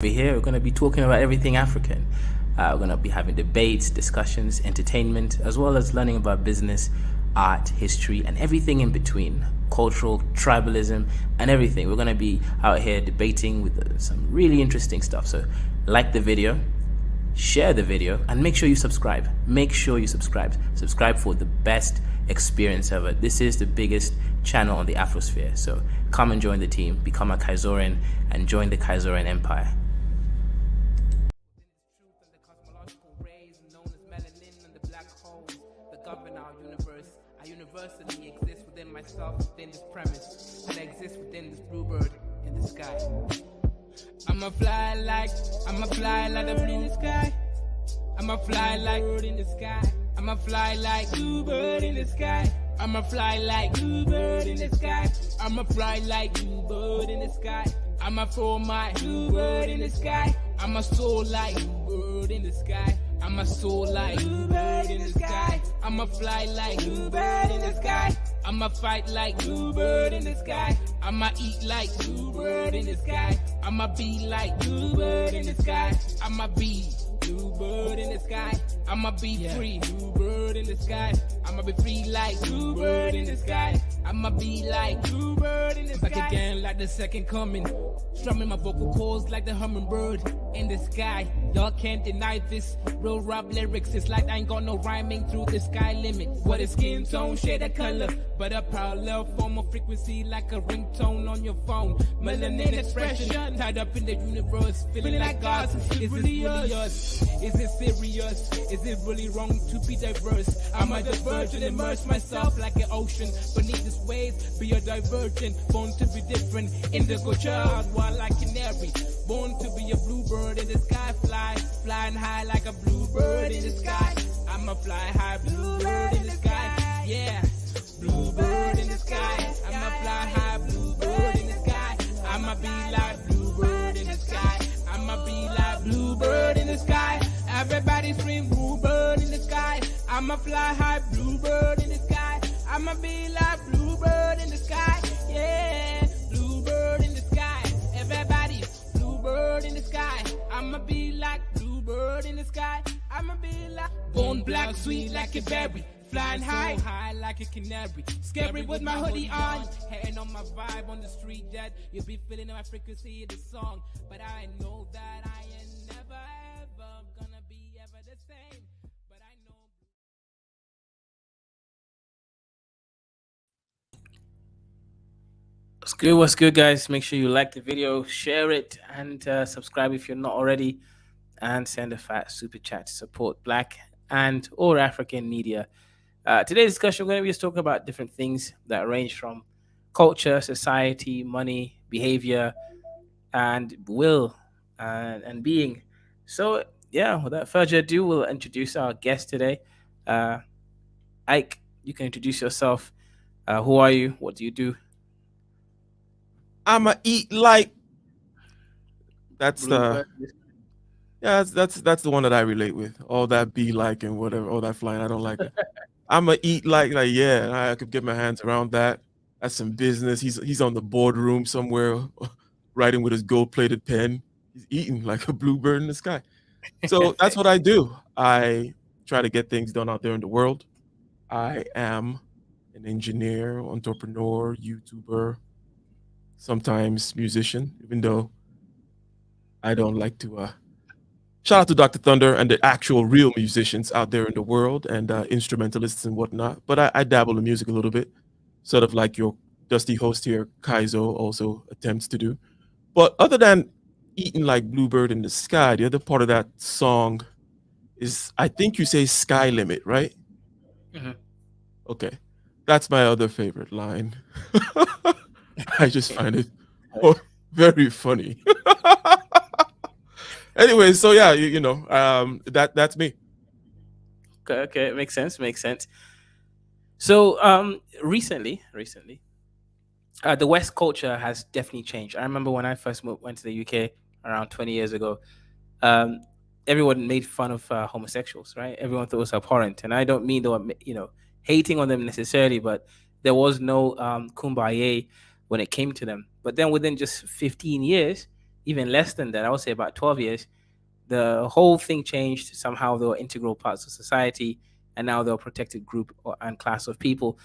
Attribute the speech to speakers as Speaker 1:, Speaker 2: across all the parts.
Speaker 1: Over here, we're going to be talking about everything African. We're going to be having debates, discussions, entertainment, as well as learning about business, art, history, and everything in between. Cultural, tribalism, and everything. We're going to be out here debating with some really interesting stuff. So, like the video, share the video, and make sure you subscribe. Make sure you subscribe. Subscribe for the best experience ever. This is the biggest channel on the Afrosphere. So, come and join the team, become a Kaizoran, and join the Kaizoran Empire.
Speaker 2: Universally exist within myself, within this premise, and I exist within this bluebird in the sky. I'ma fly like the blue in the sky. I'ma fly like bird in the sky. I'ma fly like bluebird in the sky. I'ma fly like bluebird in the sky. I'ma fly like bluebird in the sky. I'ma throw my bluebird in the sky. I'ma soar like bluebird in the sky. I'ma soar like bluebird in the sky. I'ma fly like bluebird in the sky. I'ma fight like bluebird in the sky. I'ma eat like bluebird in the sky. I'ma be like bluebird in the sky. I'ma be bluebird in the sky. I'ma be free, bluebird in the sky. I'ma be free like bluebird in the sky. I'ma be like bluebird in the sky. Back again like the second coming. Strumming my vocal cords like the hummingbird in the sky. Y'all can't deny this. Real rap lyrics, it's like I ain't got no rhyming through the sky limit. What is skin tone, shade of color, but a parallel form of frequency like a ringtone on your phone. Melanin expression, tied up in the universe, feeling like God. Is this really us? Is it serious? Is it really wrong to be diverse? I'm a divergent, immerse myself like an ocean beneath this waves. Be a divergent, born to be different. Indigo child, wild like canary. Born to be a bluebird in the sky, flying high like a bluebird in the sky. I'ma fly high, bluebird in the sky. Yeah, bluebird in the sky. I'ma fly high, bluebird in the sky. I'ma be like bluebird in the sky. I'ma be like bluebird in the sky. Everybody scream bluebird in the sky. I'ma fly high, bluebird in the sky. I'ma be like bluebird in the sky. Yeah, bluebird in the sky. Everybody, bluebird in the sky. I'ma be like bluebird in the sky. I'ma be like born black, sweet like a berry. Flying high, high like a canary. Scary with my hoodie on. Hating on my vibe on the street that you'll be feeling my frequency of the song. But I know that I ain't never ever gonna be ever the same. But I know.
Speaker 1: What's good, guys? Make sure you like the video, share it, and subscribe if you're not already, and send a fat super chat to support Black and or African media. Today's discussion, we're going to be just talking about different things that range from culture, society, money, behavior, and will and being. So, yeah, without further ado, we'll introduce our guest today. Ike, you can introduce yourself. Who are you? What do you do?
Speaker 3: I'ma eat like. That's the that's the one that I relate with. All that be like and whatever, all that flying. I don't like it. I'ma eat like yeah. I could get my hands around that. That's some business. He's on the boardroom somewhere, writing with his gold-plated pen. He's eating like a bluebird in the sky. So that's what I do. I try to get things done out there in the world. I am an engineer, entrepreneur, YouTuber, sometimes musician, even though I don't like to. Shout out to Dr. Thunder and the actual real musicians out there in the world and instrumentalists and whatnot. But I dabble in music a little bit, sort of like your dusty host here, Kaizo, also attempts to do. But other than eating like bluebird in the sky, the other part of that song is, I think you say sky limit, right?
Speaker 1: Mm-hmm.
Speaker 3: Okay. That's my other favorite line. I just find it very funny. Anyway, so yeah, that's me.
Speaker 1: Okay, it makes sense. So, recently, the West culture has definitely changed. I remember when I first went to the UK around 20 years ago. Everyone made fun of homosexuals, right? Everyone thought it was abhorrent, and I don't mean they were, hating on them necessarily, but there was no kumbaya when it came to them. But then within just 15 years, even less than that, I would say about 12 years, the whole thing changed. Somehow they were integral parts of society, and now they're a protected group and class of people.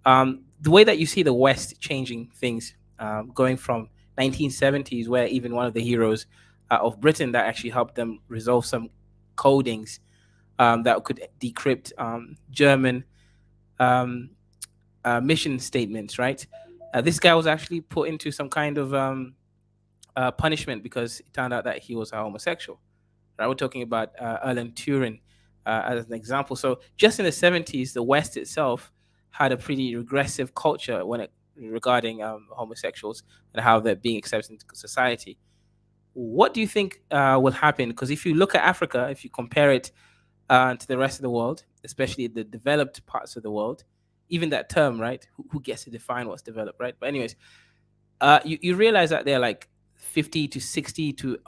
Speaker 1: The way that you see the West changing things, going from 1970s, where even one of the heroes of Britain that actually helped them resolve some codings that could decrypt German um, mission statements, right? This guy was actually put into some kind of punishment because it turned out that he was a homosexual. Right? We're talking about Alan Turing as an example. So just in the 70s, the West itself had a pretty regressive culture when it regarding homosexuals and how they're being accepted into society. What do you think will happen? Because if you look at Africa, if you compare it to the rest of the world, especially the developed parts of the world, even that term, right? Who gets to define what's developed, right? But anyways, you realize that they're like 50 to 60 to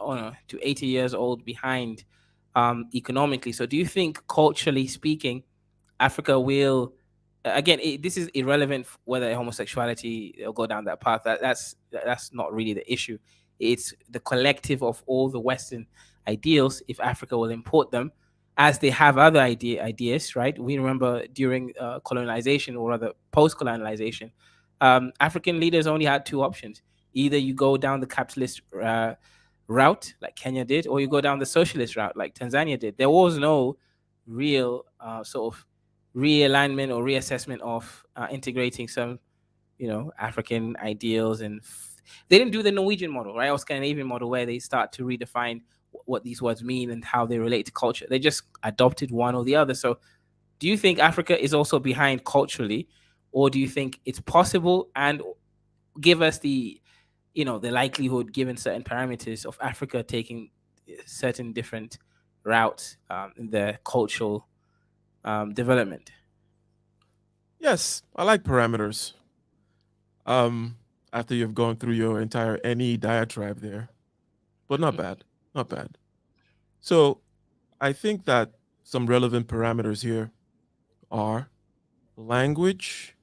Speaker 1: 80 years old behind economically. So do you think, culturally speaking, Africa will again, this is irrelevant whether homosexuality will go down that path. That's not really the issue. It's the collective of all the Western ideals. If Africa will import them, as they have other ideas, right? We remember during colonization, or rather post-colonization, African leaders only had two options: either you go down the capitalist route, like Kenya did, or you go down the socialist route, like Tanzania did. There was no real sort of realignment or reassessment of integrating some, African ideals, and they didn't do the Norwegian model, right, or Scandinavian model, where they start to redefine what these words mean and how they relate to culture. They just adopted one or the other. So do you think Africa is also behind culturally, or do you think it's possible? And give us the likelihood, given certain parameters, of Africa taking certain different routes in their cultural development.
Speaker 3: Yes, I like parameters. Um, After you've gone through your entire any diatribe there, but not bad, not bad. So I think that some relevant parameters here are language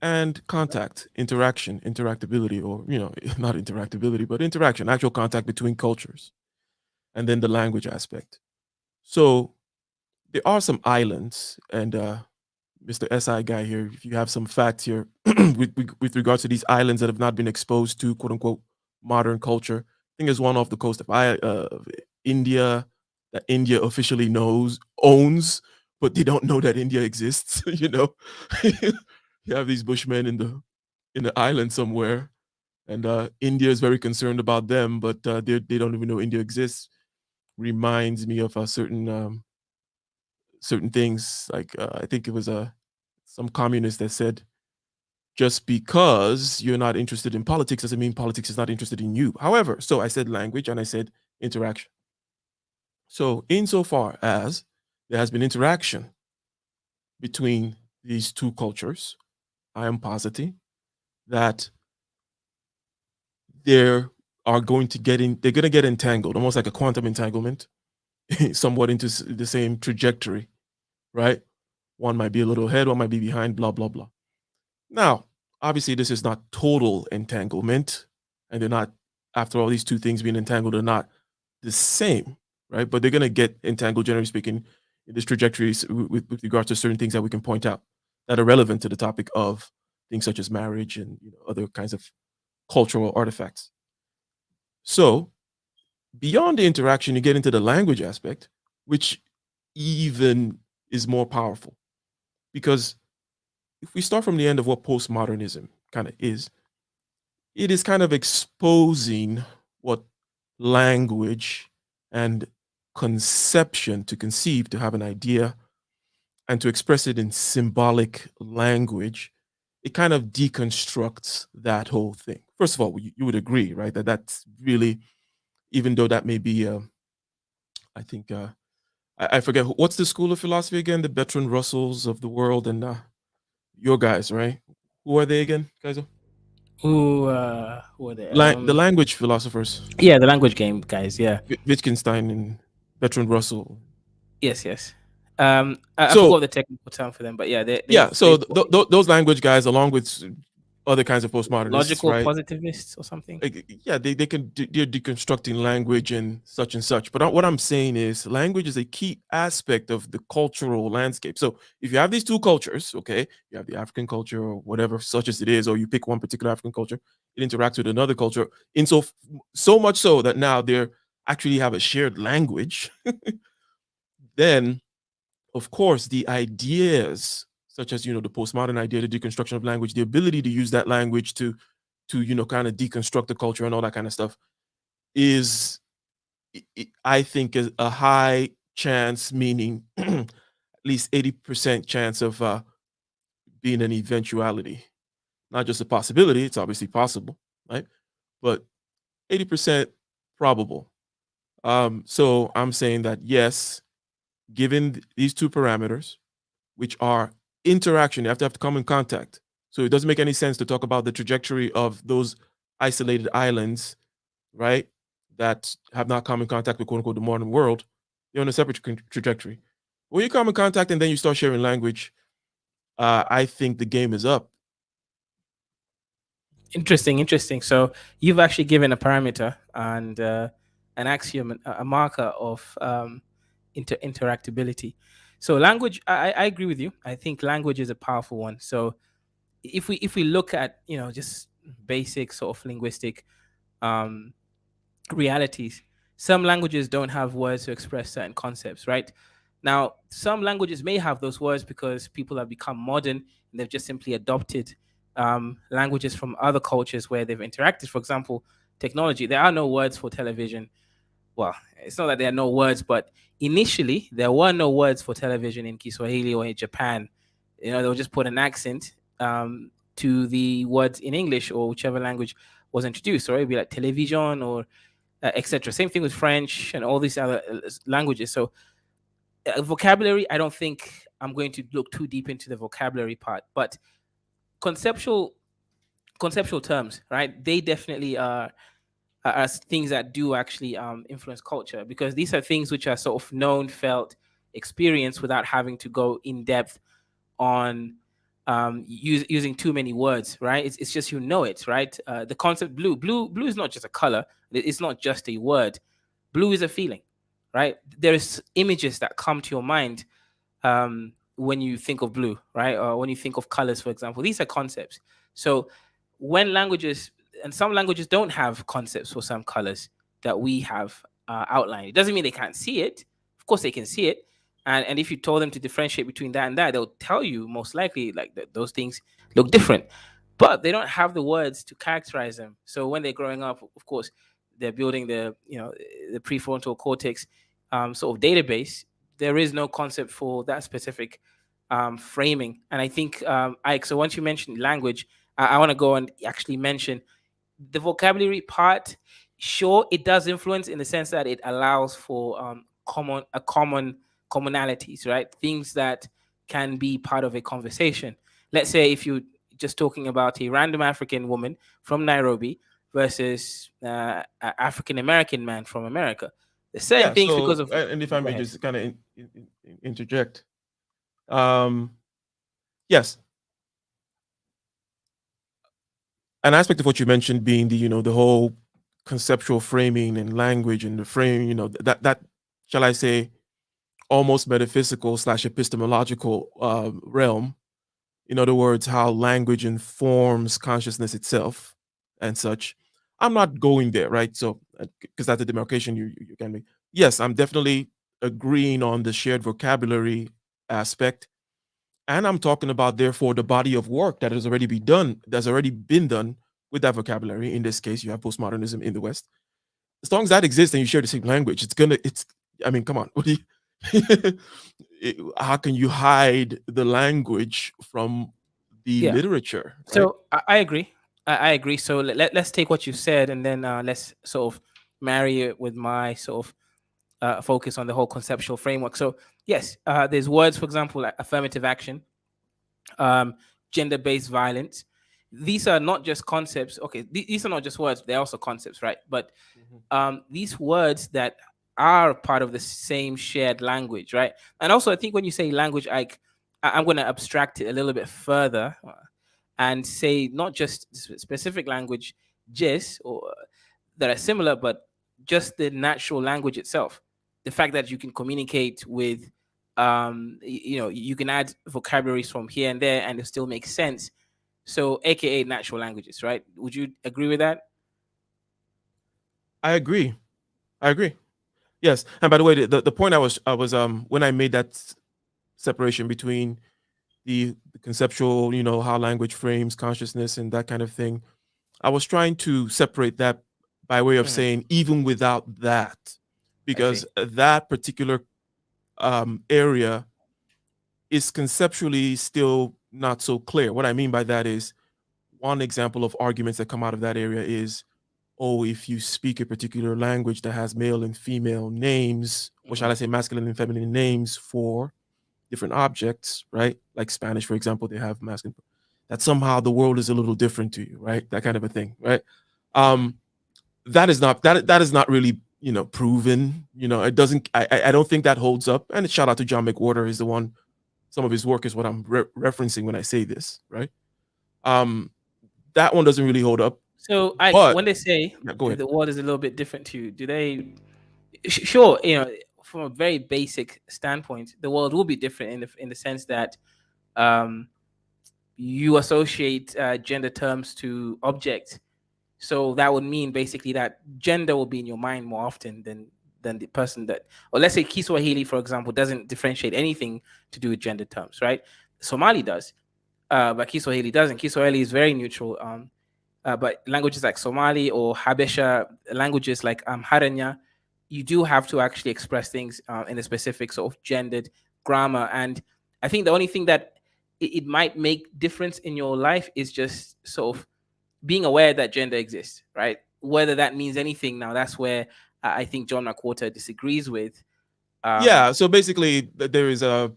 Speaker 3: and contact, interaction, interactability, or not interactability, but interaction, actual contact between cultures, and then the language aspect. So there are some islands, and Mr. SI guy here, if you have some facts here with regards to these islands that have not been exposed to quote unquote modern culture. I think there's one off the coast of India that India officially owns, but they don't know that India exists. You have these bushmen in the island somewhere, and India is very concerned about them, but they don't even know India exists. Reminds me of a certain things. Like I think it was some communist that said, just because you're not interested in politics doesn't mean politics is not interested in you. However, so I said language and I said interaction. So insofar as there has been interaction between these two cultures, I am positive that they're they're going to get entangled, almost like a quantum entanglement, somewhat into the same trajectory, right? One might be a little ahead, one might be behind, blah blah blah. Now, obviously, this is not total entanglement, and they're not, after all these two things being entangled, are not the same, right? But they're going to get entangled, generally speaking, in this trajectory with regards to certain things that we can point out that are relevant to the topic of things such as marriage and other kinds of cultural artifacts. So, beyond the interaction, you get into the language aspect, which even is more powerful because if we start from the end of what postmodernism kind of is, it is kind of exposing what language and conception, to conceive, to have an idea, and to express it in symbolic language. It kind of deconstructs that whole thing. First of all, you would agree, right, that that's really, even though that may be, I think, I forget what's the school of philosophy again, the Bertrand Russells of the world, and your guys, right? Who are they again, guys?
Speaker 1: Who are they?
Speaker 3: The language philosophers,
Speaker 1: Yeah, the language game guys. Yeah.
Speaker 3: Wittgenstein and Bertrand Russell.
Speaker 1: Yes, yes. I
Speaker 3: So
Speaker 1: forgot the technical term for them, but yeah,
Speaker 3: yeah,
Speaker 1: they
Speaker 3: so those language guys, along with other kinds of postmodernists,
Speaker 1: Logical
Speaker 3: right?
Speaker 1: positivists or something.
Speaker 3: Yeah, they're deconstructing language and such. But what I'm saying is language is a key aspect of the cultural landscape. So if you have these two cultures, okay, you have the African culture or whatever such as it is, or you pick one particular African culture, it interacts with another culture, in so much so that now they're actually have a shared language. Then of course the ideas such as the postmodern idea, the deconstruction of language, the ability to use that language to kind of deconstruct the culture and all that kind of stuff is, I think, is a high chance, meaning at least 80% chance of being an eventuality, not just a possibility. It's obviously possible, right? But 80% probable. So I'm saying that yes, given these two parameters, which are interaction, you have to come in contact. So it doesn't make any sense to talk about the trajectory of those isolated islands, right, that have not come in contact with quote unquote the modern world. You're on a separate trajectory. When you come in contact and then you start sharing language, I think the game is up.
Speaker 1: Interesting, interesting. So you've actually given a parameter and an axiom, a marker of interactability. So language, I agree with you. I think language is a powerful one. So if we look at just basic sort of linguistic um, realities, some languages don't have words to express certain concepts, right? Now, some languages may have those words because people have become modern and they've just simply adopted languages from other cultures where they've interacted. For example, technology, there are no words for television. Well, it's not that there are no words, but initially there were no words for television in Kiswahili or in Japan. They'll just put an accent to the words in English or whichever language was introduced. Or it'd be like television or etc. Same thing with French and all these other languages. So vocabulary, I don't think I'm going to look too deep into the vocabulary part, but conceptual conceptual terms, right? They definitely are things that do actually influence culture, because these are things which are sort of known, felt, experienced without having to go in depth on using too many words, right? It's just it, right? The concept blue is not just a color. It's not just a word. Blue is a feeling, right? There's images that come to your mind when you think of blue, right? Or when you think of colors, for example. These are concepts. So when languages, and some languages don't have concepts for some colors that we have outlined, it doesn't mean they can't see it. Of course, they can see it. And if you told them to differentiate between that and that, they'll tell you most likely like that those things look different, but they don't have the words to characterize them. So when they're growing up, of course, they're building the prefrontal cortex sort of database. There is no concept for that specific framing. And I think Ike, so once you mentioned language, I want to go and actually mention the vocabulary part. Sure, it does influence in the sense that it allows for common commonalities, right? Things that can be part of a conversation. Let's say if you just talking about a random African woman from Nairobi versus an African American man from America, there's certain
Speaker 3: Yeah.
Speaker 1: things because
Speaker 3: So,
Speaker 1: of.
Speaker 3: and if I
Speaker 1: Go
Speaker 3: may
Speaker 1: ahead.
Speaker 3: just kind of interject, um, yes, an aspect of what you mentioned being the whole conceptual framing and language and the frame, that shall I say, almost metaphysical slash epistemological realm. In other words, how language informs consciousness itself and such. I'm not going there, right? So, because that's a demarcation you can make. Yes, I'm definitely agreeing on the shared vocabulary aspect, and I'm talking about therefore the body of work that's already been done with that vocabulary. In this case, you have postmodernism in the West. As long as that exists and you share the same language, it's. I mean, come on, what do you? How can you hide the language from the
Speaker 1: Yeah.
Speaker 3: literature, right?
Speaker 1: So I agree. I agree. So let's take what you said and then let's sort of marry it with my sort of focus on the whole conceptual framework. So yes, there's words, for example, like affirmative action, um, gender-based violence. These are not just concepts. Okay, these are not just words; they're also concepts, right? But
Speaker 3: Mhm.
Speaker 1: these words that are part of the same shared language, right? And also, I think when you say language, I'm going to abstract it a little bit further. and say not just specific language, just or that are similar, but just the natural language itself. The fact that you can communicate with, you can add vocabularies from here and there, and it still makes sense. So, AKA natural languages, right? Would you agree with that?
Speaker 3: I agree. I agree. Yes. And by the way, the point I was when I made that separation between the conceptual, how language frames consciousness and that kind of thing, I was trying to separate that by way of
Speaker 1: Hmm.
Speaker 3: saying even without that,
Speaker 1: I see.
Speaker 3: because that particular area is conceptually still not so clear. What I mean by that is one example of arguments that come out of that area is, oh, if you speak a particular language that has male and female names, or shall
Speaker 1: Hmm.
Speaker 3: I say masculine and feminine names for different objects, right? Like Spanish, for example, they have masculine. That somehow the world is a little different to you, right? That kind of a thing, right?
Speaker 1: Hmm.
Speaker 3: Um, that is not really proven. It doesn't. I don't think that holds up. And shout out to John McWhorter, is the one. Some of his work is what I'm referencing when I say this, right? Um, that one doesn't really hold up.
Speaker 1: So, I
Speaker 3: But
Speaker 1: when they say
Speaker 3: yeah, go ahead.
Speaker 1: the world is a little bit different to you, do they? Sure, from a very basic standpoint, the world will be different in the sense that um, you associate gender terms to objects. So that would mean basically that gender will be in your mind more often than the person that, or let's say Kiswahili, for example, doesn't differentiate anything to do with gender terms, right? Somali does, but Kiswahili doesn't. Kiswahili is very neutral. But languages like Somali or Habesha, languages like Haranya, you do have to actually express things in a specific sort of gendered grammar. And I think the only thing that it might make difference in your life is just sort of being aware that gender exists, right? Whether that means anything now, that's where I think John McWhorter disagrees with. Um,
Speaker 3: Yeah. So basically, there is a.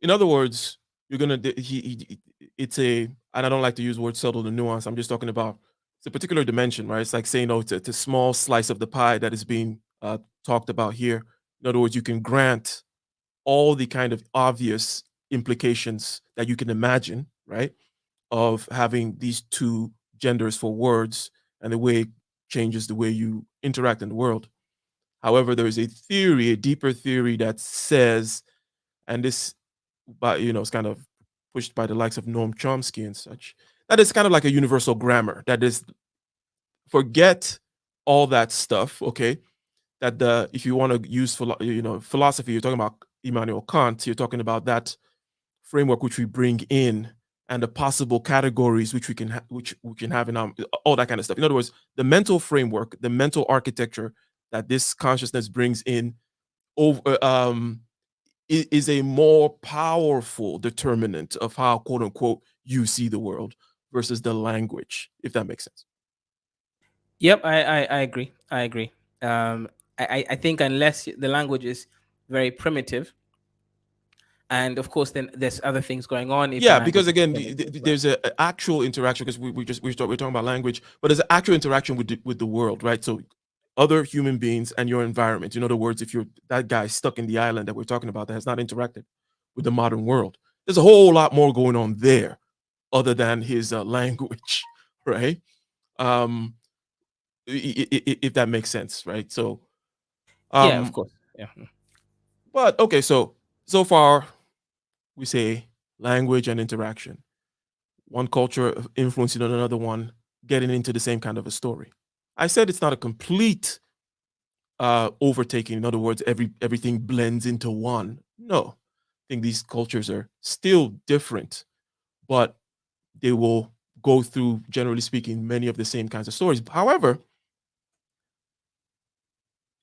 Speaker 3: In other words, you're gonna. It's a. And I don't like to use the word subtle and nuance. I'm just talking about it's a particular dimension, right? It's like saying, oh, it's a small slice of the pie that is being talked about here. In other words, you can grant all the kind of obvious implications that you can imagine, right? Of having these two genders for words and the way it changes the way you interact in the world. However, there is a theory, a deeper theory that says, and this, but it's kind of pushed by the likes of Noam Chomsky and such, that is kind of like a universal grammar. That is, forget all that stuff, okay? That the if you want to use philosophy, you're talking about Immanuel Kant. You're talking about that framework which we bring in and the possible categories which which we can have in all that kind of stuff. In other words, the mental framework, the mental architecture that this consciousness brings in over is a more powerful determinant of how quote unquote you see the world versus the language, if that makes sense.
Speaker 1: yep, I agree. I agree. I think unless the language is very primitive, and of course, then there's other things going on if the
Speaker 3: Yeah,
Speaker 1: language
Speaker 3: because
Speaker 1: is
Speaker 3: again,
Speaker 1: primitive, right?
Speaker 3: there's a actual interaction because we're talking about language, but there's an actual interaction with the world, right? So other human beings and your environment. In other words, if you're that guy stuck in the island that we're talking about that has not interacted with the modern world, there's a whole lot more going on there other than his language, right? Um, if that makes sense, right? So,
Speaker 1: Yeah, of
Speaker 3: um,
Speaker 1: course. Yeah.
Speaker 3: but okay, so far we say language and interaction, one culture influencing on another one, getting into the same kind of a story. I said it's not a complete overtaking. In other words, everything blends into one. No, I think these cultures are still different, but they will go through, generally speaking, many of the same kinds of stories. However,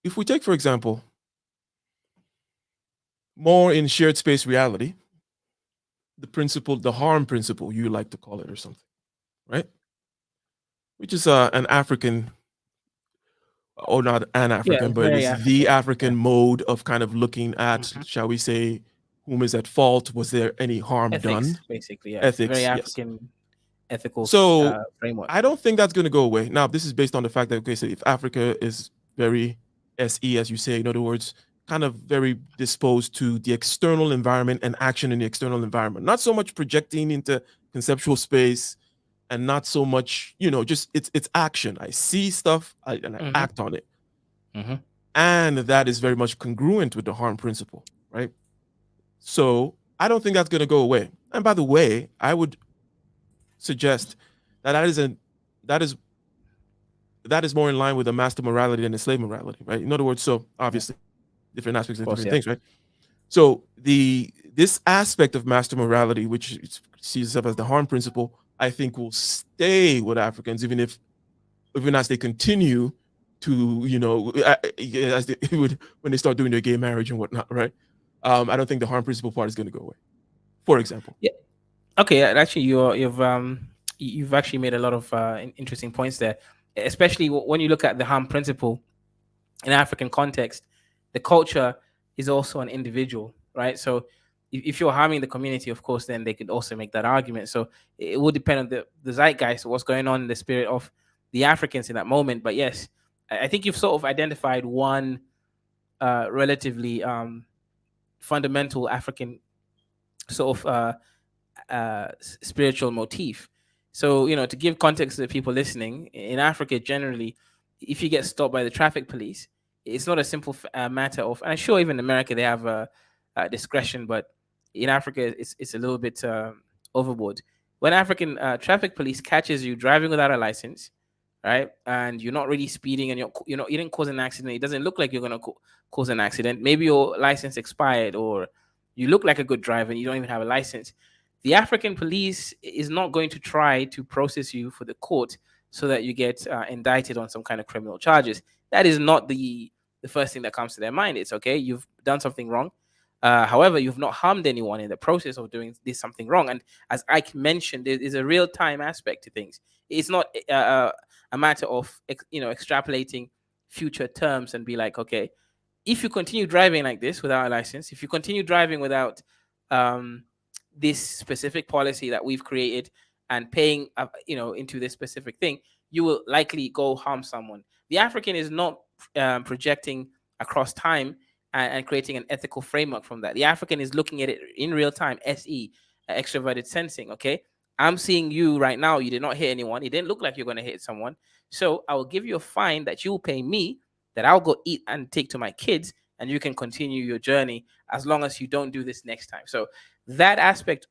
Speaker 3: if we take, for example, more in shared space reality, the principle, the harm principle, you like to call it or something, right? Which is an African, or not an
Speaker 1: Yeah,
Speaker 3: African,
Speaker 1: it's
Speaker 3: but it
Speaker 1: very
Speaker 3: is the
Speaker 1: African. Yeah.
Speaker 3: African mode of kind of looking at,
Speaker 1: Hmm.
Speaker 3: shall we say, whom is at fault? Was there any harm done?
Speaker 1: Ethics, basically. Yeah, it's a very
Speaker 3: Ethics, yes.
Speaker 1: African ethical
Speaker 3: So
Speaker 1: framework.
Speaker 3: I don't think that's going to go away. Now, this is based on the fact that, okay, so if Africa is very SE, as you say, in other words, kind of very disposed to the external environment and action in the external environment, not so much projecting into conceptual space and not so much, just it's action. I see stuff and I
Speaker 1: Mm-hmm.
Speaker 3: act on it.
Speaker 1: Mm-hmm.
Speaker 3: And that is very much congruent with the harm principle, right? So I don't think that's going to go away. And by the way, I would suggest that that is that is more in line with the master morality than the slave morality, right? In other words, so
Speaker 1: Yeah.
Speaker 3: obviously different aspects
Speaker 1: Of
Speaker 3: of
Speaker 1: course,
Speaker 3: different
Speaker 1: yeah.
Speaker 3: things, right? So this aspect of master morality, which sees itself as the harm principle, I think will stay with Africans, even as they continue to, as they would when they start doing their gay marriage and whatnot, right? I don't think the harm principle part is going to go away. For example,
Speaker 1: Yeah. Okay. Actually, you've actually made a lot of interesting points there, especially when you look at the harm principle in African context. The culture is also an individual, right? So if you're harming the community, of course, then they could also make that argument. So it will depend on the zeitgeist, what's going on in the spirit of the Africans in that moment. But yes, I think you've sort of identified one relatively fundamental African sort of spiritual motif. So, to give context to the people listening, in Africa generally, if you get stopped by the traffic police, it's not a simple matter of, and I'm sure even in America they have discretion, but in Africa it's a little bit overboard. When African traffic police catches you driving without a license, right, and you're not really speeding, and you didn't cause an accident, it doesn't look like you're gonna cause an accident. Maybe your license expired, or you look like a good driver and you don't even have a license. The African police is not going to try to process you for the court so that you get indicted on some kind of criminal charges. That is not the first thing that comes to their mind. It's okay, you've done something wrong. However, you've not harmed anyone in the process of doing this something wrong. And as Ike mentioned, there is a real time aspect to things. It's not a matter of extrapolating future terms and be like, okay, if you continue driving like this without a license, if you continue driving without um, this specific policy that we've created and paying into this specific thing, you will likely go harm someone. The African is not projecting across time and creating an ethical framework from that. The African is looking at it in real time, SE, extroverted sensing. Okay, I'm seeing you right now. You did not hit anyone. It didn't look like you're going to hit someone. So I will give you a fine that you will pay me, that I'll go eat and take to my kids, and you can continue your journey as long as you don't do this next time. So that aspect,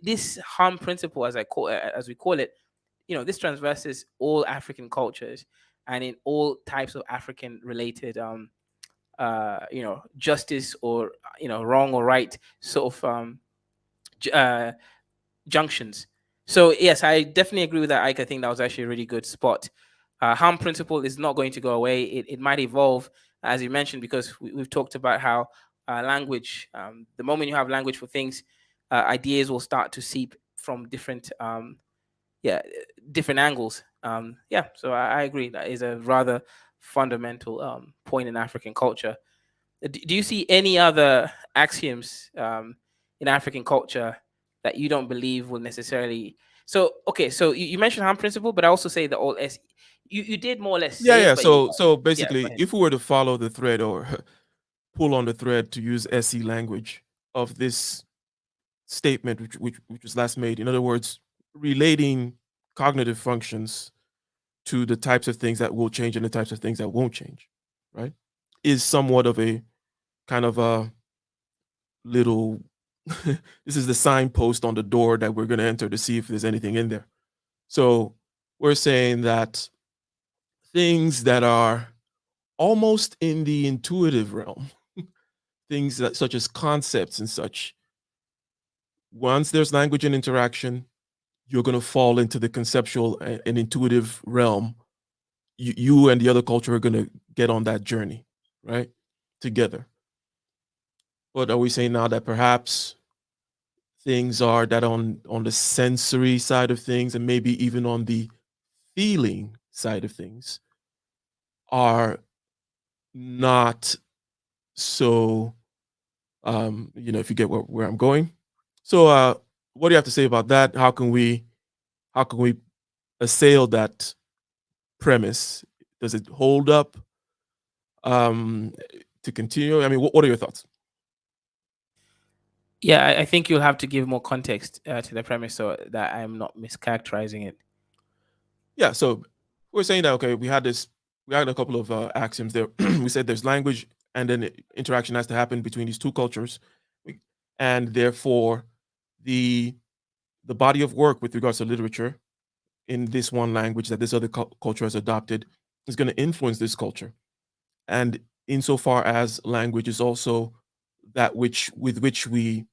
Speaker 1: this harm principle, as we call it, this transverses all African cultures and in all types of African related justice or wrong or right sort of junctions. So yes, I definitely agree with that, Ike. I think that was actually a really good spot. Harm principle is not going to go away. It might evolve, as you mentioned, because we've talked about how language, the moment you have language for things, ideas will start to seep from yeah, different angles. Yeah, so I agree. That is a rather fundamental point in African culture. Do you see any other axioms in African culture that you don't believe will necessarily? So okay, so you mentioned harm principle, but I also say the all S. You did more or less
Speaker 3: yeah,
Speaker 1: say
Speaker 3: yeah.
Speaker 1: it, but you
Speaker 3: So
Speaker 1: yeah, go
Speaker 3: basically,
Speaker 1: ahead.
Speaker 3: if we were to follow the thread or pull on the thread to use SE language of this statement, which was last made, in other words, relating cognitive functions to the types of things that will change and the types of things that won't change, right, is somewhat of a kind of a little this is the signpost on the door that we're going to enter to see if there's anything in there. So we're saying that things that are almost in the intuitive realm, things that, such as concepts and such, once there's language and interaction, you're going to fall into the conceptual and intuitive realm. You and the other culture are going to get on that journey, right? Together. But are we saying now that perhaps things are that on the sensory side of things and maybe even on the feeling side of things are not so if you get where I'm going. So what do you have to say about that? How can we assail that premise? Does it hold up um to continue? I mean, what are your thoughts?
Speaker 1: Yeah, I think you'll have to give more context to the premise so that I'm not mischaracterizing it.
Speaker 3: Yeah, so we're saying that okay, we had a couple of axioms there. We said there's language, and then interaction has to happen between these two cultures, We- and therefore the the body of work with regards to literature in this one language that this other culture has adopted is going to influence this culture. And insofar as language is also that which with which we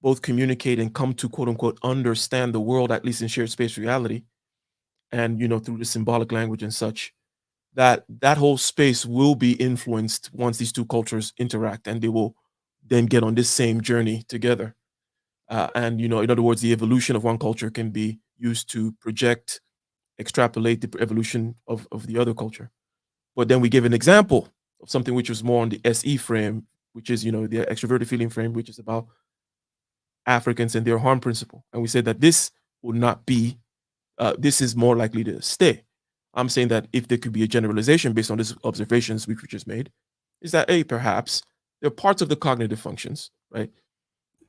Speaker 3: both communicate and come to quote unquote understand the world, at least in shared space reality, and through the symbolic language and such, that whole space will be influenced once these two cultures interact, and they will then get on this same journey together. And in other words, the evolution of one culture can be used to project, extrapolate the evolution of the other culture. But then we give an example of something which was more on the SE frame, which is the extroverted feeling frame, which is about Africans and their harm principle. And we said that this will not be, this is more likely to stay. I'm saying that if there could be a generalization based on these observations which we just made, is that A, perhaps there are parts of the cognitive functions, right?
Speaker 1: All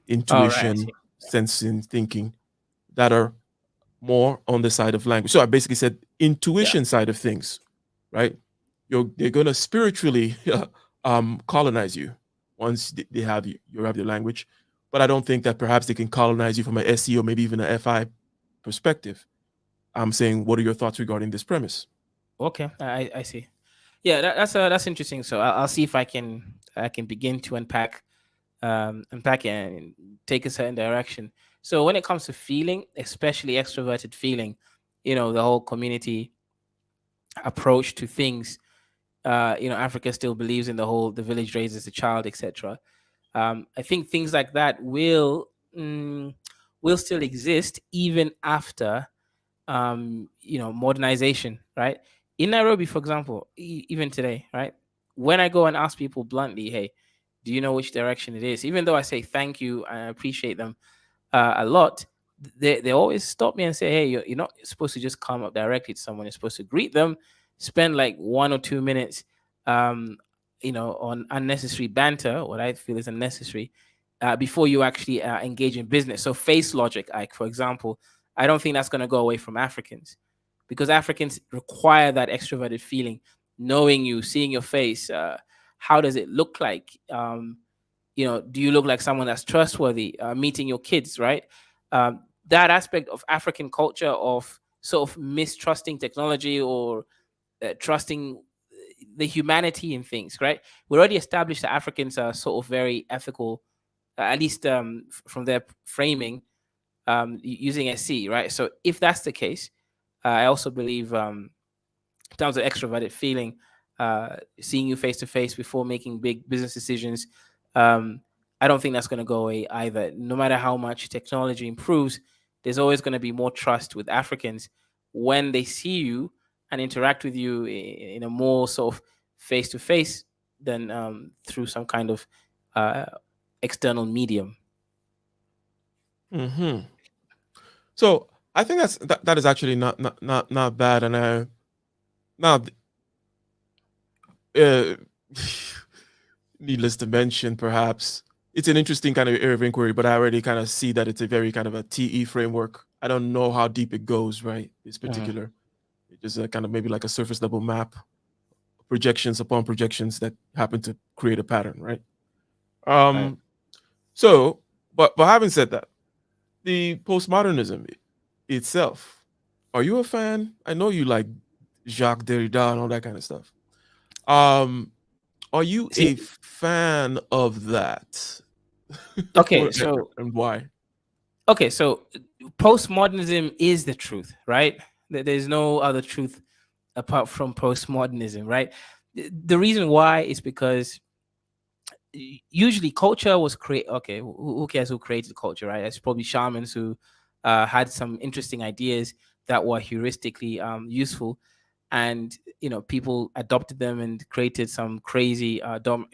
Speaker 1: right, I
Speaker 3: Intuition,
Speaker 1: see.
Speaker 3: sensing, thinking, that are more on the side of language. So I basically said
Speaker 1: Yeah.
Speaker 3: intuition side of things, right? They're gonna spiritually colonize you once they have you have your language, but I don't think that perhaps they can colonize you from an SE or maybe even an FI perspective. I'm saying, what are your thoughts regarding this premise?
Speaker 1: Okay, I see. Yeah, that's interesting. So I'll see if I can begin to unpack it and take a certain direction. So when it comes to feeling, especially extroverted feeling, the whole community approach to things, Africa still believes in the village raises the child, etc. I think things like that will still exist even after modernization, right? In Nairobi, for example, even today, right? When I go and ask people bluntly, hey, do you know which direction it is? Even though I say thank you and I appreciate them a lot, they always stop me and say, hey, you're not supposed to just come up directly to someone. You're supposed to greet them, spend like 1 or 2 minutes, um, on unnecessary banter, what I feel is unnecessary, before you actually engage in business. So face logic, like for example, I don't think that's going to go away from Africans because Africans require that extroverted feeling, knowing you, seeing your face. How does it look like? Do you look like someone that's trustworthy? Meeting your kids, right? That aspect of African culture of sort of mistrusting technology or trusting the humanity in things, right? We already established that Africans are sort of very ethical, at least from their framing, using SC, right? So if that's the case, I also believe in terms of extroverted feeling, seeing you face to face before making big business decisions, um, I don't think that's going to go away either. No matter how much technology improves, there's always going to be more trust with Africans when they see you and interact with you in a more sort of face to face than through some kind of uh, external medium.
Speaker 3: Hmm. So I think that is actually not bad, and now uh, needless to mention, perhaps it's an interesting kind of area of inquiry, but I already kind of see that it's a very kind of a TE framework. I don't know how deep it goes, right? This
Speaker 1: Mhm.
Speaker 3: particular, it's just kind of maybe like a surface level map, projections upon projections that happen to create a pattern, right?
Speaker 1: Right.
Speaker 3: Um, so, but having said that, the postmodernism itself, are you a fan? I know you like Jacques Derrida and all that kind of stuff. Um, are you
Speaker 1: See,
Speaker 3: a fan of that?
Speaker 1: okay, so
Speaker 3: And why?
Speaker 1: okay, so postmodernism is the truth, right? There's no other truth apart from postmodernism, right? The reason why is because usually culture was created. Okay, who cares who created culture, right? It's probably shamans who had some interesting ideas that were heuristically useful, and people adopted them and created some crazy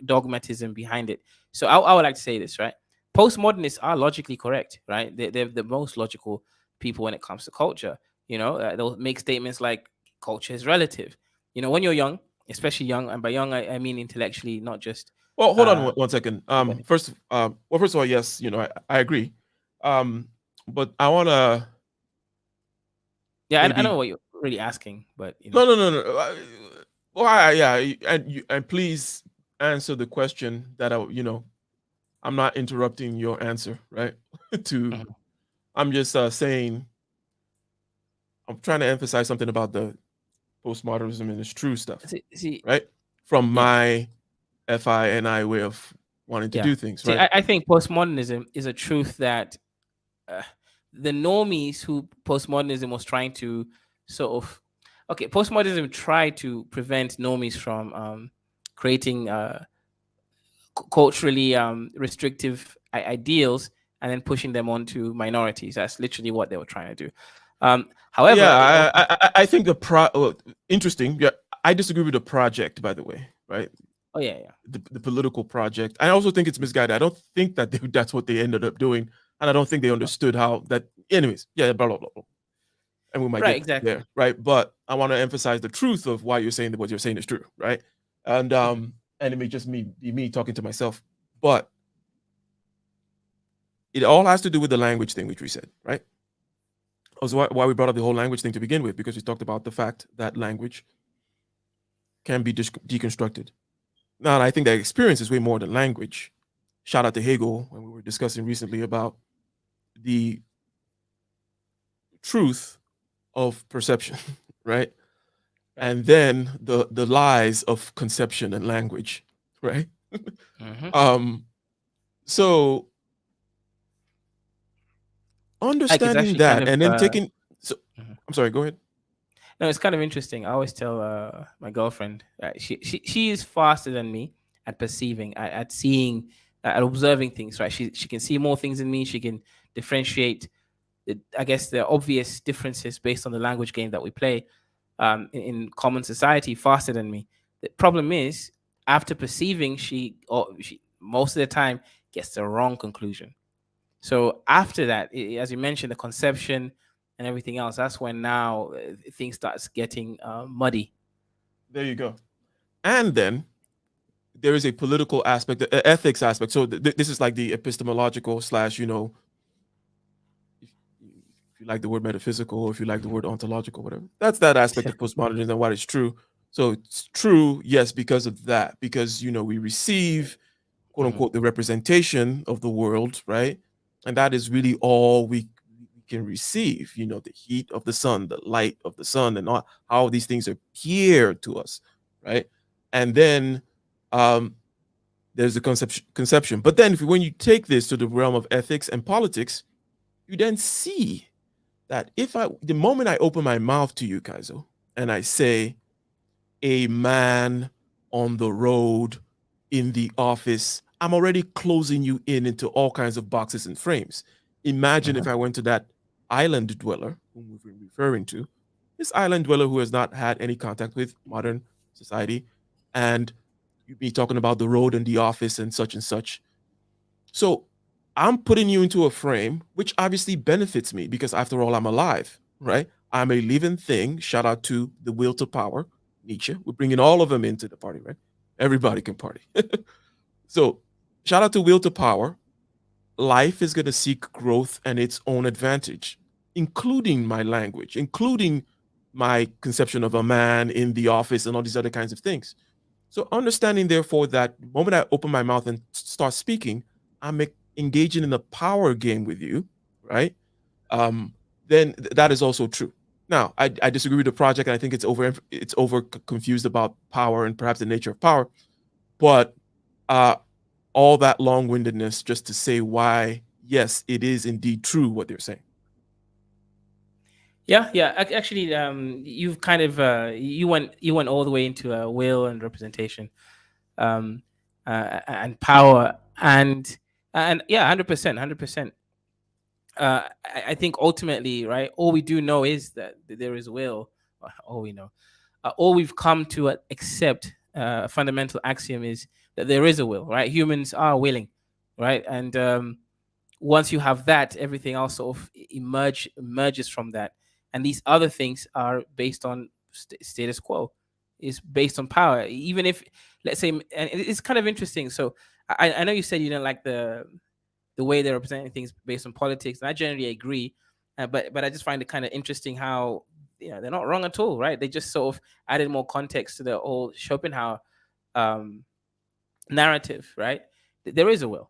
Speaker 1: dogmatism behind it. So I would like to say this, right? Postmodernists are logically correct, right? They're the most logical people when it comes to culture. They'll make statements like culture is relative. When you're young, especially young, and by young I mean intellectually, not just
Speaker 3: Well, hold on
Speaker 1: Uh,
Speaker 3: one second.
Speaker 1: go ahead.
Speaker 3: First of all, yes, I agree. Um, but I want to
Speaker 1: Yeah, I
Speaker 3: maybe
Speaker 1: know what you're really asking, but
Speaker 3: no. Well, yeah, and please answer the question that I'm not interrupting your answer, right? to
Speaker 1: mhm.
Speaker 3: I'm just saying I'm trying to emphasize something about the postmodernism and its true stuff,
Speaker 1: See,
Speaker 3: right? From
Speaker 1: yeah,
Speaker 3: my FI way of wanting to
Speaker 1: yeah.
Speaker 3: do things,
Speaker 1: See,
Speaker 3: right?
Speaker 1: I think postmodernism is a truth that uh, the normies who postmodernism was trying to sort of okay, postmodernism tried to prevent normies from creating culturally restrictive ideals and then pushing them onto minorities. That's literally what they were trying to do. However, it
Speaker 3: Yeah,
Speaker 1: also,
Speaker 3: I think interesting. Yeah, I disagree with the project, by the way, right?
Speaker 1: oh yeah, yeah,
Speaker 3: The political project. I also think it's misguided. I don't think that that's what they ended up doing, and I don't think they
Speaker 1: no.
Speaker 3: understood how that. Anyways, yeah, blah blah blah, blah. And we might
Speaker 1: Right,
Speaker 3: get
Speaker 1: exactly.
Speaker 3: there, right? But I want to emphasize the truth of why you're saying that what you're saying is true, right?
Speaker 1: Mhm.
Speaker 3: And it may just be me talking to myself, but it all has to do with the language thing, which we said, right? Also, why we brought up the whole language thing to begin with, because we talked about the fact that language can be deconstructed. Now, I think that experience is way more than language. Shout out to Hegel when we were discussing recently about the truth of perception, right?
Speaker 1: Right.
Speaker 3: And then the lies of conception and language, right?
Speaker 1: Hmm.
Speaker 3: Um, so
Speaker 1: Like it's
Speaker 3: understanding
Speaker 1: actually kind
Speaker 3: that
Speaker 1: of
Speaker 3: and then taking so
Speaker 1: mhm.
Speaker 3: I'm sorry, go ahead.
Speaker 1: No, it's kind of interesting. I always tell my girlfriend she is faster than me at perceiving, at seeing, at observing things. Right, she can see more things than me. She can differentiate I guess the obvious differences based on the language game that we play in common society faster than me. The problem is, after perceiving, she most of the time gets the wrong conclusion. So after that, as you mentioned, the conception and everything else, that's when now things starts getting muddy.
Speaker 3: There you go. And then there is a political aspect, ethics aspect. So this is like the epistemological slash, if you like the word metaphysical, or if you like the word ontological, whatever. That's that aspect of postmodernism and what is true. So it's true, yes, because of that, because we receive quote
Speaker 1: Mhm.
Speaker 3: unquote the representation of the world, right? And that is really all we can receive. The heat of the sun, the light of the sun, and all, how these things appear to us, right? And then um, there's the conception. But then, when you take this to the realm of ethics and politics, you then see that the moment I open my mouth to you, Kaizo, and I say, a man on the road, in the office, I'm already closing you into all kinds of boxes and frames. Imagine
Speaker 1: Mhm.
Speaker 3: if I went to that island dweller, whom we've been referring to, this island dweller who has not had any contact with modern society, and you'd be talking about the road and the office and such and such. So I'm putting you into a frame which obviously benefits me because, after all, I'm alive, right? I'm a living thing. Shout out to the will to power, Nietzsche. We're bringing all of them into the party, right? Everybody can party. So, shout out to will to power. Life is going to seek growth and its own advantage, including my language, including my conception of a man in the office and all these other kinds of things. So, understanding, therefore, that the moment I open my mouth and start speaking, I'm engaging in a power game with you, right? Um, then that is also true. Now, I disagree with the project, and I think it's over confused about power and perhaps the nature of power. But uh, all that long windedness just to say why, yes, it is indeed true what they're saying.
Speaker 1: Yeah, yeah. Actually, you've kind of you went all the way into will and representation, um, and power, and yeah, 100%, 100%. I think ultimately, right, all we do know is that there is will. All we know, all we've come to accept, a fundamental axiom is that there is a will, right? Humans are willing, right? And once you have that, everything else sort of emerges from that. And these other things are based on status quo. is based on power. Even if, let's say, and it's kind of interesting. So I know you said you don't like the way they're representing things based on politics, and I generally agree. But I just find it kind of interesting how, they're not wrong at all, right? They just sort of added more context to the whole Schopenhauer um, narrative, right? There is a will,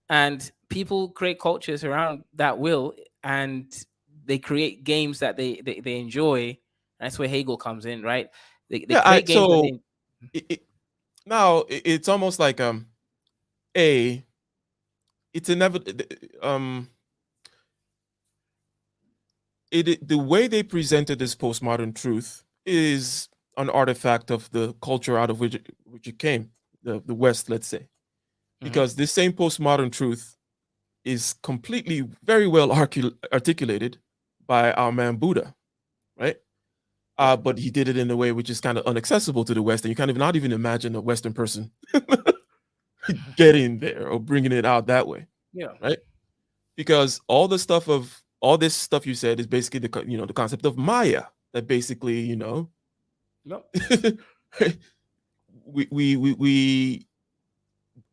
Speaker 1: and people create cultures around that will, and they create games that they enjoy. That's where Hegel comes in, right? They
Speaker 3: Yeah, I
Speaker 1: create games that
Speaker 3: so
Speaker 1: they.
Speaker 3: now it's almost like a it's inevitable. The way they presented this postmodern truth is an artifact of the culture out of which it came, the West, let's say,
Speaker 1: Mhm.
Speaker 3: because this same postmodern truth is completely very well articulated by our man Buddha, right?
Speaker 1: Yeah.
Speaker 3: But he did it in a way which is kind of inaccessible to the West, and you can't even not even imagine a Western person getting there or bringing it out that way,
Speaker 1: Yeah.
Speaker 3: right? Because all this stuff you said is basically the concept of Maya, that basically
Speaker 1: Yep.
Speaker 3: we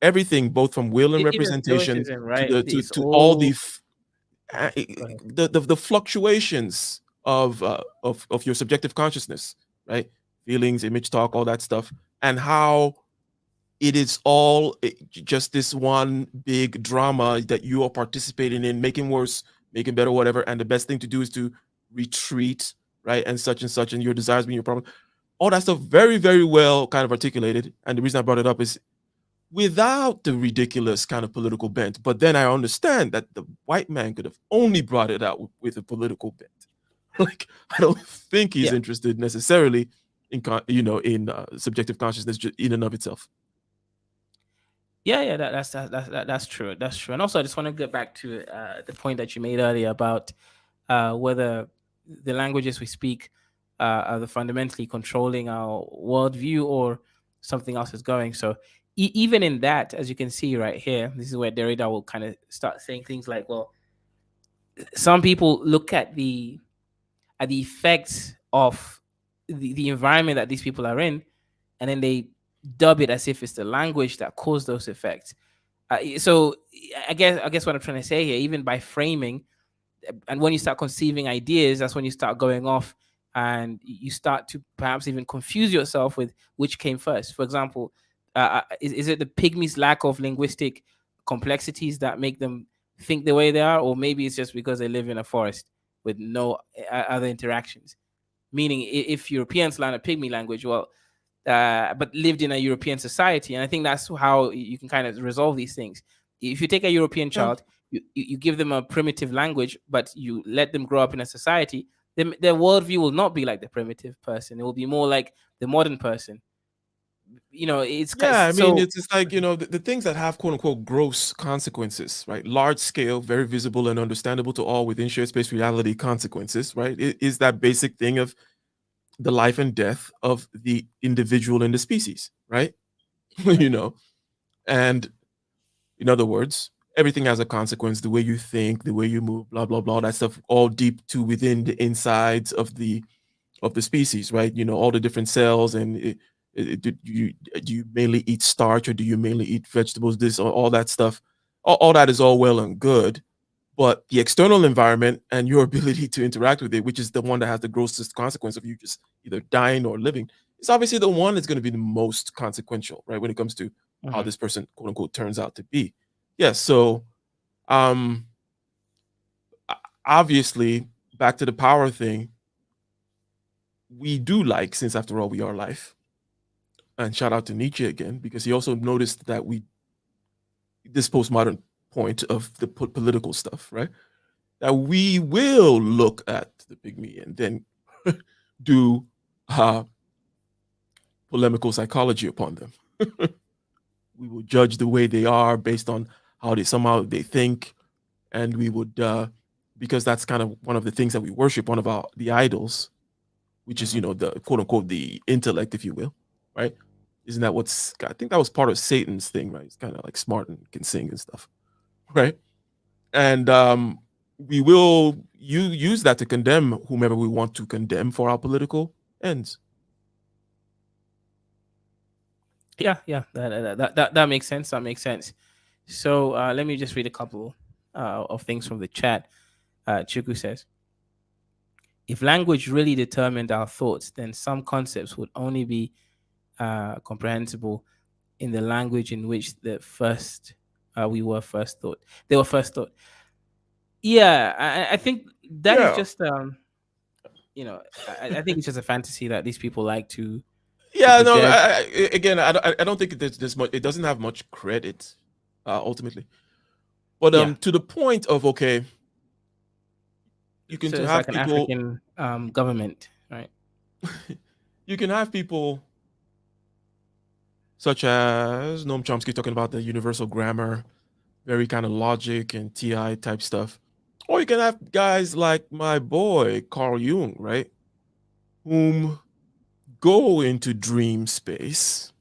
Speaker 3: everything, both from will and
Speaker 1: Even
Speaker 3: representation
Speaker 1: Stoicism,
Speaker 3: to
Speaker 1: right?
Speaker 3: the
Speaker 1: It's
Speaker 3: to all
Speaker 1: all.
Speaker 3: uh,
Speaker 1: Go ahead.
Speaker 3: the fluctuations of your subjective consciousness, right? Feelings, image, talk, all that stuff, and how it is all just this one big drama that you are participating in, making worse, making better, whatever. And the best thing to do is to retreat, right? And such, and your desires being your problem. All that stuff, very, very well kind of articulated. And the reason I brought it up is without the ridiculous kind of political bent. But then I understand that the white man could have only brought it out with a political bent. Like, I don't think he's
Speaker 1: Yeah.
Speaker 3: interested necessarily in subjective consciousness in and of itself.
Speaker 1: Yeah, yeah, that's true. That's true. And also, I just want to get back to the point that you made earlier about whether the languages we speak are the fundamentally controlling our worldview or something else is going. So, even in that, as you can see right here, this is where Derrida will kind of start saying things like, "Well, some people look at the effects of the environment that these people are in, and then they dub it as if it's the language that caused those effects." So I guess what I'm trying to say here, even by framing, and when you start conceiving ideas, that's when you start going off and you start to perhaps even confuse yourself with which came first. For example, is it the pygmies' lack of linguistic complexities that make them think the way they are, or maybe it's just because they live in a forest with no other interactions? Meaning, if Europeans learn a pygmy language, well, but lived in a European society. And I think that's how you can kind of resolve these things. If you take a European
Speaker 3: Yeah.
Speaker 1: child, you give them a primitive language, but you let them grow up in a society, then their worldview will not be like the primitive person. It will be more like the modern person.
Speaker 3: Yeah, I mean,
Speaker 1: So.
Speaker 3: it's like, the things that have quote unquote gross consequences, right? Large scale, very visible and understandable to all within shared space reality consequences, right? It is that basic thing of the life and death of the individual in the species, right? you know, and in other words, everything has a consequence. The way you think, the way you move, blah blah blah, that stuff, all deep to within the insides of the species, right? All the different cells, and do you mainly eat starch or do you mainly eat vegetables? This all that stuff, all that is all well and good, but the external environment and your ability to interact with it, which is the one that has the grossest consequence of you just either dying or living, is obviously the one that's going to be the most consequential, right? When it comes to how
Speaker 1: Mhm.
Speaker 3: this person, quote unquote, turns out to be. Yes. So, um, obviously, back to the power thing, we do like, since after all we are life, and shout out to Nietzsche again, because he also noticed that this postmodern point of the political stuff, right? That we will look at the pygmy and then do uh, polemical psychology upon them. We will judge the way they are based on how they think, and we would because that's kind of one of the things that we worship, one of the idols, which is
Speaker 1: Mhm.
Speaker 3: the quote unquote the intellect, if you will, right? Isn't that what's? I think that was part of Satan's thing, right? He's kind of like smart and can sing and stuff, right? And we will use that to condemn whomever we want to condemn for our political ends.
Speaker 1: Yeah, yeah, that makes sense. That makes sense. So let me just read a couple of things from the chat. Chiku says, if language really determined our thoughts, then some concepts would only be comprehensible in the language in which the first we were first thought. They were first thought. Yeah, I think that is
Speaker 3: Yeah.
Speaker 1: just I think it's just a fantasy that these people like to
Speaker 3: Yeah, no.
Speaker 1: project.
Speaker 3: Again, I don't think there's much. It doesn't have much credit, ultimately. But
Speaker 1: Yeah,
Speaker 3: to the point of, okay, you can
Speaker 1: so
Speaker 3: to
Speaker 1: it's like
Speaker 3: have
Speaker 1: an
Speaker 3: people,
Speaker 1: African government, right?
Speaker 3: you can have people such as Noam Chomsky talking about the universal grammar, very kind of logic and TI type stuff, or you can have guys like my boy Carl Jung, right, whom go into dream space,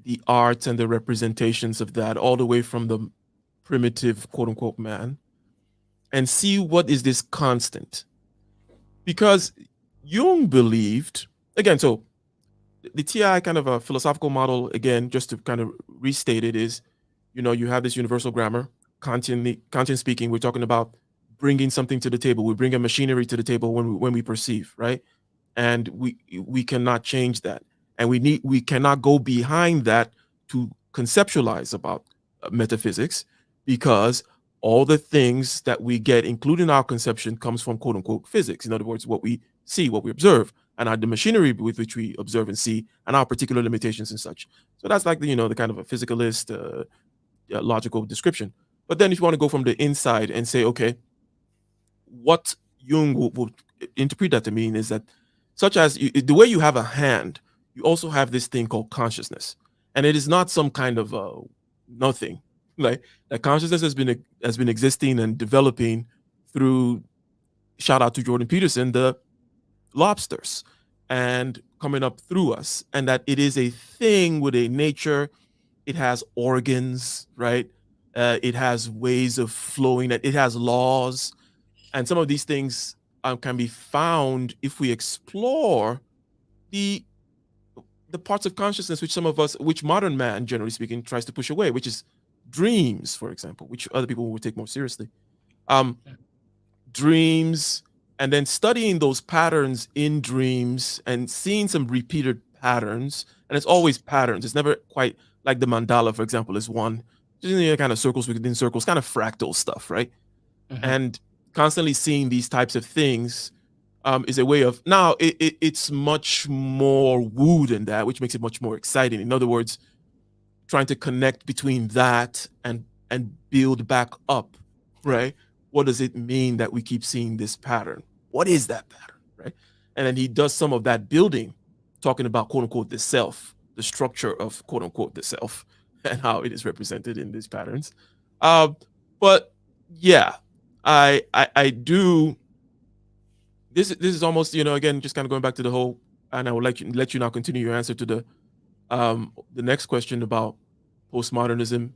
Speaker 3: the art and the representations of that, all the way from the primitive quote unquote man, and see what is this constant. Because Jung believed, again, so the TI kind of a philosophical model, again, just to kind of restate it, is, you have this universal grammar, content speaking. We're talking about bringing something to the table. We bring a machinery to the table when we perceive, right? And we cannot change that, and we cannot go behind that to conceptualize about metaphysics, because all the things that we get, including our conception, comes from quote unquote physics. In other words, what we see, what we observe, and the machinery with which we observe and see, and our particular limitations and such. So that's like the kind of a physicalist, logical description. But then if you want to go from the inside and say, okay, what Jung would interpret that to mean is that, such as the way you have a hand, you also have this thing called consciousness, and it is not some kind of nothing. Like, that consciousness has been existing and developing through, shout out to Jordan Peterson, the lobsters, and coming up through us, and that it is a thing with a nature. It has organs, right? It has ways of flowing. It has laws, and some of these things can be found if we explore the the parts of consciousness which modern man, generally speaking, tries to push away, which is dreams, for example, which other people would take more seriously. Um, Dreams, and then studying those patterns in dreams and seeing some repeated patterns, and it's always patterns. It's never quite like the mandala, for example, is one. Just kind of circles within circles, kind of fractal stuff, right?
Speaker 1: Hmm.
Speaker 3: And constantly seeing these types of things is a way of, now it's much more woo than that, which makes it much more exciting. In other words, trying to connect between that and build back up, right? What does it mean that we keep seeing this pattern? What is that pattern, right? And then he does some of that building, talking about quote unquote the self, the structure of quote unquote the self, and how it is represented in these patterns. Uh, but yeah, I do. This is almost, again, just kind of going back to the whole, and I will let you now continue your answer to the next question about postmodernism.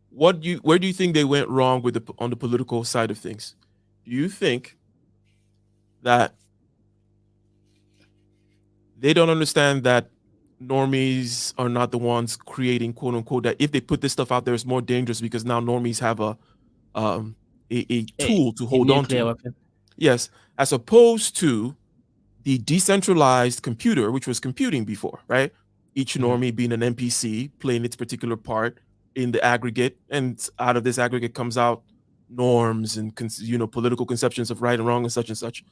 Speaker 3: Where do you think they went wrong with on the political side of things? Do you think that they don't understand that normies are not the ones creating quote unquote, that if they put this stuff out there, it's more dangerous because now normies have um a
Speaker 1: A,
Speaker 3: tool to
Speaker 1: a
Speaker 3: hold on
Speaker 1: nuclear
Speaker 3: to?
Speaker 1: weapon.
Speaker 3: Yes, as opposed to the decentralized computer, which was computing before, right? Each
Speaker 1: Hmm.
Speaker 3: normie being an NPC playing its particular part in the aggregate, and out of this aggregate comes out norms and political conceptions of right and wrong and such and such.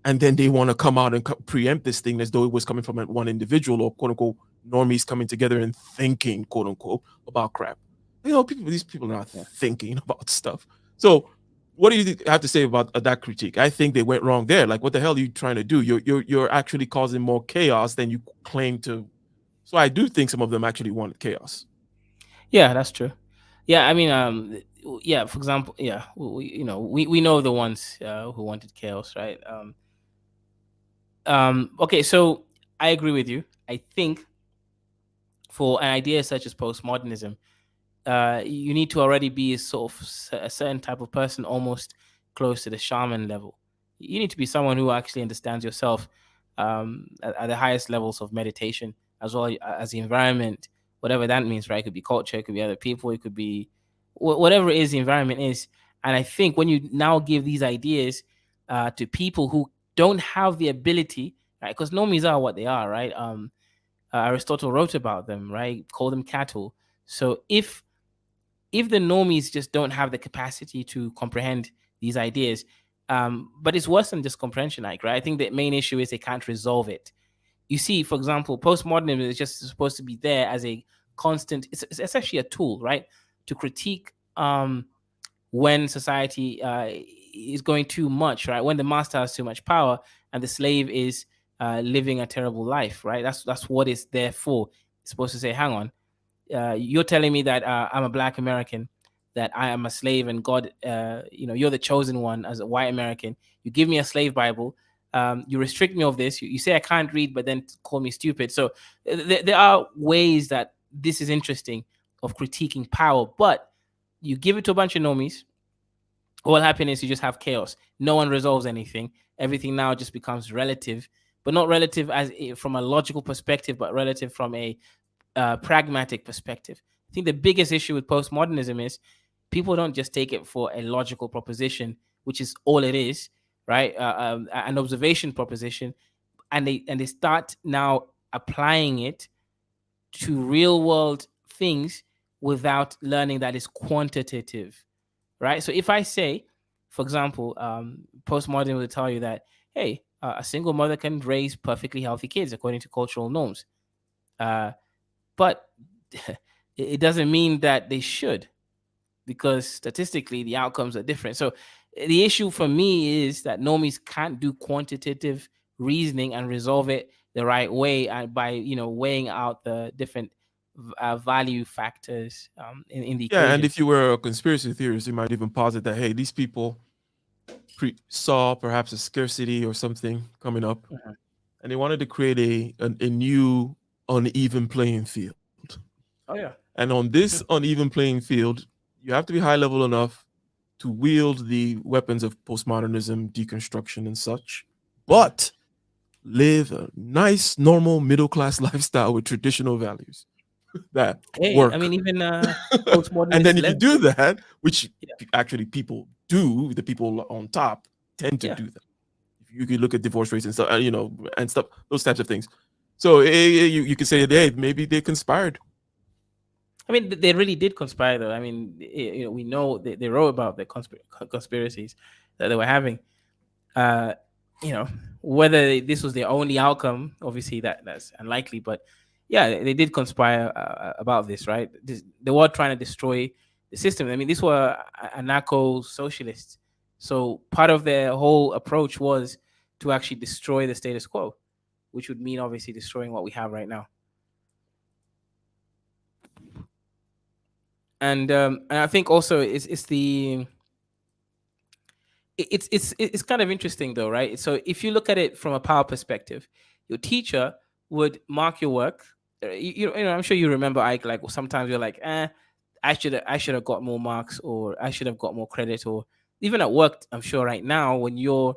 Speaker 3: And then they want to come out and preempt this thing as though it was coming from one individual, or quote unquote normies coming together and thinking quote unquote about crap. These people are not
Speaker 1: Yeah.
Speaker 3: thinking about stuff. So what do you have to say about that critique? I think they went wrong there. Like, what the hell are you trying to do? You're actually causing more chaos than you claim to. So I do think some of them actually wanted chaos.
Speaker 1: Yeah, that's true. Yeah, I mean, yeah. For example, yeah, we know the ones who wanted chaos, right? Okay, so I agree with you. I think for an idea such as postmodernism, you need to already be sort of a certain type of person, almost close to the shaman level. You need to be someone who actually understands yourself at the highest levels of meditation, as well as the environment, whatever that means, right? It could be culture, it could be other people, it could be whatever it is the environment is. And I think when you now give these ideas to people who don't have the ability, right? Because normies are what they are, right? Aristotle wrote about them, right? Call them cattle. So if the normies just don't have the capacity to comprehend these ideas, but it's worse than just comprehension, like, right? I think the main issue is they can't resolve it. You see, for example, postmodernism is just supposed to be there as a constant. It's actually a tool, right, to critique when society is going too much, right? When the master has too much power and the slave is living a terrible life, right? That's what it's there for. It's supposed to say, hang on, you're telling me that I'm a black American, that I am a slave, and God, you're the chosen one as a white American. You give me a slave Bible. You restrict me of this. You say I can't read, but then call me stupid. So there are ways that this is interesting of critiquing power, but you give it to a bunch of normies. What will happen is you just have chaos. No one resolves anything. Everything now just becomes relative, but not relative as from a logical perspective, but relative from a pragmatic perspective. I think the biggest issue with postmodernism is people don't just take it for a logical proposition, which is all it is, right? An observation proposition, and they start now applying it to real world things without learning that it's quantitative, right? So if I say, for example, postmodern will tell you that, hey, a single mother can raise perfectly healthy kids according to cultural norms. But it doesn't mean that they should, because statistically the outcomes are different. So the issue for me is that normies can't do quantitative reasoning and resolve it the right way, and by weighing out the different value factors in the
Speaker 3: Yeah, and if
Speaker 1: equations.
Speaker 3: you were a conspiracy theorist, you might even posit that, hey, these people saw perhaps a scarcity or something coming up,
Speaker 1: Mhm.
Speaker 3: and they wanted to create a new uneven playing field.
Speaker 1: Oh yeah.
Speaker 3: And on this uneven playing field, you have to be high level enough to wield the weapons of postmodernism, deconstruction, and such,
Speaker 1: Mhm.
Speaker 3: but live a nice, normal, middle class lifestyle with traditional values that
Speaker 1: Hey, I
Speaker 3: work.
Speaker 1: mean, even
Speaker 3: And then
Speaker 1: postmodernist
Speaker 3: if you do
Speaker 1: lesbians.
Speaker 3: that, which
Speaker 1: Yeah.
Speaker 3: actually people do, the people on top tend to
Speaker 1: Yeah.
Speaker 3: do that. If you could look at divorce rates and stuff, and stuff, those types of things. So you could say, hey, maybe they conspired.
Speaker 1: I mean, they really did conspire, though. I mean, we know they wrote about the conspiracies that they were having. Uh, you know, whether this was the only outcome, obviously that's unlikely. But yeah, they did conspire about this, right? They were trying to destroy the system. I mean, these were anarcho socialists. So part of their whole approach was to actually destroy the status quo, which would mean obviously destroying what we have right now. And I think also it's the it's kind of interesting though, right? So if you look at it from a power perspective, your teacher would mark your work. I'm sure you remember, Ike. Like sometimes you're like, I should have got more marks, or I should have got more credit, or even at work. I'm sure right now when you're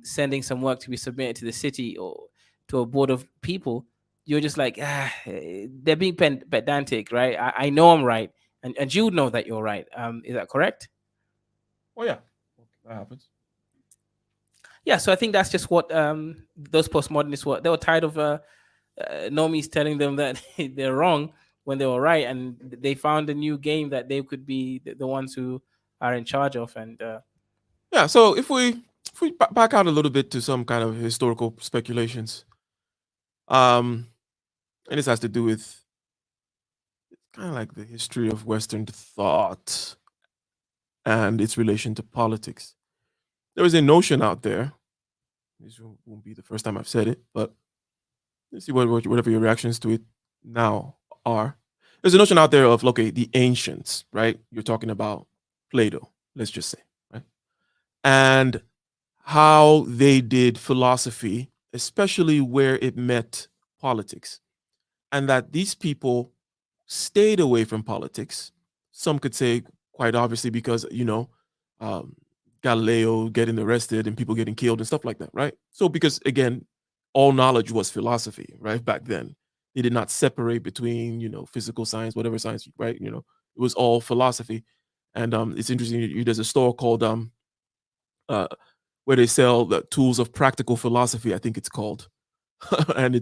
Speaker 1: sending some work to be submitted to the city or to a board of people, you're just like, they're being pedantic, right? I know I'm right, and you know that you're right. Is that correct?
Speaker 3: Oh yeah, that happens.
Speaker 1: Yeah, so I think that's just what those postmodernists were. They were tired of normies telling them that they're wrong when they were right, and they found a new game that they could be the ones who are in charge of. And
Speaker 3: Yeah. So if we back out a little bit to some kind of historical speculations, um, and this has to do with kind of like the history of Western thought and its relation to politics. There is a notion out there. This won't be the first time I've said it, but let's see whatever your reactions to it now are. There's a notion out there of, okay, the ancients, right? You're talking about Plato, let's just say, right? And how they did philosophy, especially where it met politics, and that these people stayed away from politics. Some could say, quite obviously, because um, Galileo getting arrested and people getting killed and stuff like that, right? So because again, all knowledge was philosophy, right, back then. They did not separate between, physical science, whatever science, right? It was all philosophy. And it's interesting. There's a store called uh, where they sell the tools of practical philosophy. I think it's called, and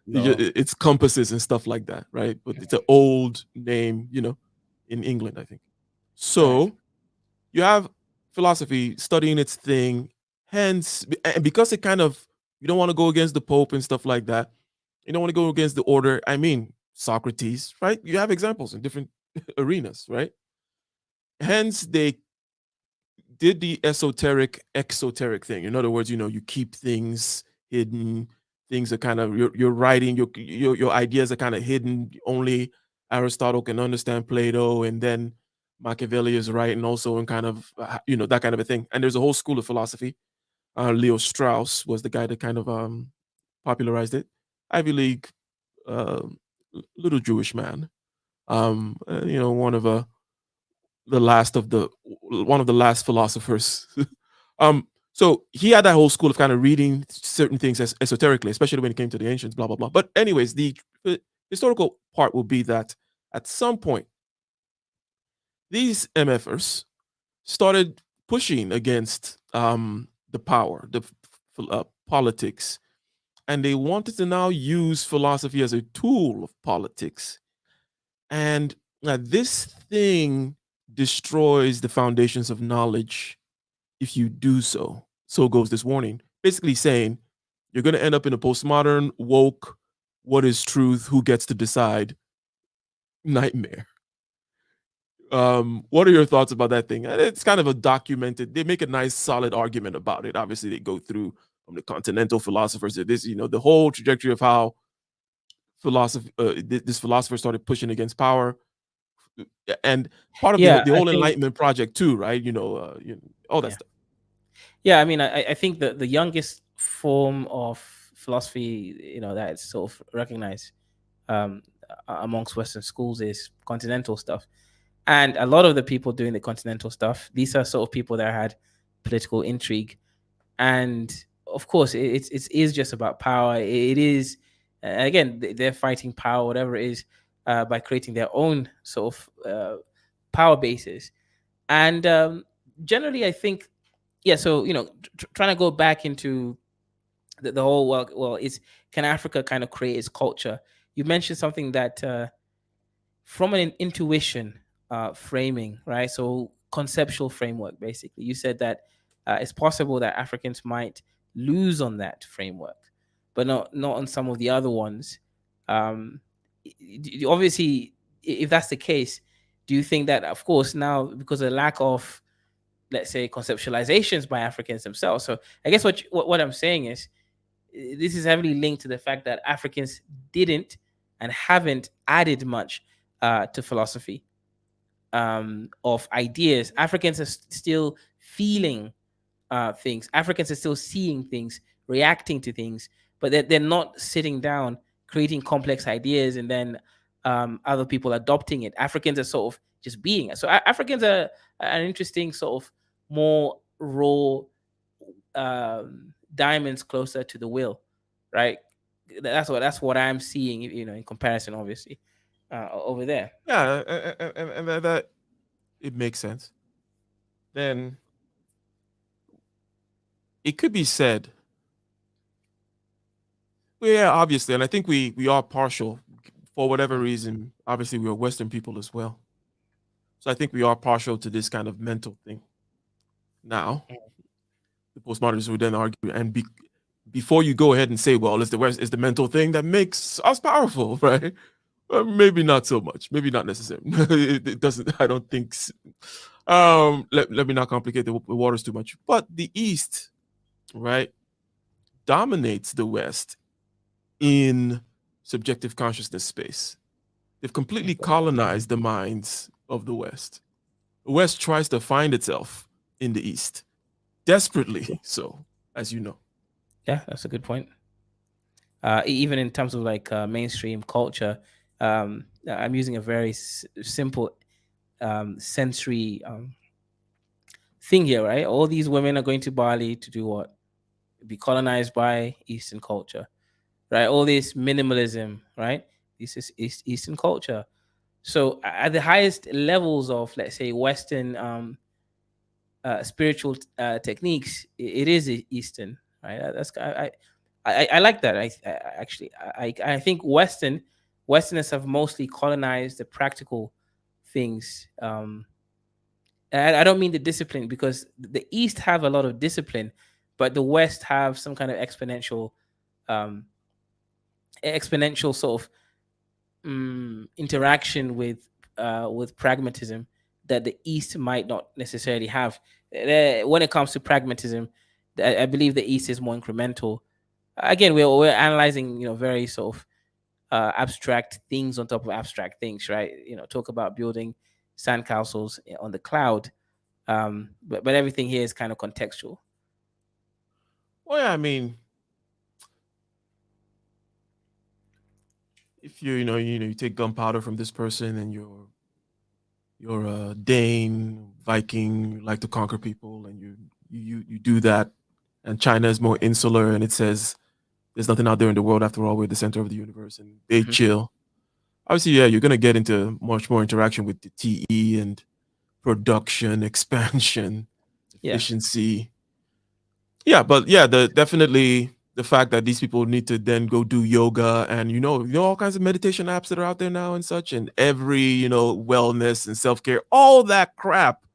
Speaker 1: No.
Speaker 3: it's compasses and stuff like that, right? But it's an old name, in England, I think.
Speaker 1: Right.
Speaker 3: So you have philosophy studying its thing, hence, and because it kind of, you don't want to go against the Pope and stuff like that. You don't want to go against the order. I mean, Socrates, right? You have examples in different arenas, right? Hence, they did the esoteric exoteric thing. In other words, you keep things hidden. Things are kind of, you're writing, your ideas are kind of hidden. Only Aristotle can understand Plato, and then Machiavelli is writing also, and kind of, that kind of a thing. And there's a whole school of philosophy. Leo Strauss was the guy that kind of popularized it. Ivy League, uh, little Jewish man. One of the last of the one of the last philosophers. So he had that whole school of kind of reading certain things esoterically, especially when it came to the ancients, blah blah blah. But anyways, the historical part will be that at some point these MFers started pushing against the power, the politics, and they wanted to now use philosophy as a tool of politics. And this thing destroys the foundations of knowledge if you do so. So goes this warning, basically saying you're going to end up in a postmodern, woke, what is truth, who gets to decide nightmare. What are your thoughts about that thing? It's kind of a documented, they make a nice solid argument about it. Obviously, they go through from the continental philosophers, this, the whole trajectory of how this philosopher started pushing against power, and part of the
Speaker 1: Yeah,
Speaker 3: the
Speaker 1: I
Speaker 3: whole
Speaker 1: think.
Speaker 3: Enlightenment project too, right? All that
Speaker 1: Yeah.
Speaker 3: stuff.
Speaker 1: Yeah, I mean, I think that the youngest form of philosophy, that is sort of recognized um, amongst Western schools is continental stuff. And a lot of the people doing the continental stuff, these are sort of people that had political intrigue. And of course, it is just about power. It is, again, they're fighting power, whatever it is, by creating their own sort of power bases. And generally, I think, yeah, so, trying to go back into the whole, well, is can Africa kind of create its culture? You mentioned something that from an intuition framing, right? So conceptual framework, basically. You said that it's possible that Africans might lose on that framework, but not on some of the other ones. Um, Obviously, if that's the case, do you think that, of course, now because of the lack of, let's say, conceptualizations by Africans themselves? So I guess what I'm saying is this is heavily linked to the fact that Africans didn't and haven't added much to philosophy of ideas. Africans are still feeling things. Africans are still seeing things, reacting to things, but they're not sitting down, creating complex ideas, and then other people adopting it. Africans are sort of just being. So Africans are an interesting sort of more raw diamonds closer to the wheel, right? That's what I'm seeing, in comparison, obviously, over there.
Speaker 3: Yeah, and that it makes sense. Then it could be said, well, yeah, obviously, and I think we are partial for whatever reason. Obviously, we are Western people as well, so I think we are partial to this kind of mental thing. Now, the postmodernists would then argue, and before you go ahead and say, well, it's the West, it's the mental thing that makes us powerful, right? Maybe not so much. Maybe not necessarily. It doesn't. I don't think. Let me not complicate the waters too much. But the East, right, dominates the West in subjective consciousness space. They've completely colonized the minds of the West. The West tries to find itself in the East, desperately so, as you know.
Speaker 1: Yeah, that's a good point. Even in terms of like mainstream culture, I'm using a very simple sensory thing here, right? All these women are going to Bali to do what? Be colonized by Eastern culture, right? All this minimalism, right? This is Eastern culture. So at the highest levels of, let's say, Western spiritual techniques, it is Eastern, right? That's I like that. I think Westerners have mostly colonized the practical things. And I don't mean the discipline, because the East have a lot of discipline, but the West have some kind of um, exponential sort of interaction with pragmatism that the East might not necessarily have. When it comes to pragmatism, I believe the East is more incremental. Again, we're analyzing, very sort of abstract things on top of abstract things, right? Talk about building sandcastles on the cloud, but everything here is kind of contextual.
Speaker 3: Well, yeah, I mean, if you take gunpowder from this person, and you're a Dane, Viking, you like to conquer people, and you do that, and China is more insular, and it says there's nothing out there in the world after all. We're the center of the universe, and they
Speaker 1: Hmm.
Speaker 3: chill. Obviously, yeah, you're gonna get into much more interaction with the TE and production, expansion,
Speaker 1: Yeah,
Speaker 3: efficiency. Yeah, but yeah, the definitely the fact that these people need to then go do yoga, and all kinds of meditation apps that are out there now and such, and every wellness and self-care, all that crap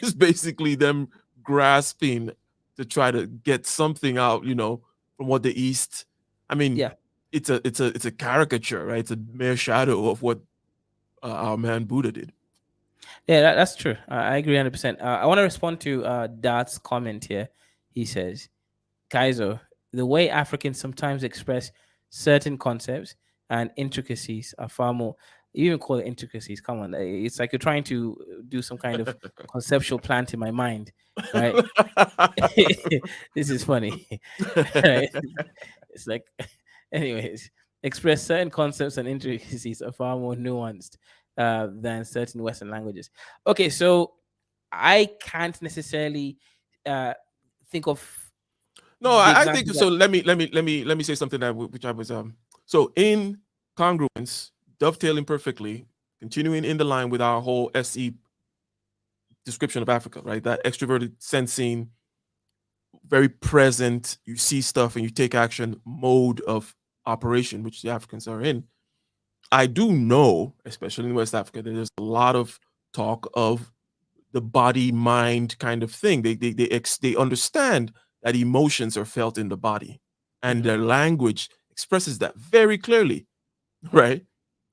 Speaker 3: is basically them grasping to try to get something out, from what the East. I mean,
Speaker 1: yeah,
Speaker 3: it's a caricature, right? It's a mere shadow of what our man Buddha did.
Speaker 1: yeah. That's true. I agree 100%. I want to respond to Dart's comment here. He says, Kaiser, the way Africans sometimes express certain concepts and intricacies are far more. You even call it intricacies. Come on, it's like you're trying to do some kind of conceptual plant in my mind, right? This is funny, right? It's like, anyways, express certain concepts and intricacies are far more nuanced than certain Western languages. Okay, so I can't necessarily uh, think of
Speaker 3: No,
Speaker 1: the
Speaker 3: I think
Speaker 1: example
Speaker 3: so.
Speaker 1: that.
Speaker 3: Let me say something which I was so in congruence, dovetailing perfectly, continuing in the line with our whole SE description of Africa, right? That extroverted, sensing, very present, you see stuff and you take action mode of operation, which the Africans are in. I do know, especially in West Africa, that there's a lot of talk of the body mind kind of thing. They understand that emotions are felt in the body, and
Speaker 1: Mhm.
Speaker 3: their language expresses that very clearly, right?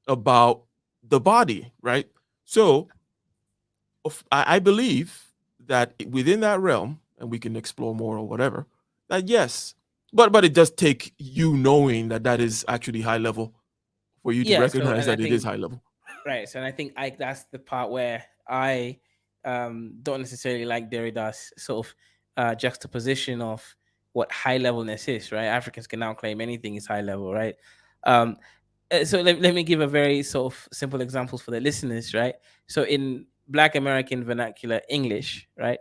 Speaker 3: About the body, right? So I believe that within that realm, and we can explore more or whatever, that yes, but it does take you knowing that that is actually high level for you to
Speaker 1: Yeah. So,
Speaker 3: recognize
Speaker 1: and I
Speaker 3: that it is
Speaker 1: think
Speaker 3: high level.
Speaker 1: right. So, and I think that's the part where I don't necessarily like Derrida's sort of juxtaposition of what high levelness is. Right. Africans can now claim anything is high level. Right. Um, so let me give a very sort of simple examples for the listeners. Right. So in Black American vernacular English, right,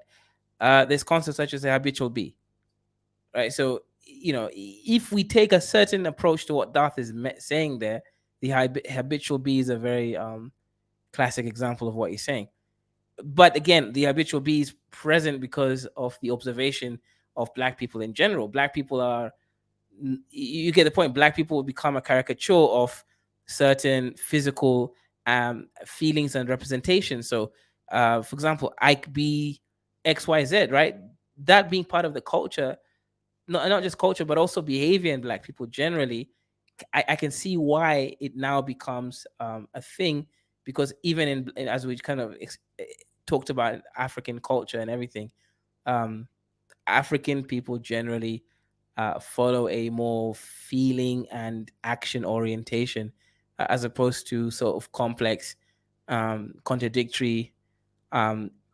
Speaker 1: there's concepts such as a habitual be. Right. So if we take a certain approach to what Darth is saying there, the habitual be is a very classic example of what he's saying. But again, the habitual be is present because of the observation of Black people in general. Black people are, you get the point. Black people will become a caricature of certain physical feelings and representations. So, for example, I could be XYZ, right? That being part of the culture, not just culture, but also behavior in Black people generally. I can see why it now becomes a thing, because even as we kind of talked about African culture and everything, um, African people generally follow a more feeling and action orientation, as opposed to sort of complex, contradictory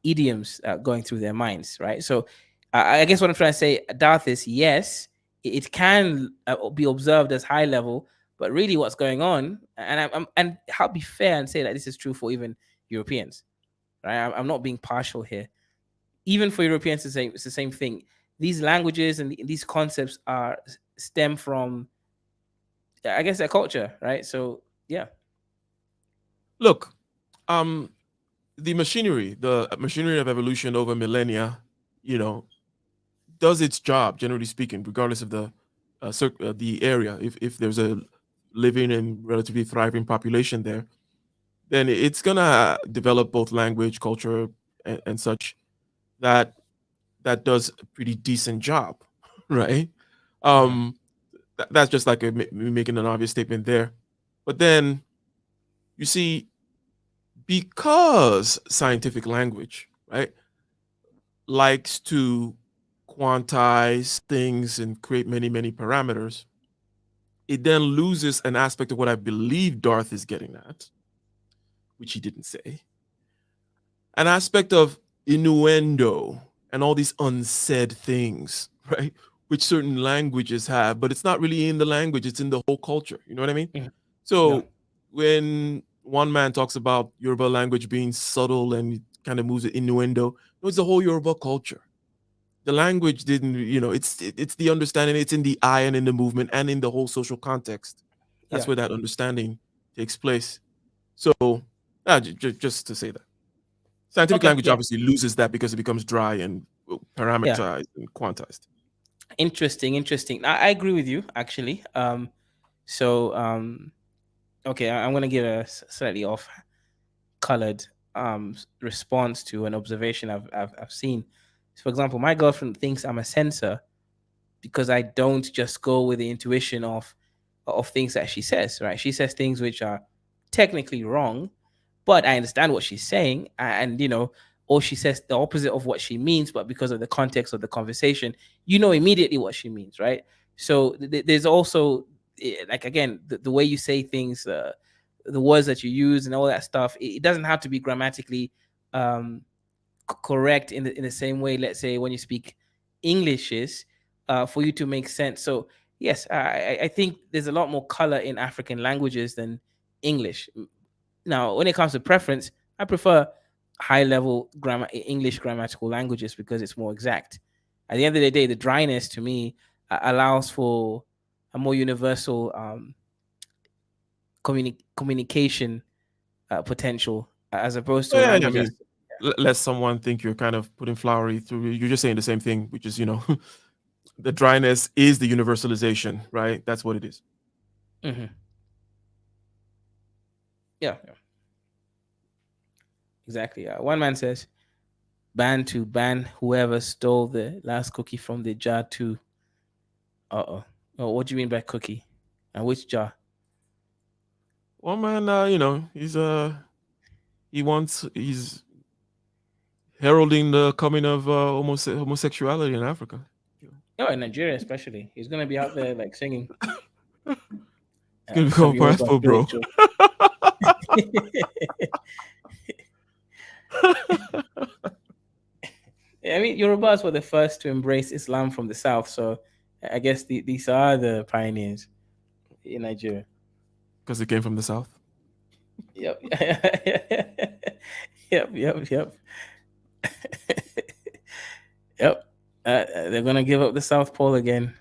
Speaker 1: idioms going through their minds, right? So, I guess what I'm trying to say, Darth, is yes, it can be observed as high level, but really what's going on, and and I'll be fair and say that this is true for even Europeans, right? I'm not being partial here. Even for Europeans, it's the same thing. These languages and these concepts are stem from I guess their culture, right? So yeah.
Speaker 3: Look, um, the machinery of evolution over millennia, you know, does its job, generally speaking, regardless of the area. If there's a living and relatively thriving population there, then it's gonna develop both language, culture, and such that that does a pretty decent job, right?
Speaker 1: Mhm.
Speaker 3: Um, that's just like me making an obvious statement there. But then you see, because scientific language, right, likes to quantize things and create many parameters, it then loses an aspect of what I believe Darth is getting at, which he didn't say, an aspect of innuendo and all these unsaid things, right? Which certain languages have, but it's not really in the language, it's in the whole culture. You know what I mean?
Speaker 1: Mhm. Yeah.
Speaker 3: So when one man talks about Yoruba language being subtle and kind of moves it innuendo, no, it's the whole Yoruba culture. The language didn't, it's the understanding, it's in the eye and in the movement and in the whole social context. That's
Speaker 1: Yeah.
Speaker 3: where that understanding takes place. So, just to say that. Scientific
Speaker 1: Okay.
Speaker 3: language
Speaker 1: Yeah.
Speaker 3: obviously loses that because it becomes dry and
Speaker 1: Yeah.
Speaker 3: parameterized and quantized.
Speaker 1: Interesting. Interesting. I agree with you actually. So okay, I'm gonna give a slightly off colored response to an observation I've seen. So for example, my girlfriend thinks I'm a censor because I don't just go with the intuition of things that she says. Right? She says things which are technically wrong, but I understand what she's saying, and or she says the opposite of what she means, but because of the context of the conversation, you know immediately what she means, right? So there's also like again the way you say things, the words that you use, and all that stuff. It doesn't have to be grammatically um, correct in the same way. Let's say when you speak English is for you to make sense. So yes, I think there's a lot more color in African languages than English. Now, when it comes to preference, I prefer high level grammar English grammatical languages because it's more exact. At the end of the day, the dryness to me allows for a more universal communication potential as opposed
Speaker 3: Oh,
Speaker 1: to a
Speaker 3: yeah, I
Speaker 1: language that's
Speaker 3: mean, lest someone think you're kind of putting flowery through. You're just saying the same thing, which is, the dryness is the universalization, right? That's what it is.
Speaker 1: Mhm. Yeah, yeah, exactly. One man says, "Ban to ban whoever stole the last cookie from the jar too." Uh-oh. Oh, what do you mean by cookie? And which jar?
Speaker 3: One man, he's heralding the coming of homosexuality in Africa. You know,
Speaker 1: Oh, in Nigeria especially. He's gonna be out there like singing
Speaker 3: it's gonna
Speaker 1: some
Speaker 3: become
Speaker 1: Yoruba
Speaker 3: purposeful, bro.
Speaker 1: spiritual. Yeah, I mean, Yorubas were the first to embrace Islam from the south, so I guess these are the pioneers in Nigeria.
Speaker 3: Because it came from the south.
Speaker 1: Yep. Yep, yep, yep. Yep. They're gonna give up the South Pole again.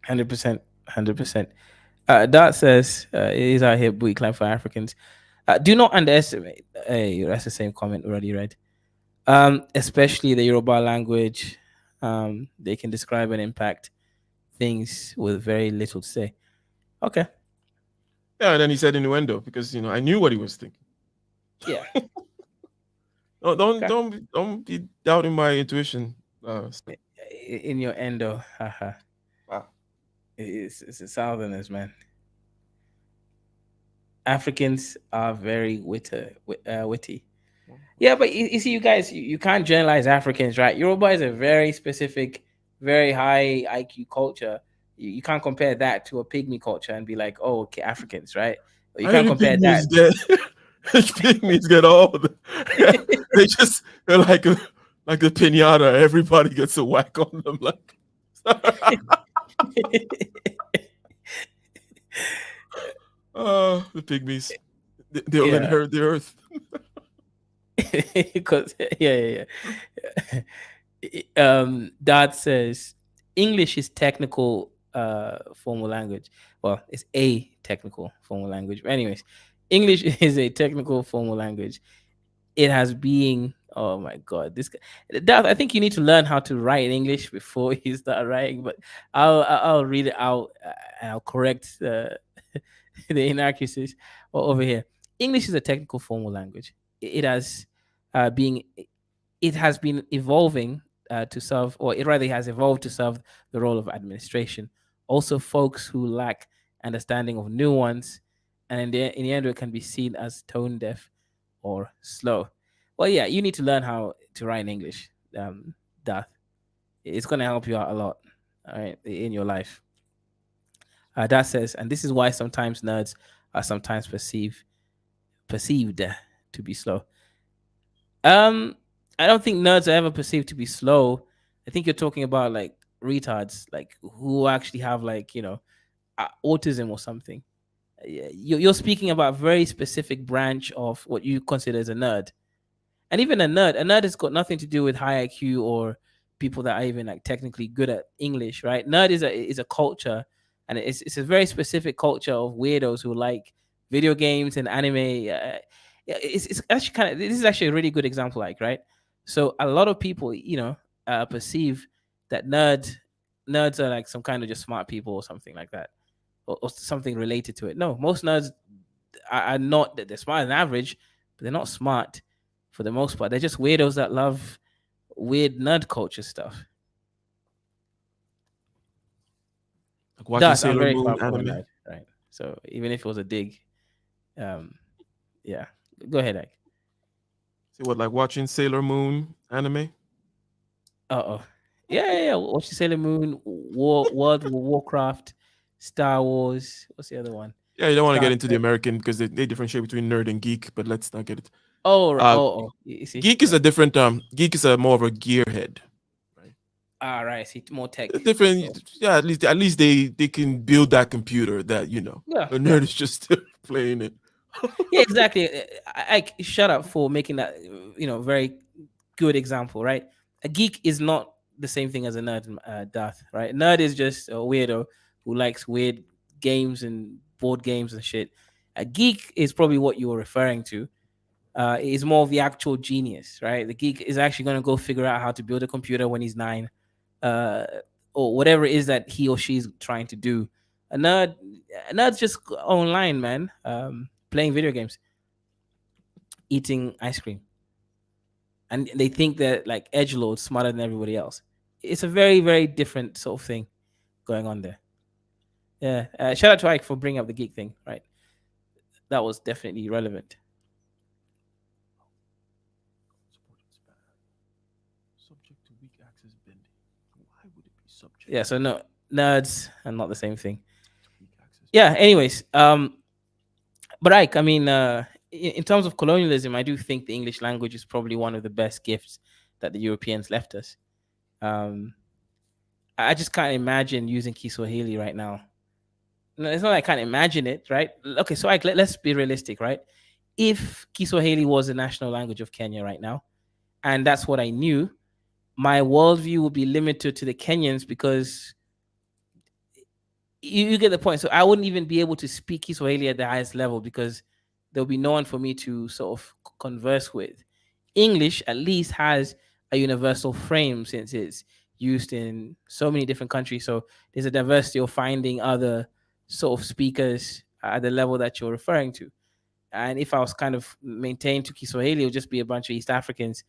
Speaker 1: 100%. 100%. Dart says, it is our here boot climb for Africans. Do not underestimate. Hey, that's the same comment already, right? Especially the Yoruba language. They can describe and impact things with very little to say. Okay.
Speaker 3: Yeah, and then he said innuendo because I knew what he was thinking.
Speaker 1: Yeah.
Speaker 3: No, don't
Speaker 1: Okay.
Speaker 3: don't don't be doubting my intuition. Sir.
Speaker 1: In your endo, haha.
Speaker 3: Wow.
Speaker 1: It's the Southerners, man. Africans are very witty. Yeah, but you see, you guys, you can't generalize Africans, right? Yoruba is a very specific, very high IQ culture. You can't compare that to a pygmy culture and be like, oh, okay, Africans, right? Or you
Speaker 3: I mean,
Speaker 1: can't
Speaker 3: the
Speaker 1: compare
Speaker 3: pygmies
Speaker 1: that.
Speaker 3: get pygmies get all they're like the pinata. Everybody gets a whack on them. Like the pygmies, they'll
Speaker 1: Yeah,
Speaker 3: inherit the earth.
Speaker 1: because yeah. Dad says English is technical formal language. Well, it's a technical formal language. But anyways, English is a technical formal language. It has being. Oh my God, that, I think you need to learn how to write in English before you start writing. But I'll read it out, and I'll correct the inaccuracies over here. English is a technical formal language. It has being it has been evolving to serve, or it rather has evolved to serve the role of administration. Also, folks who lack understanding of nuance, and in the end, it can be seen as tone deaf or slow. Well, yeah, you need to learn how to write in English. That it's going to help you out a lot, all right, in your life. That says, and this is why sometimes nerds are sometimes perceived to be slow. Um, I don't think nerds are ever perceived to be slow. I think you're talking about like retards, like who actually have like autism or something. You're speaking about a very specific branch of what you consider as a nerd. And even a nerd has got nothing to do with high IQ or people that are even like technically good at English, right? Nerd is a culture, and it's a very specific culture of weirdos who like video games and anime. Yeah, it's actually kind of, this is actually a really good example, like, right? So a lot of people, perceive that nerds are like some kind of just smart people or something like that, or something related to it. No, most nerds are not that they're smarter than average, but they're not smart for the most part. They're just weirdos that love weird nerd culture stuff.
Speaker 3: Like watching
Speaker 1: Thus, I'm
Speaker 3: Sailor
Speaker 1: very
Speaker 3: Moon
Speaker 1: far from a
Speaker 3: anime.
Speaker 1: nerd, right? So even if it was a dig, um, yeah, go ahead, Ike.
Speaker 3: See what, like watching Sailor Moon anime?
Speaker 1: Oh, yeah. Watch Sailor Moon, World of Warcraft, Star Wars. What's the other one?
Speaker 3: Yeah, you don't want to
Speaker 1: Star
Speaker 3: get into the
Speaker 1: Trek.
Speaker 3: American because they differentiate between nerd and geek, but let's not get it.
Speaker 1: Oh,
Speaker 3: Uh,
Speaker 1: you see,
Speaker 3: geek is a different geek is a more of a gearhead, right?
Speaker 1: right. See, more tech. So
Speaker 3: Different, yeah. At least they can build that computer that
Speaker 1: yeah,
Speaker 3: a
Speaker 1: yeah.
Speaker 3: nerd is just playing it.
Speaker 1: Yeah, exactly. Shut up for making that very good example, right? A geek is not the same thing as a nerd, Darth, right? Nerd is just a weirdo who likes weird games and board games and shit. A geek is probably what you were referring to. Is more of the actual genius, right? The geek is actually going to go figure out how to build a computer when he's 9, uh, or whatever it is that he or she's trying to do. A nerd, a nerd's just online, man, playing video games, eating ice cream, and they think that like edge lords smarter than everybody else. It's a very, very different sort of thing going on there. Yeah. Shout out to Ike for bringing up the geek thing. Right, that was definitely relevant.
Speaker 3: Subject to weak axis bending. Why would it be subject
Speaker 1: Yeah. So no, nerds are not the same thing.
Speaker 3: to weak axis
Speaker 1: Yeah.
Speaker 3: bending?
Speaker 1: Anyways, but Ike, I mean, in terms of colonialism, I do think the English language is probably one of the best gifts that the Europeans left us. Um, I just can't imagine using Kiswahili right now. No, it's not like I can't imagine it, right? Okay, so Ike, let's be realistic, right? If Kiswahili was the national language of Kenya right now, and that's what I knew, my worldview would be limited to the Kenyans because you get the point. So I wouldn't even be able to speak Kiswahili at the highest level because there'll be no one for me to sort of converse with. English at least has a universal frame since it's used in so many different countries. So there's a diversity of finding other sort of speakers at the level that you're referring to. And if I was kind of maintained to Kiswahili, it would just be a bunch of East Africans,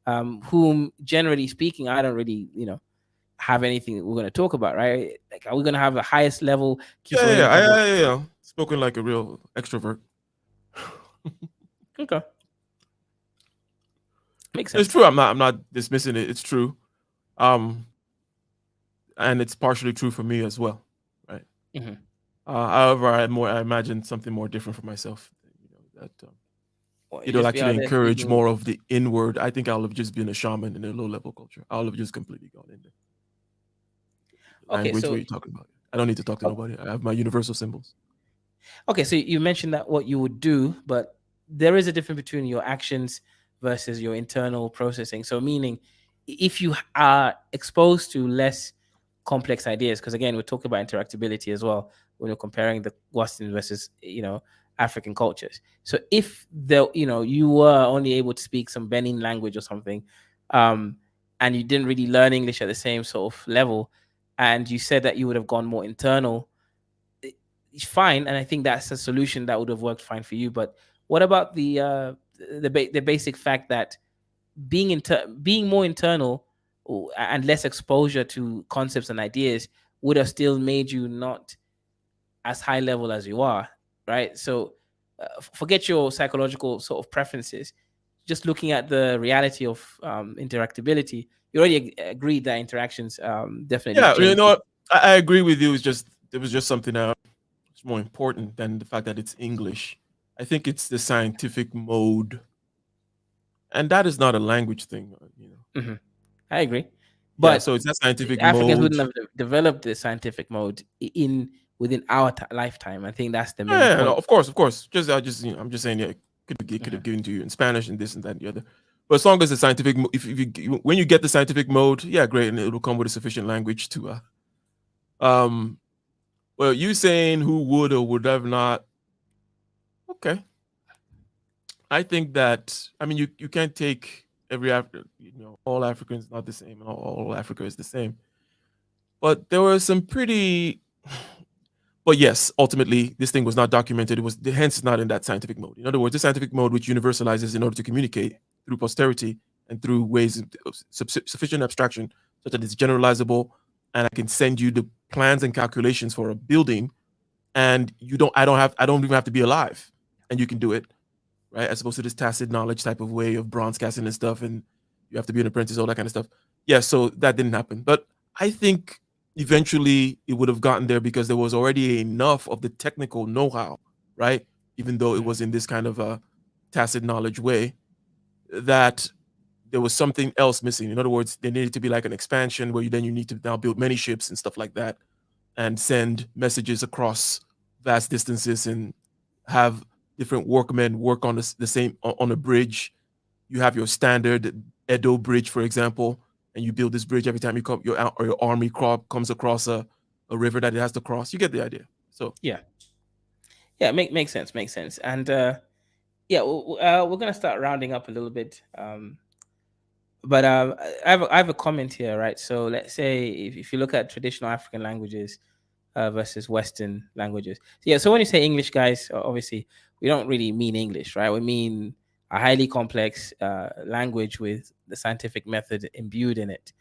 Speaker 1: whom generally speaking, I don't really, have anything that we're going to talk about, right? Like, are we going to have the highest level
Speaker 3: Yeah, yeah,
Speaker 1: Kiswahili
Speaker 3: yeah. Spoken like a real extrovert.
Speaker 1: Okay, makes
Speaker 3: It's
Speaker 1: sense.
Speaker 3: true. I'm not dismissing it. It's true. Um, and it's partially true for me as well, right?
Speaker 1: Hmm.
Speaker 3: However, I imagine something more different for myself. That
Speaker 1: Well, you
Speaker 3: it'll
Speaker 1: just be
Speaker 3: actually
Speaker 1: out there
Speaker 3: encourage
Speaker 1: speaking.
Speaker 3: more of the inward. I think I'll have just been a shaman in a low level culture. I'll have just completely gone in there.
Speaker 1: Okay,
Speaker 3: Language, what
Speaker 1: so
Speaker 3: are you talking about? I don't need to talk to nobody. I have my universal symbols.
Speaker 1: okay, so you mentioned that what you would do, but there is a difference between your actions versus your internal processing. So, meaning, if you are exposed to less complex ideas. Because again, we're talking about interactability as well when we're comparing the Western versus African cultures. So if you were only able to speak some Benin language or something, um, and you didn't really learn English at the same sort of level, and you said that you would have gone more internal, fine, and I think that's a solution that would have worked fine for you. But what about the basic fact that being more internal and less exposure to concepts and ideas would have still made you not as high level as you are, right? So forget your psychological sort of preferences. Just looking at the reality of interactability, you already agreed that interactions definitely
Speaker 3: Yeah, you
Speaker 1: change.
Speaker 3: know what? I agree with you. It's just there was just something it's more important than the fact that it's English. I think it's the scientific mode, and that is not a language thing.
Speaker 1: Mhm. I agree,
Speaker 3: Yeah,
Speaker 1: but
Speaker 3: so it's that scientific
Speaker 1: Africans
Speaker 3: mode.
Speaker 1: wouldn't have developed the scientific mode in within our lifetime. I think that's the main
Speaker 3: Yeah, no,
Speaker 1: point.
Speaker 3: of course. I'm just saying, yeah, could have
Speaker 1: Mhm.
Speaker 3: given to you in Spanish and this and that and the other. But as long as the scientific, if you when you get the scientific mode, yeah, great, and it'll come with a sufficient language to um. Well, you saying who would or would have not? Okay, I think that I mean you can't take every all Africans not the same and all Africa is the same. But there were some pretty but yes, ultimately this thing was not documented. It was hence not in that scientific mode. In other words, the scientific mode which universalizes in order to communicate through posterity and through ways of sufficient abstraction such that it's generalizable and I can send you the plans and calculations for a building and I don't even have to be alive and you can do it, right? As opposed to this tacit knowledge type of way of bronze casting and stuff, and you have to be an apprentice, all that kind of stuff. Yeah, so that didn't happen. But I think eventually it would have gotten there because there was already enough of the technical know-how, right? Even though it
Speaker 1: Mhm.
Speaker 3: was in this kind of a tacit knowledge way, that there was something else missing. In other words, there needed to be like an expansion where you need to now build many ships and stuff like that and send messages across vast distances and have different workmen work on the same on a bridge. You have your standard Edo bridge, for example, and you build this bridge every time your army crop comes across a river that it has to cross. You get the idea. So
Speaker 1: Yeah, yeah, makes sense, makes sense. And yeah, we're gonna start rounding up a little bit. But I have a comment here, right? So let's say if you look at traditional African languages versus Western languages. So, yeah, so when you say English, guys, obviously we don't really mean English, right? We mean a highly complex language with the scientific method imbued in it.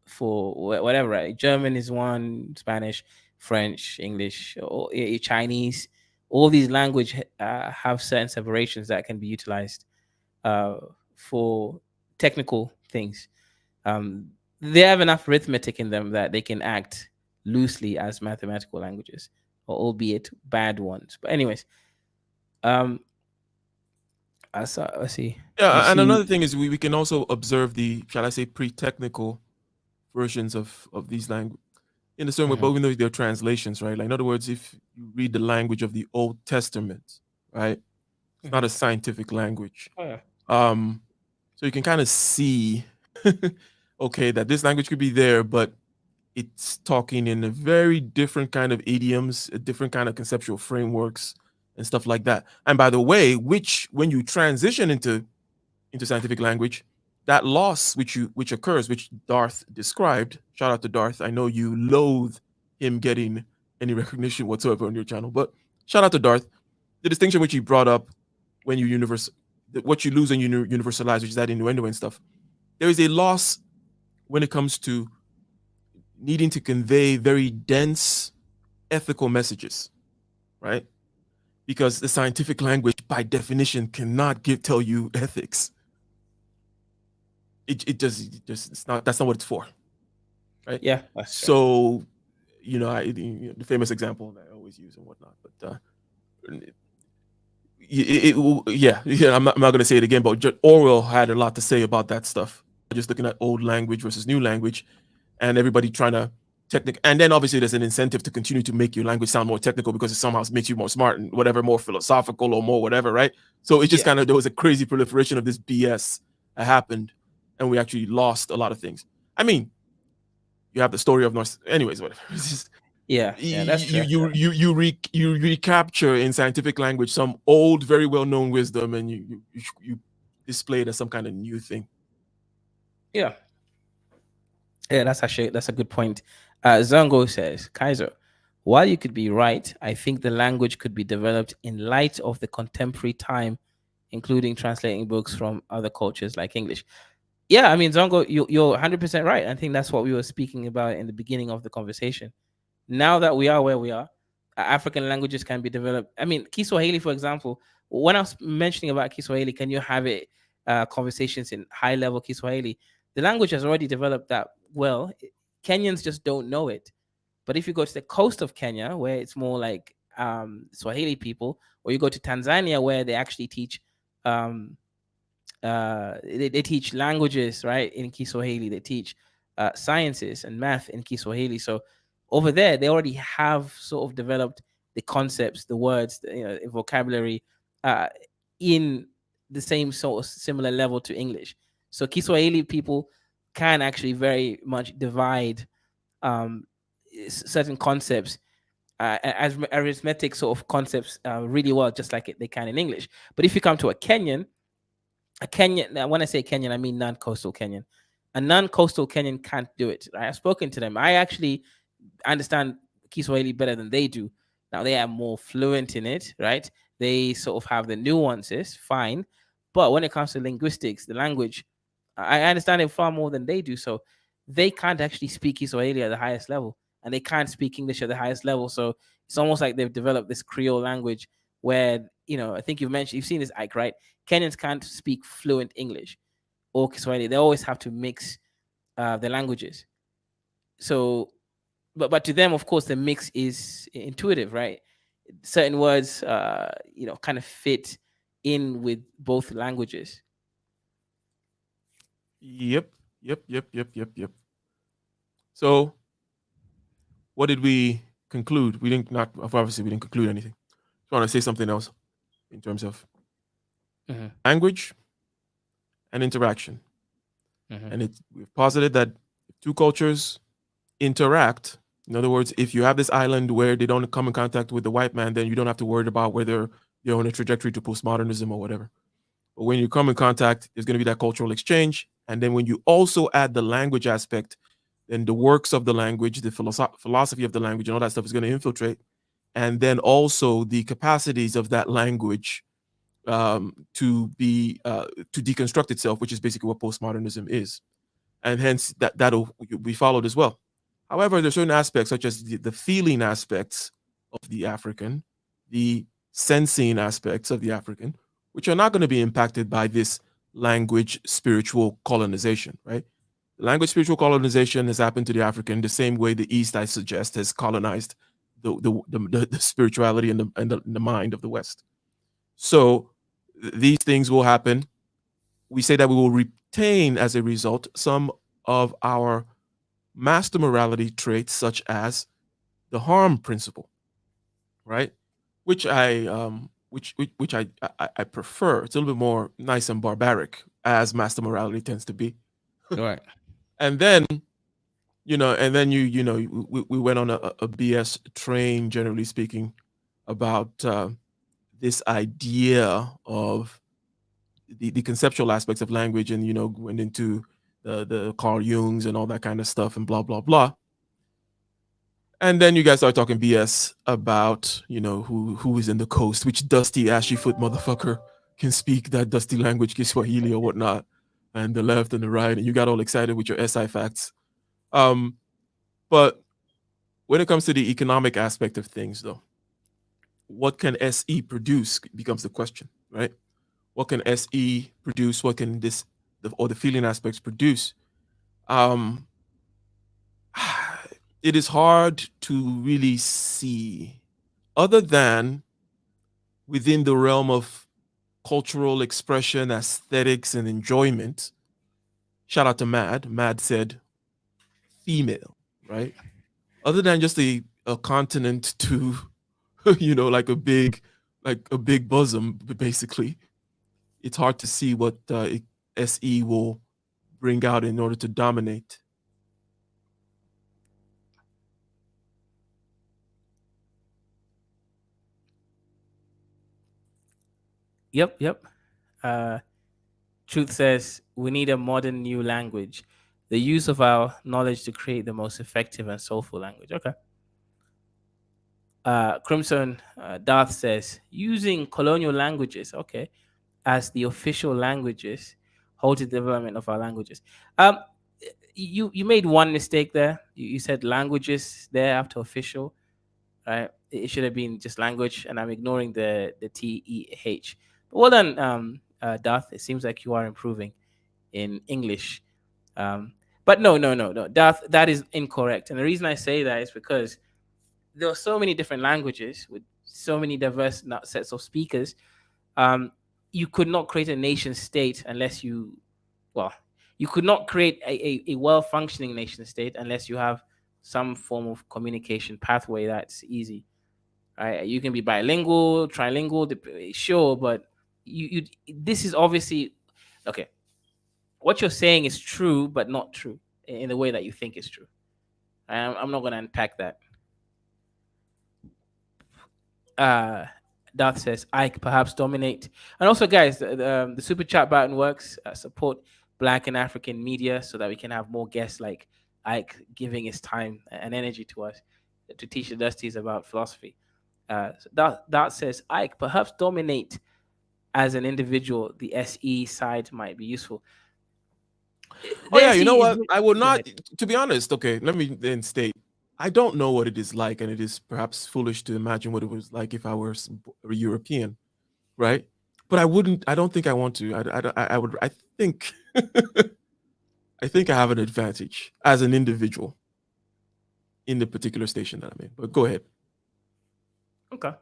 Speaker 1: For whatever, right? German is one, Spanish, French, English, or Chinese. All these language have certain separations that can be utilized uh, for technical things. Um, they have enough arithmetic in them that they can act loosely as mathematical languages, or albeit bad ones. But anyways, um, I see. You
Speaker 3: yeah, and
Speaker 1: see,
Speaker 3: another thing is we can also observe the shall I say pre-technical versions of these languages in a certain way, but
Speaker 1: Mhm,
Speaker 3: even though they're translations, right? Like in other words, if you read the language of the Old Testament, right, it's not
Speaker 1: mhm.
Speaker 3: a scientific language.
Speaker 1: Oh yeah,
Speaker 3: Um, so you can kind of see, okay, that this language could be there, but it's talking in a very different kind of idioms, a different kind of conceptual frameworks and stuff like that. And by the way, which when you transition into scientific language, that loss which occurs, which Darth described. Shout out to Darth. I know you loathe him getting any recognition whatsoever on your channel, but shout out to Darth. The distinction which he brought up when you what you lose when you universalize, which is that innuendo and stuff. There is a loss when it comes to needing to convey very dense ethical messages, right? Because the scientific language, by definition, cannot tell you ethics. It just it's not that's not what it's for, right?
Speaker 1: yeah, that's true.
Speaker 3: So the famous example that I always use and whatnot, but yeah. I'm not going to say it again, but Orwell had a lot to say about that stuff. Just looking at old language versus new language, and everybody trying to technical, and then obviously there's an incentive to continue to make your language sound more technical because it somehow makes you more smart and whatever, more philosophical or more whatever, right? So it just
Speaker 1: Yeah,
Speaker 3: kind of there was a crazy proliferation of this BS that happened, and we actually lost a lot of things. I mean, you have the story of Norse. Anyways, whatever. It's just,
Speaker 1: Yeah, yeah, that's true.
Speaker 3: you recapture in scientific language some old, very well known wisdom, and you display it as some kind of new thing.
Speaker 1: Yeah, yeah, that's a good point. Zango says, Kaiser, while you could be right, I think the language could be developed in light of the contemporary time, including translating books from other cultures like English. Yeah, I mean, Zongo, you're 100% right. I think that's what we were speaking about in the beginning of the conversation. Now that we are where we are, African languages can be developed. I mean, Kiswahili, for example, when I was mentioning about Kiswahili, can you have it conversations in high level Kiswahili? The language has already developed that well. Kenyans just don't know it. But if you go to the coast of Kenya, where it's more like Swahili people, or you go to Tanzania, where they actually teach um, they teach languages, right, in Kiswahili. They teach sciences and math in Kiswahili. So over there, they already have sort of developed the concepts, the words, the vocabulary uh, in the same sort of similar level to English. So Kiswahili people can actually very much divide um, certain concepts as arithmetic sort of concepts really well, just like they can in English. But if you come to a Kenyan, now when I say Kenyan, I mean non-coastal Kenyan. A non-coastal Kenyan can't do it. I've spoken to them. I actually understand Kiswahili better than they do. Now they are more fluent in it, right? They sort of have the nuances, fine. But when it comes to linguistics, the language, I understand it far more than they do. So they can't actually speak Kiswahili at the highest level, and they can't speak English at the highest level. So it's almost like they've developed this Creole language where, I think you've seen this, Ike, right? Kenyans can't speak fluent English or Kiswahili. They always have to mix the languages. So, but to them, of course, the mix is intuitive, right? Certain words, kind of fit in with both languages.
Speaker 3: Yep, yep. So, what did we conclude? We didn't not obviously we didn't conclude anything. I want to say something else in terms of
Speaker 1: Mm-hmm.
Speaker 3: language and interaction.
Speaker 1: Mm-hmm.
Speaker 3: And we've posited that if two cultures interact, in other words, if you have this island where they don't come in contact with the white man, then you don't have to worry about whether they're on a trajectory to postmodernism or whatever. But when you come in contact, there's going to be that cultural exchange. And then when you also add the language aspect, then the works of the language, the philosophy of the language, and all that stuff is going to infiltrate. And then also the capacities of that language to deconstruct itself, which is basically what postmodernism is, and hence that'll be followed as well. However, there's certain aspects such as the feeling aspects of the African, the sensing aspects of the African, which are not going to be impacted by this language spiritual colonization, right? Language spiritual colonization has happened to the African the same way the East, I suggest, has colonized the spirituality and the mind of the West. So these things will happen. We say that we will retain as a result some of our master morality traits, such as the harm principle, right? Which I prefer. It's a little bit more nice and barbaric, as master morality tends to be.
Speaker 1: Right.
Speaker 3: And then and then we went on a BS train, generally speaking, about this idea of the conceptual aspects of language, and went into the Carl Jungs and all that kind of stuff, and blah blah blah. And then you guys start talking BS about who is in the coast, which dusty ashy foot motherfucker can speak that dusty language, Kiswahili or whatnot, and the left and the right, and you got all excited with your SI facts. But when it comes to the economic aspect of things, though, what can SE produce becomes the question, right? What can SE produce? What can the feeling aspects produce? Um, it is hard to really see, other than within the realm of cultural expression, aesthetics, and enjoyment. Shout out to Mad. Mad said female, right? Other than just a continent to, like a big bosom, basically. It's hard to see what SE will bring out in order to dominate.
Speaker 1: Yep, yep. Uh, Truth says we need a modern new language, the use of our knowledge to create the most effective and soulful language. Okay. Crimson Darth says using colonial languages, okay, as the official languages, hold the development of our languages. Um, you made one mistake there. You said languages there after official, right? It should have been just language, and I'm ignoring the TEH. But well done, Darth. It seems like you are improving in English. Um, but no, no, no, no, Darth, that is incorrect. And the reason I say that is because there are so many different languages with so many diverse sets of speakers. Um, you could not create a nation state unless you, well, you could not create a well functioning nation state unless you have some form of communication pathway that's easy. Right? You can be bilingual, trilingual, sure, but this is obviously okay. What you're saying is true, but not true in the way that you think is true. I'm not going to unpack that. uh Darth says Ike perhaps dominate. And also, guys, the super chat button works. Support Black and African media so that we can have more guests like Ike giving his time and energy to us to teach the Dusties about philosophy. So Darth says Ike perhaps dominate as an individual. The SE side might be useful.
Speaker 3: Oh yeah, you know what? I will not. To be honest, okay. Let me then state. I don't know what it is like, and it is perhaps foolish to imagine what it was like if I were a European, right? But I wouldn't. I don't think I want to. I would. I think. I think I have an advantage as an individual in the particular station that I'm in. But go ahead.
Speaker 1: Okay.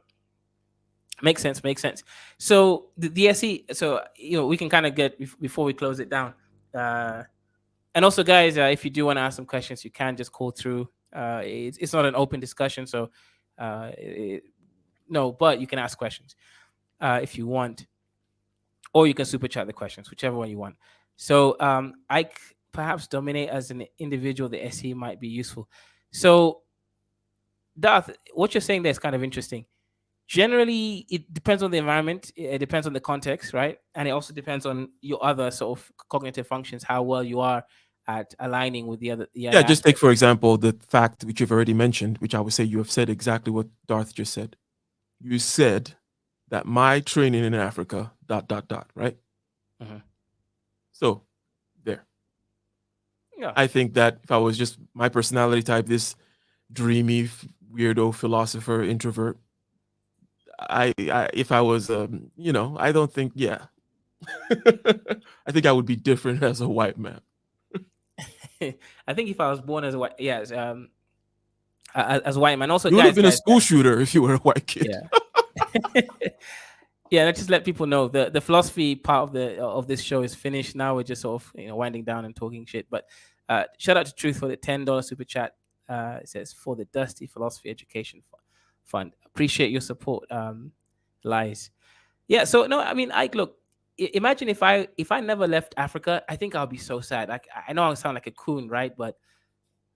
Speaker 1: Makes sense. Makes sense. So the SE. So we can kind of get before we close it down. And also, guys, if you do want to ask some questions, you can just call through. It's not an open discussion, so no, but you can ask questions if you want, or you can super chat the questions, whichever one you want. So I perhaps dominate as an individual. The SE might be useful. So, Darth, what you're saying there is kind of interesting. Generally, it depends on the environment. It depends on the context, right? And it also depends on your other sort of cognitive functions, how well you are at aligning with the other.
Speaker 3: Yeah, just take for example the fact which you've already mentioned, which I would say you have said exactly what Darth just said. You said that my training in Africa, ... right?
Speaker 1: Mm-hmm.
Speaker 3: So, there.
Speaker 1: Yeah.
Speaker 3: I think that if I was just my personality type, this dreamy, weirdo philosopher, introvert, I if I was, I don't think, yeah. I think I would be different as a white man.
Speaker 1: I think if I was born as a white, yes, as a white man. Also,
Speaker 3: you would have been
Speaker 1: guys,
Speaker 3: a school shooter if you were a white kid.
Speaker 1: Yeah. Yeah, let's just let people know the philosophy part of this show is finished. Now we're just sort of winding down and talking shit. But shout out to Truth for the $10 super chat. It says for the Dusty Philosophy Education Fund. Appreciate your support, Lies. Yeah. So no, I mean, look. Imagine if I never left Africa, I think I'll be so sad. Like I know I sound like a coon, right? But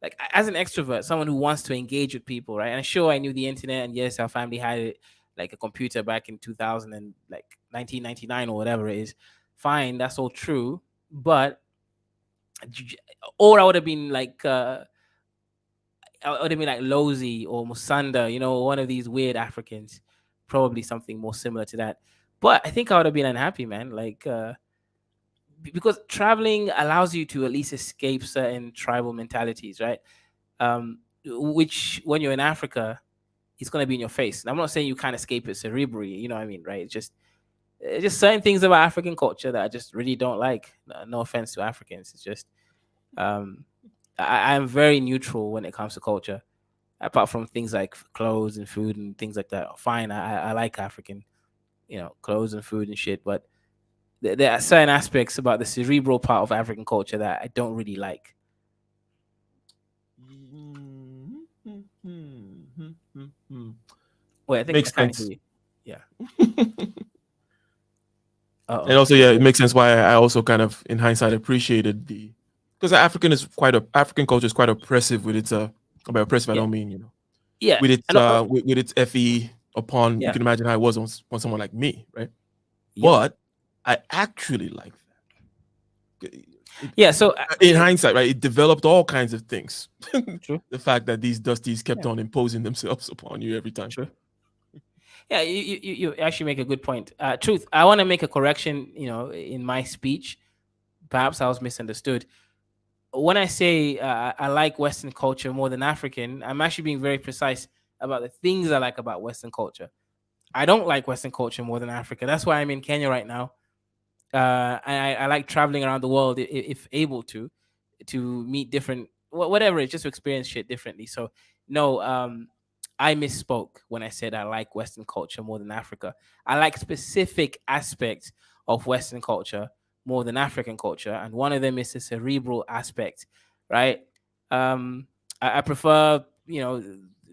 Speaker 1: like as an extrovert, someone who wants to engage with people, right? And sure, I knew the internet, and yes, our family had it, like a computer back in 2000 and like 1999 or whatever it is. Fine, that's all true, but or I would have been like I would have been like Lozi or Musanda, one of these weird Africans, probably something more similar to that. But I think I would have been unhappy, man. Like because traveling allows you to at least escape certain tribal mentalities, right? Which when you're in Africa, it's gonna be in your face. And I'm not saying you can't escape it cerebrally, you know what I mean, right? It's just certain things about African culture that I just really don't like. No offense to Africans. It's just I'm very neutral when it comes to culture. Apart from things like clothes and food and things like that. Fine, I like African, clothes and food and shit, but there are certain aspects about the cerebral part of African culture that I don't really like. Wait, I think
Speaker 3: makes sense.
Speaker 1: Yeah.
Speaker 3: And also, yeah, it makes sense why I also kind of, in hindsight, appreciated because African culture is quite oppressive with its by oppressive I don't mean
Speaker 1: with
Speaker 3: its with its FE upon you can imagine how it was on someone like me, right?
Speaker 1: Yup.
Speaker 3: but I actually like that.
Speaker 1: Yeah. So
Speaker 3: In hindsight, right, it developed all kinds of things.
Speaker 1: true.
Speaker 3: The fact that these dusties kept
Speaker 1: Yeah.
Speaker 3: on imposing themselves upon you every time.
Speaker 1: True. Yeah. You actually make a good point. Truth. I want to make a correction. In my speech, perhaps I was misunderstood. When I say I like Western culture more than African, I'm actually being very precise about the things I like about Western culture. I don't like Western culture more than Africa. That's why I'm in Kenya right now. I like traveling around the world if able to meet different whatever it's just to experience shit differently. So no, I misspoke when I said I like Western culture more than Africa. I like specific aspects of Western culture more than African culture, and one of them is the cerebral aspect, right? Um, I prefer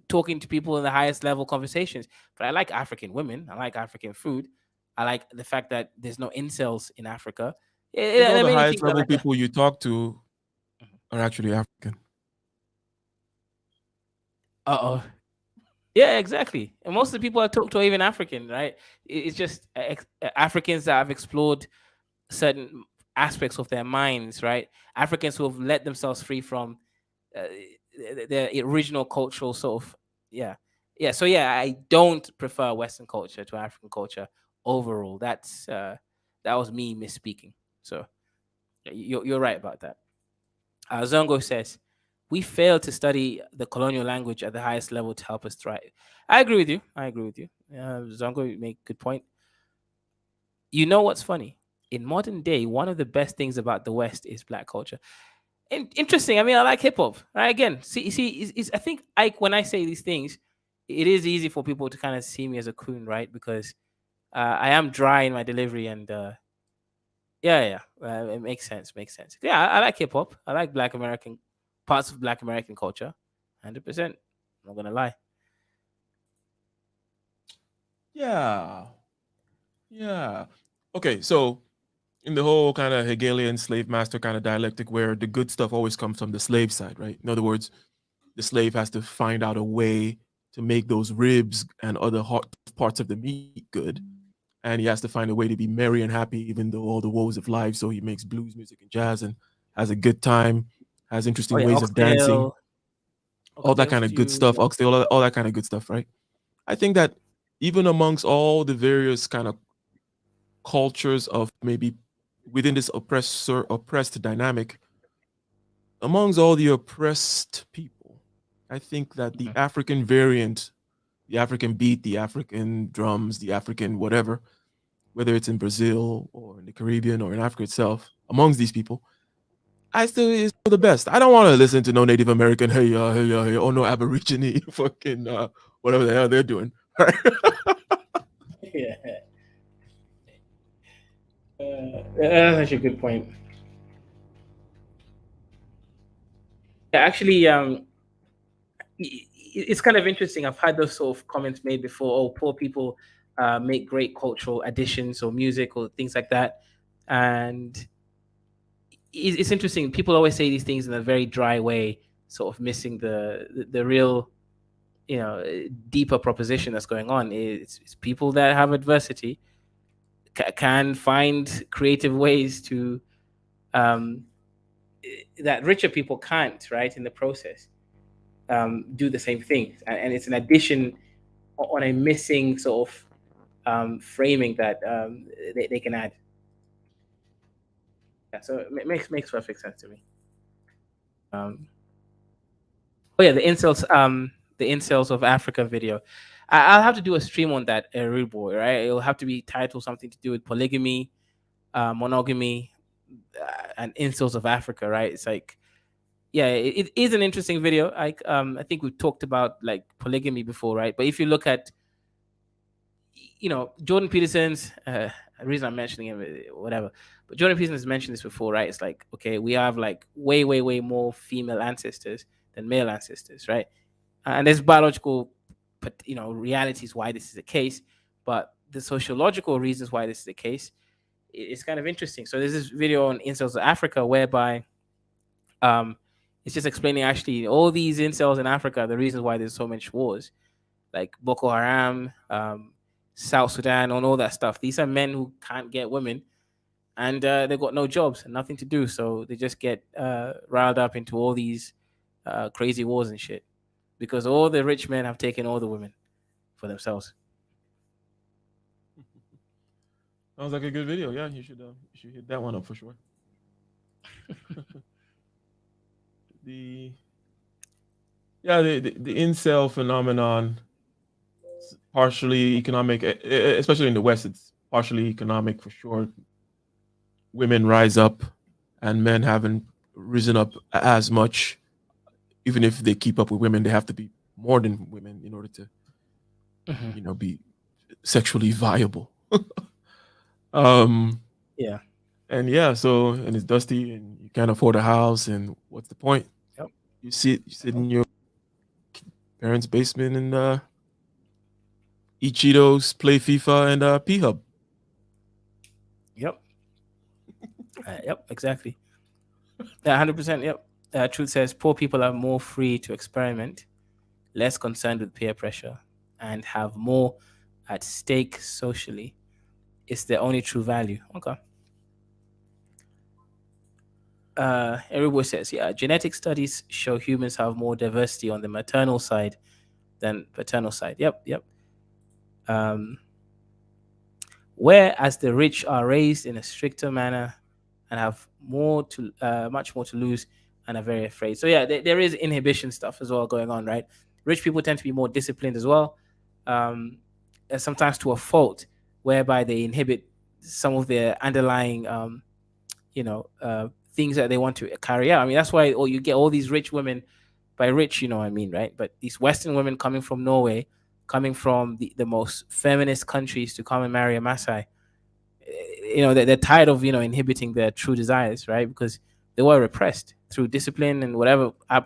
Speaker 1: talking to people in the highest level conversations, but I like African women. I like African food. I like the fact that there's no incels in Africa.
Speaker 3: Think all
Speaker 1: There are
Speaker 3: the
Speaker 1: many
Speaker 3: highest
Speaker 1: things I
Speaker 3: level
Speaker 1: like.
Speaker 3: people you talk to are actually African.
Speaker 1: Uh oh. Yeah, exactly. And most of the people I talk to are even African, right? It's just Africans that have explored certain aspects of their minds, right? Africans who have let themselves free from uh, their original cultural sort of, yeah, yeah. So yeah, I don't prefer Western culture to African culture overall. That was me misspeaking. So you're right about that. Zongo says, we fail to study the colonial language at the highest level to help us thrive. I agree with you. I agree with you. Zongo, you make a good point. You know what's funny? In modern day, one of the best things about the West is black culture. Interesting. I mean, I like hip hop. Right? Again, see, I think when I say these things, it is easy for people to kind of see me as a coon, right? Because I am dry in my delivery, and yeah, yeah, it makes sense. Makes sense. Yeah, I like hip hop. I like Black American parts of Black American culture. 100%. I'm not gonna lie.
Speaker 3: Yeah. Yeah. Okay, so in the whole kind of Hegelian slave master kind of dialectic where the good stuff always comes from the slave side, right? In other words, the slave has to find out a way to make those ribs and other hot parts of the meat good. And he has to find a way to be merry and happy, even though all the woes of life. So he makes blues music and jazz and has a good time, has
Speaker 1: Oh
Speaker 3: interesting
Speaker 1: yeah,
Speaker 3: ways of dancing, all that
Speaker 1: oxtail
Speaker 3: kind of good
Speaker 1: stew.
Speaker 3: stuff,
Speaker 1: Yeah.
Speaker 3: oxtail, all that kind of good stuff, right? I think that even amongst all the various kind of cultures of maybe within this oppressed dynamic, amongst all the oppressed people, I think that the
Speaker 1: Mhm.
Speaker 3: African variant, the African beat, the African drums, the African whatever, whether it's in Brazil or in the Caribbean or in Africa itself, amongst these people, I still is still the best. I don't want to listen to no Native American, hey, or no Aborigine, fucking whatever the hell they're doing. Right?
Speaker 1: Yeah, that's actually a good point. Yeah, actually, it's kind of interesting. I've had those sort of comments made before. Oh, poor people make great cultural additions or music or things like that, and it's interesting. People always say these things in a very dry way, sort of missing the real, deeper proposition that's going on. It's people that have adversity can find creative ways to um, that richer people can't, right? In the process, do the same thing, and it's an addition on a missing sort of framing that they can add. Yeah, so it makes perfect sense to me. Um, oh yeah, the incels of Africa video. I'll have to do a stream on that, rude boy. Right? It'll have to be titled something to do with polygamy, monogamy, and incels of Africa. Right? It's like, yeah, it is an interesting video. I think we've talked about like polygamy before, right? But if you look at Jordan Peterson's the reason I'm mentioning him, whatever. But Jordan Peterson has mentioned this before, right? It's like, okay, we have like way, way, way more female ancestors than male ancestors, right? And there's biological, but realities why this is the case, but the sociological reasons why this is the case, it's kind of interesting. So there's this video on incels of Africa whereby um, it's just explaining actually all these incels in Africa, the reasons why there's so much wars, like Boko Haram, South Sudan, and all that stuff. These are men who can't get women, and they've got no jobs and nothing to do, so they just get riled up into all these crazy wars and shit because all the rich men have taken all the women for themselves.
Speaker 3: Sounds like a good video. Yeah, you should hit that one up for sure. the the incel phenomenon, partially economic, especially in the West. It's partially economic for sure. Women rise up, and men haven't risen up as much. Even if they keep up with women, they have to be more than women in order to, be sexually viable. um,
Speaker 1: Yeah.
Speaker 3: and yeah, so and it's dusty, and you can't afford a house, and what's the point?
Speaker 1: Yep.
Speaker 3: You sit in your parents' basement and eat Cheetos, play FIFA, and P Hub.
Speaker 1: Yep. Yep. Exactly. 100%. Yep. Truth says poor people are more free to experiment, less concerned with peer pressure, and have more at stake socially. It's their only true value. Okay. Everybody says, yeah, genetic studies show humans have more diversity on the maternal side than paternal side. Yep, yep. Um, Whereas the rich are raised in a stricter manner and have much more to lose and are very afraid. So yeah, there is inhibition stuff as well going on, right? Rich people tend to be more disciplined as well, um, sometimes to a fault, whereby they inhibit some of their underlying, things that they want to carry out. I mean, that's why you get all these rich women. By rich, you know what I mean, right? But these Western women coming from Norway, coming from the most feminist countries to come and marry a Maasai, they're tired of inhibiting their true desires, right? Because they were repressed through discipline and whatever. And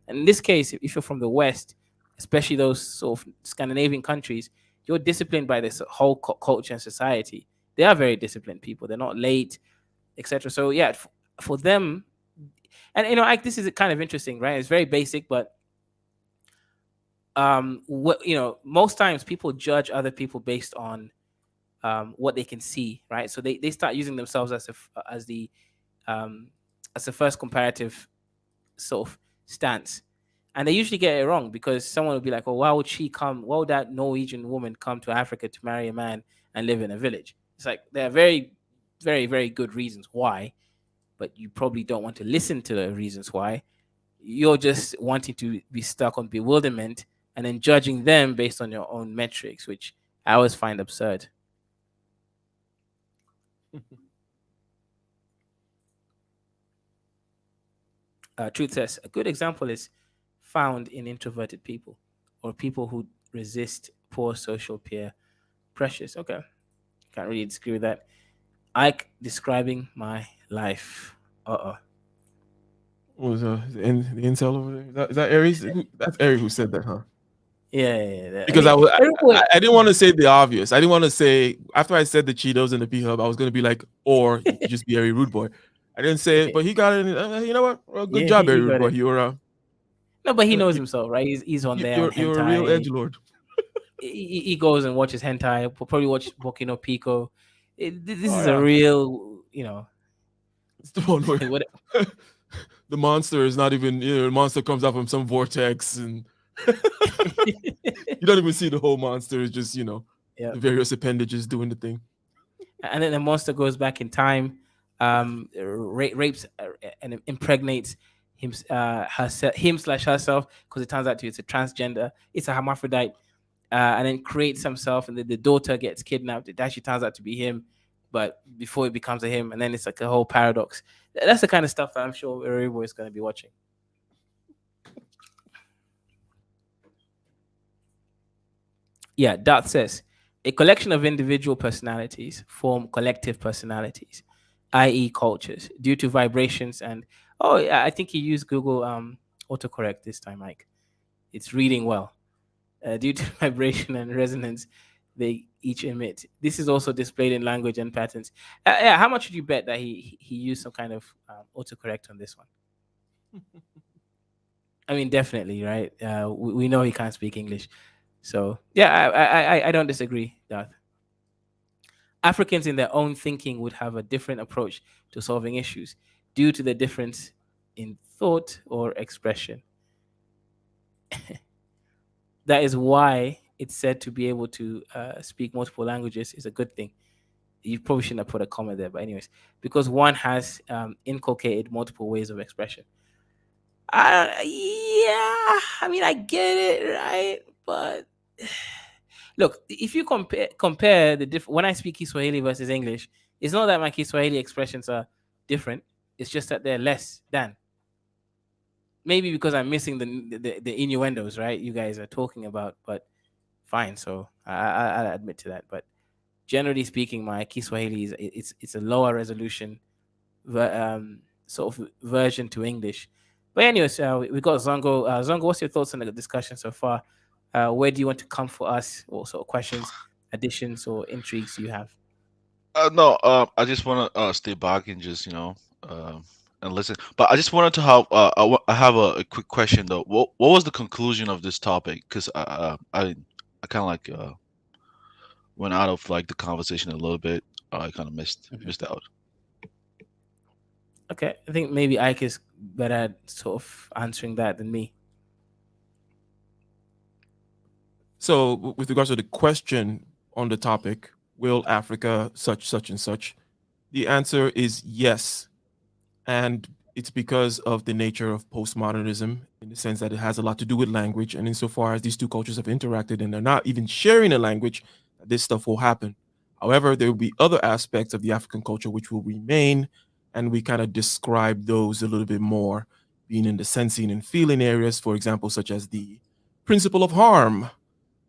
Speaker 1: in this case, if you're from the West, especially those sort of Scandinavian countries, you're disciplined by this whole culture and society. They are very disciplined people. They're not late, etc. So yeah, for them, and this is kind of interesting, right? It's very basic, but most times people judge other people based on what they can see, right? So they start using themselves um, as the first comparative sort of stance, and they usually get it wrong because someone will be like, "Oh, why would she come? Why would that Norwegian woman come to Africa to marry a man and live in a village?" It's like there are very, very, very good reasons why, but you probably don't want to listen to the reasons why. You're just wanting to be stuck on bewilderment and then judging them based on your own metrics, which I always find absurd. Truth says a good example is found in introverted people or people who resist poor social peer pressures. Okay, can't really disagree with that. Ike describing my life.
Speaker 3: What was the incel over there? Is that Aries? That's Aries who said that, huh?
Speaker 1: Yeah. I
Speaker 3: Because
Speaker 1: mean, everyone.
Speaker 3: I didn't want to say the obvious. I didn't want to say after I said the Cheetos and the P Hub, I was going to be like, or you could just be Ari Rude Boy. I didn't say it, but he got it. You know what? Well, good
Speaker 1: Yeah,
Speaker 3: job, Ari
Speaker 1: he
Speaker 3: Rude
Speaker 1: got
Speaker 3: Boy.
Speaker 1: it.
Speaker 3: You
Speaker 1: No, but he
Speaker 3: know,
Speaker 1: knows himself, right? He's on there on
Speaker 3: you're a real edge
Speaker 1: hentai.
Speaker 3: lord.
Speaker 1: He goes and watches hentai. Probably watch Bokino Pico. This
Speaker 3: Oh
Speaker 1: is a
Speaker 3: yeah,
Speaker 1: real,
Speaker 3: it's the one where
Speaker 1: what.
Speaker 3: the monster is not even. The monster comes out from some vortex, and you don't even see the whole monster. It's just
Speaker 1: Yeah.
Speaker 3: the various appendages doing the thing.
Speaker 1: And then the monster goes back in time, rapes and impregnates him slash herself, because it turns out to it's a transgender, it's a hermaphrodite, and then creates himself, and the daughter gets kidnapped. It actually turns out to be him, but before it becomes a him, and then it's like a whole paradox. That's the kind of stuff that I'm sure everyone is going to be watching. Yeah, Darth says a collection of individual personalities form collective personalities, i.e., cultures, due to vibrations and oh yeah, I think he used Google autocorrect this time, Mike. It's reading well. Due to vibration and resonance they each emit. This is also displayed in language and patterns. Yeah, how much would you bet that he used some kind of autocorrect on this one? I mean, definitely, right? We know he can't speak English, so yeah, I don't disagree, Darth. Africans in their own thinking would have a different approach to solving issues due to the difference in thought or expression. That is why it's said to be able to speak multiple languages is a good thing. You probably shouldn't have put a comma there, but anyways, because one has inculcated multiple ways of expression. Yeah, I mean, I get it, right? But look, if you compare the when I speak Kiswahili versus English, it's not that my Kiswahili expressions are different. It's just that they're less than. Maybe because I'm missing the innuendos, right? You guys are talking about, but fine. So I admit to that. But generally speaking, my Kiswahili is it's a lower resolution sort of version to English. But anyways, we got Zongo. Zongo, what's your thoughts on the discussion so far? Where do you want to come for us? What sort of questions, additions, or intrigues you have?
Speaker 4: No, I just want to stay back and just um and listen. But I just wanted to have I have a quick question though. What was the conclusion of this topic? Because I kind of like went out of like the conversation a little bit. I kind of
Speaker 1: Mhm.
Speaker 4: missed out.
Speaker 1: Okay, I think maybe Ike is better at sort of answering that than me.
Speaker 3: So, with regards to the question on the topic, will Africa such and such? The answer is yes. And it's because of the nature of postmodernism in the sense that it has a lot to do with language. And insofar as these two cultures have interacted and they're not even sharing a language, this stuff will happen. However, there will be other aspects of the African culture which will remain. And we kind of describe those a little bit more, being in the sensing and feeling areas, for example, such as the principle of harm,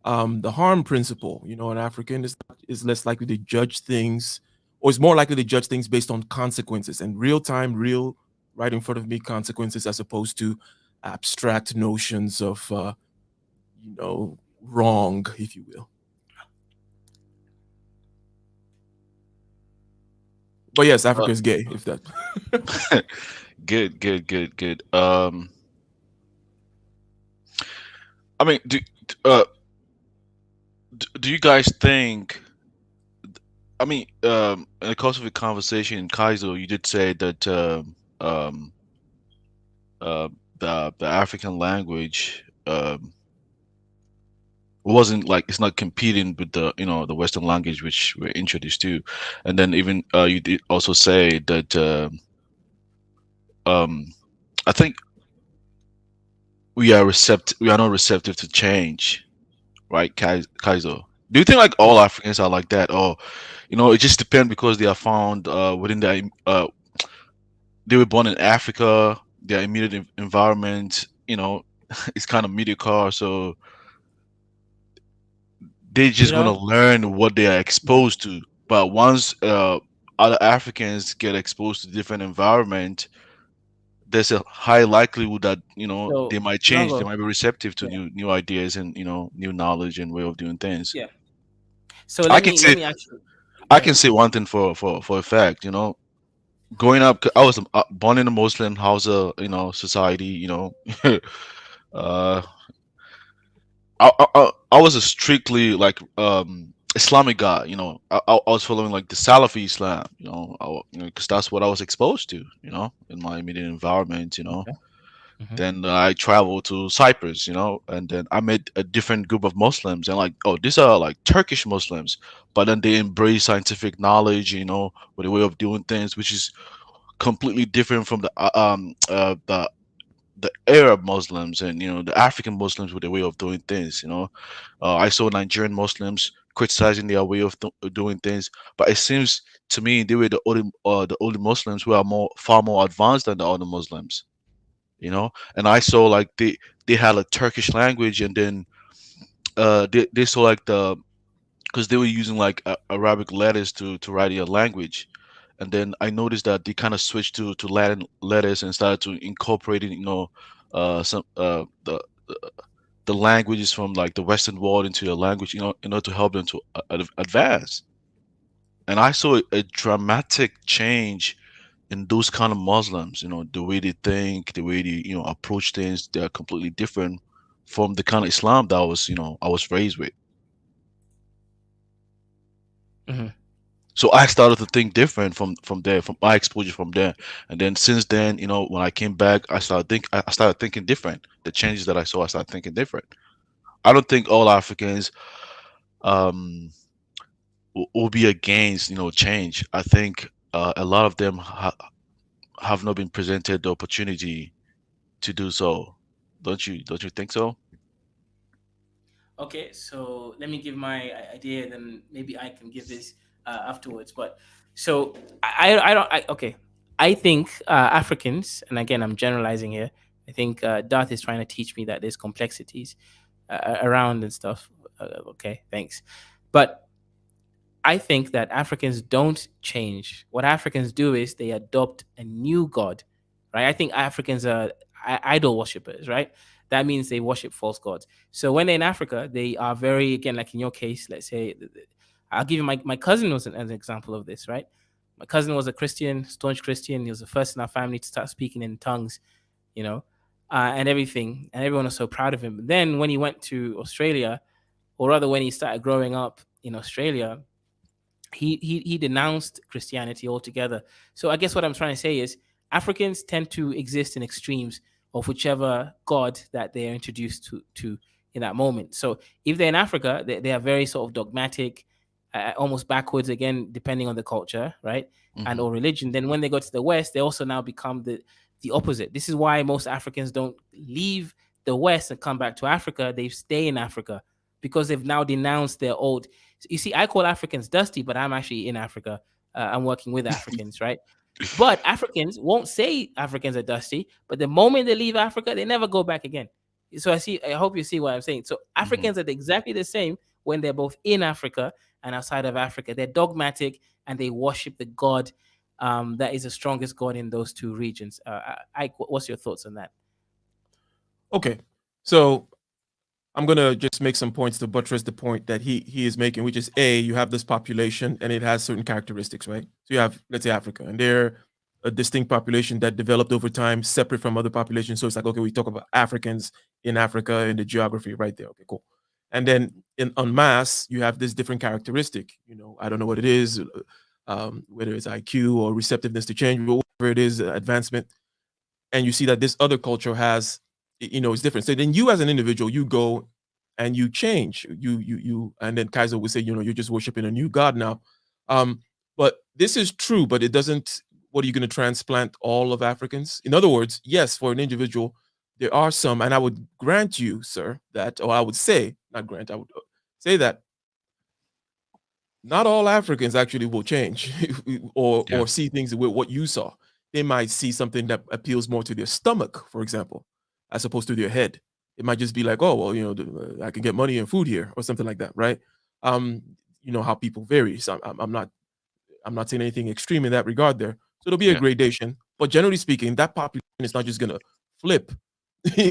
Speaker 3: the harm principle. An African is less likely to judge things, or is more likely to judge things based on consequences and real time, real right in front of me consequences, as opposed to abstract notions of wrong, if you will. But yes, Africa is gay. If that.
Speaker 4: Good, good, good, good. I mean, uh do you guys think? I mean, in the course of the conversation, Kaizo, you did say that um, uh, the African language wasn't like it's not competing with the the Western language which we're introduced to, and then even you did also say that um, I think we are not receptive to change, right, Kaizo? Do you think like all
Speaker 1: Yeah.
Speaker 4: Africans are like that, or it just depends because they are found within the they were born in Africa, their immediate environment, it's kind of mediocre, so they're
Speaker 1: You
Speaker 4: just gonna
Speaker 1: know,
Speaker 4: learn what they are
Speaker 1: yeah.
Speaker 4: exposed to. But once other Africans get exposed to different environment, there's a high likelihood that
Speaker 1: So
Speaker 4: they might change, they
Speaker 1: Zongo,
Speaker 4: might be receptive to
Speaker 1: yeah,
Speaker 4: new ideas and new knowledge and way of doing things.
Speaker 1: yeah. So
Speaker 4: I
Speaker 1: let
Speaker 4: can
Speaker 1: me let
Speaker 4: say
Speaker 1: me actually
Speaker 4: I
Speaker 1: go
Speaker 4: can
Speaker 1: ahead.
Speaker 4: say one thing for a fact, growing up, I was born in a Muslim house, society, uh I was a strictly like Islamic guy. I was following like the Salafi Islam. Because that's what I was exposed to. In my immediate environment.
Speaker 1: Okay. Hmm.
Speaker 4: Then I traveled to Cyprus. And then I met a different group of Muslims, and like, oh, these are like Turkish Muslims, but then they embrace scientific knowledge. With a way of doing things, which is completely different from the Arab Muslims and the African Muslims with their way of doing things. I saw Nigerian Muslims criticizing their way of doing things, but it seems to me they were the only Muslims who are far more advanced than the other Muslims. And I saw like they had a Turkish language, and then they saw like because they were using like Arabic letters to write their language. And then I noticed that they kind of switched to Latin letters and started to incorporate it, some the languages from like the Western world into their language, in order to help them to advance. And I saw a dramatic change in those kind of Muslims. The way they think, the way they approach things, they are completely different from the kind of Islam that I was raised with.
Speaker 1: Hmm.
Speaker 4: So I started to think different from there, from my exposure from there. And then since then, when I came back, I started thinking different. The changes that I saw, I started thinking different. I don't think all Africans um will be against change. I think a lot of them have not been presented the opportunity to do so. Don't you think so?
Speaker 1: Okay, so let me give my idea, then maybe I can give this afterwards. But so I don't. Okay, I think Africans, and again, I'm generalizing here. I think Darth is trying to teach me that there's complexities around and stuff. Okay, thanks. But I think that Africans don't change. What Africans do is they adopt a new god, right? I think Africans are idol worshippers, right? That means they worship false gods. So when they're in Africa, they are very, again, like in your case, let's say, I'll give you my cousin was an example of this, right? My cousin was a Christian, staunch Christian. He was the first in our family to start speaking in tongues, you know, and everything. And everyone was so proud of him. But then when he went to Australia, or rather when he started growing up in Australia, he denounced Christianity altogether. So I guess what I'm trying to say is Africans tend to exist in extremes of whichever god that they are introduced to in that moment. So if they're in Africa, they are very sort of dogmatic, almost backwards again, depending on the culture, right, and
Speaker 4: Hmm.
Speaker 1: or religion. Then when they go to the West, they also now become the opposite. This is why most Africans don't leave the West and come back to Africa. They stay in Africa because they've now denounced their old. You see, I call Africans dusty, but I'm actually in Africa. I'm working with Africans, right? But Africans won't say Africans are dusty, but the moment they leave Africa, they never go back again. So I hope you see what I'm saying. So
Speaker 4: Hmm.
Speaker 1: Africans are exactly the same when they're both in Africa and outside of Africa. They're dogmatic and they worship the God that is the strongest God in those two regions. What's your thoughts on that?
Speaker 3: Okay, so I'm gonna just make some points to buttress the point that he is making, which is a you have this population and it has certain characteristics, right? So you have, let's say, Africa, and they're a distinct population that developed over time, separate from other populations. So it's like, okay, we talk about Africans in Africa and the geography right there. Okay, cool. And then in en masse, you have this different characteristic. I don't know what it is, whether it's IQ or receptiveness to change, whatever it is, advancement, and you see that this other culture has, it's different. So then you as an individual, you go and you change. And then Kaiser would say, you're just worshiping a new god now. um but this is true, but it doesn't. What are you going to transplant all of Africans? In other words, yes, for an individual there are some, and I would grant you, sir, that, or I would say, not grant, I would say that not all Africans actually will change
Speaker 4: Yeah.
Speaker 3: or see things with what you saw. They might see something that appeals more to their stomach, for example, as opposed to their head. It might just be like, oh well, I can get money and food here, or something like that, right? Um, you know how people vary. So I'm not saying anything extreme in that regard there. So there'll be a
Speaker 4: Yeah.
Speaker 3: gradation, but generally speaking, that population is not just gonna flip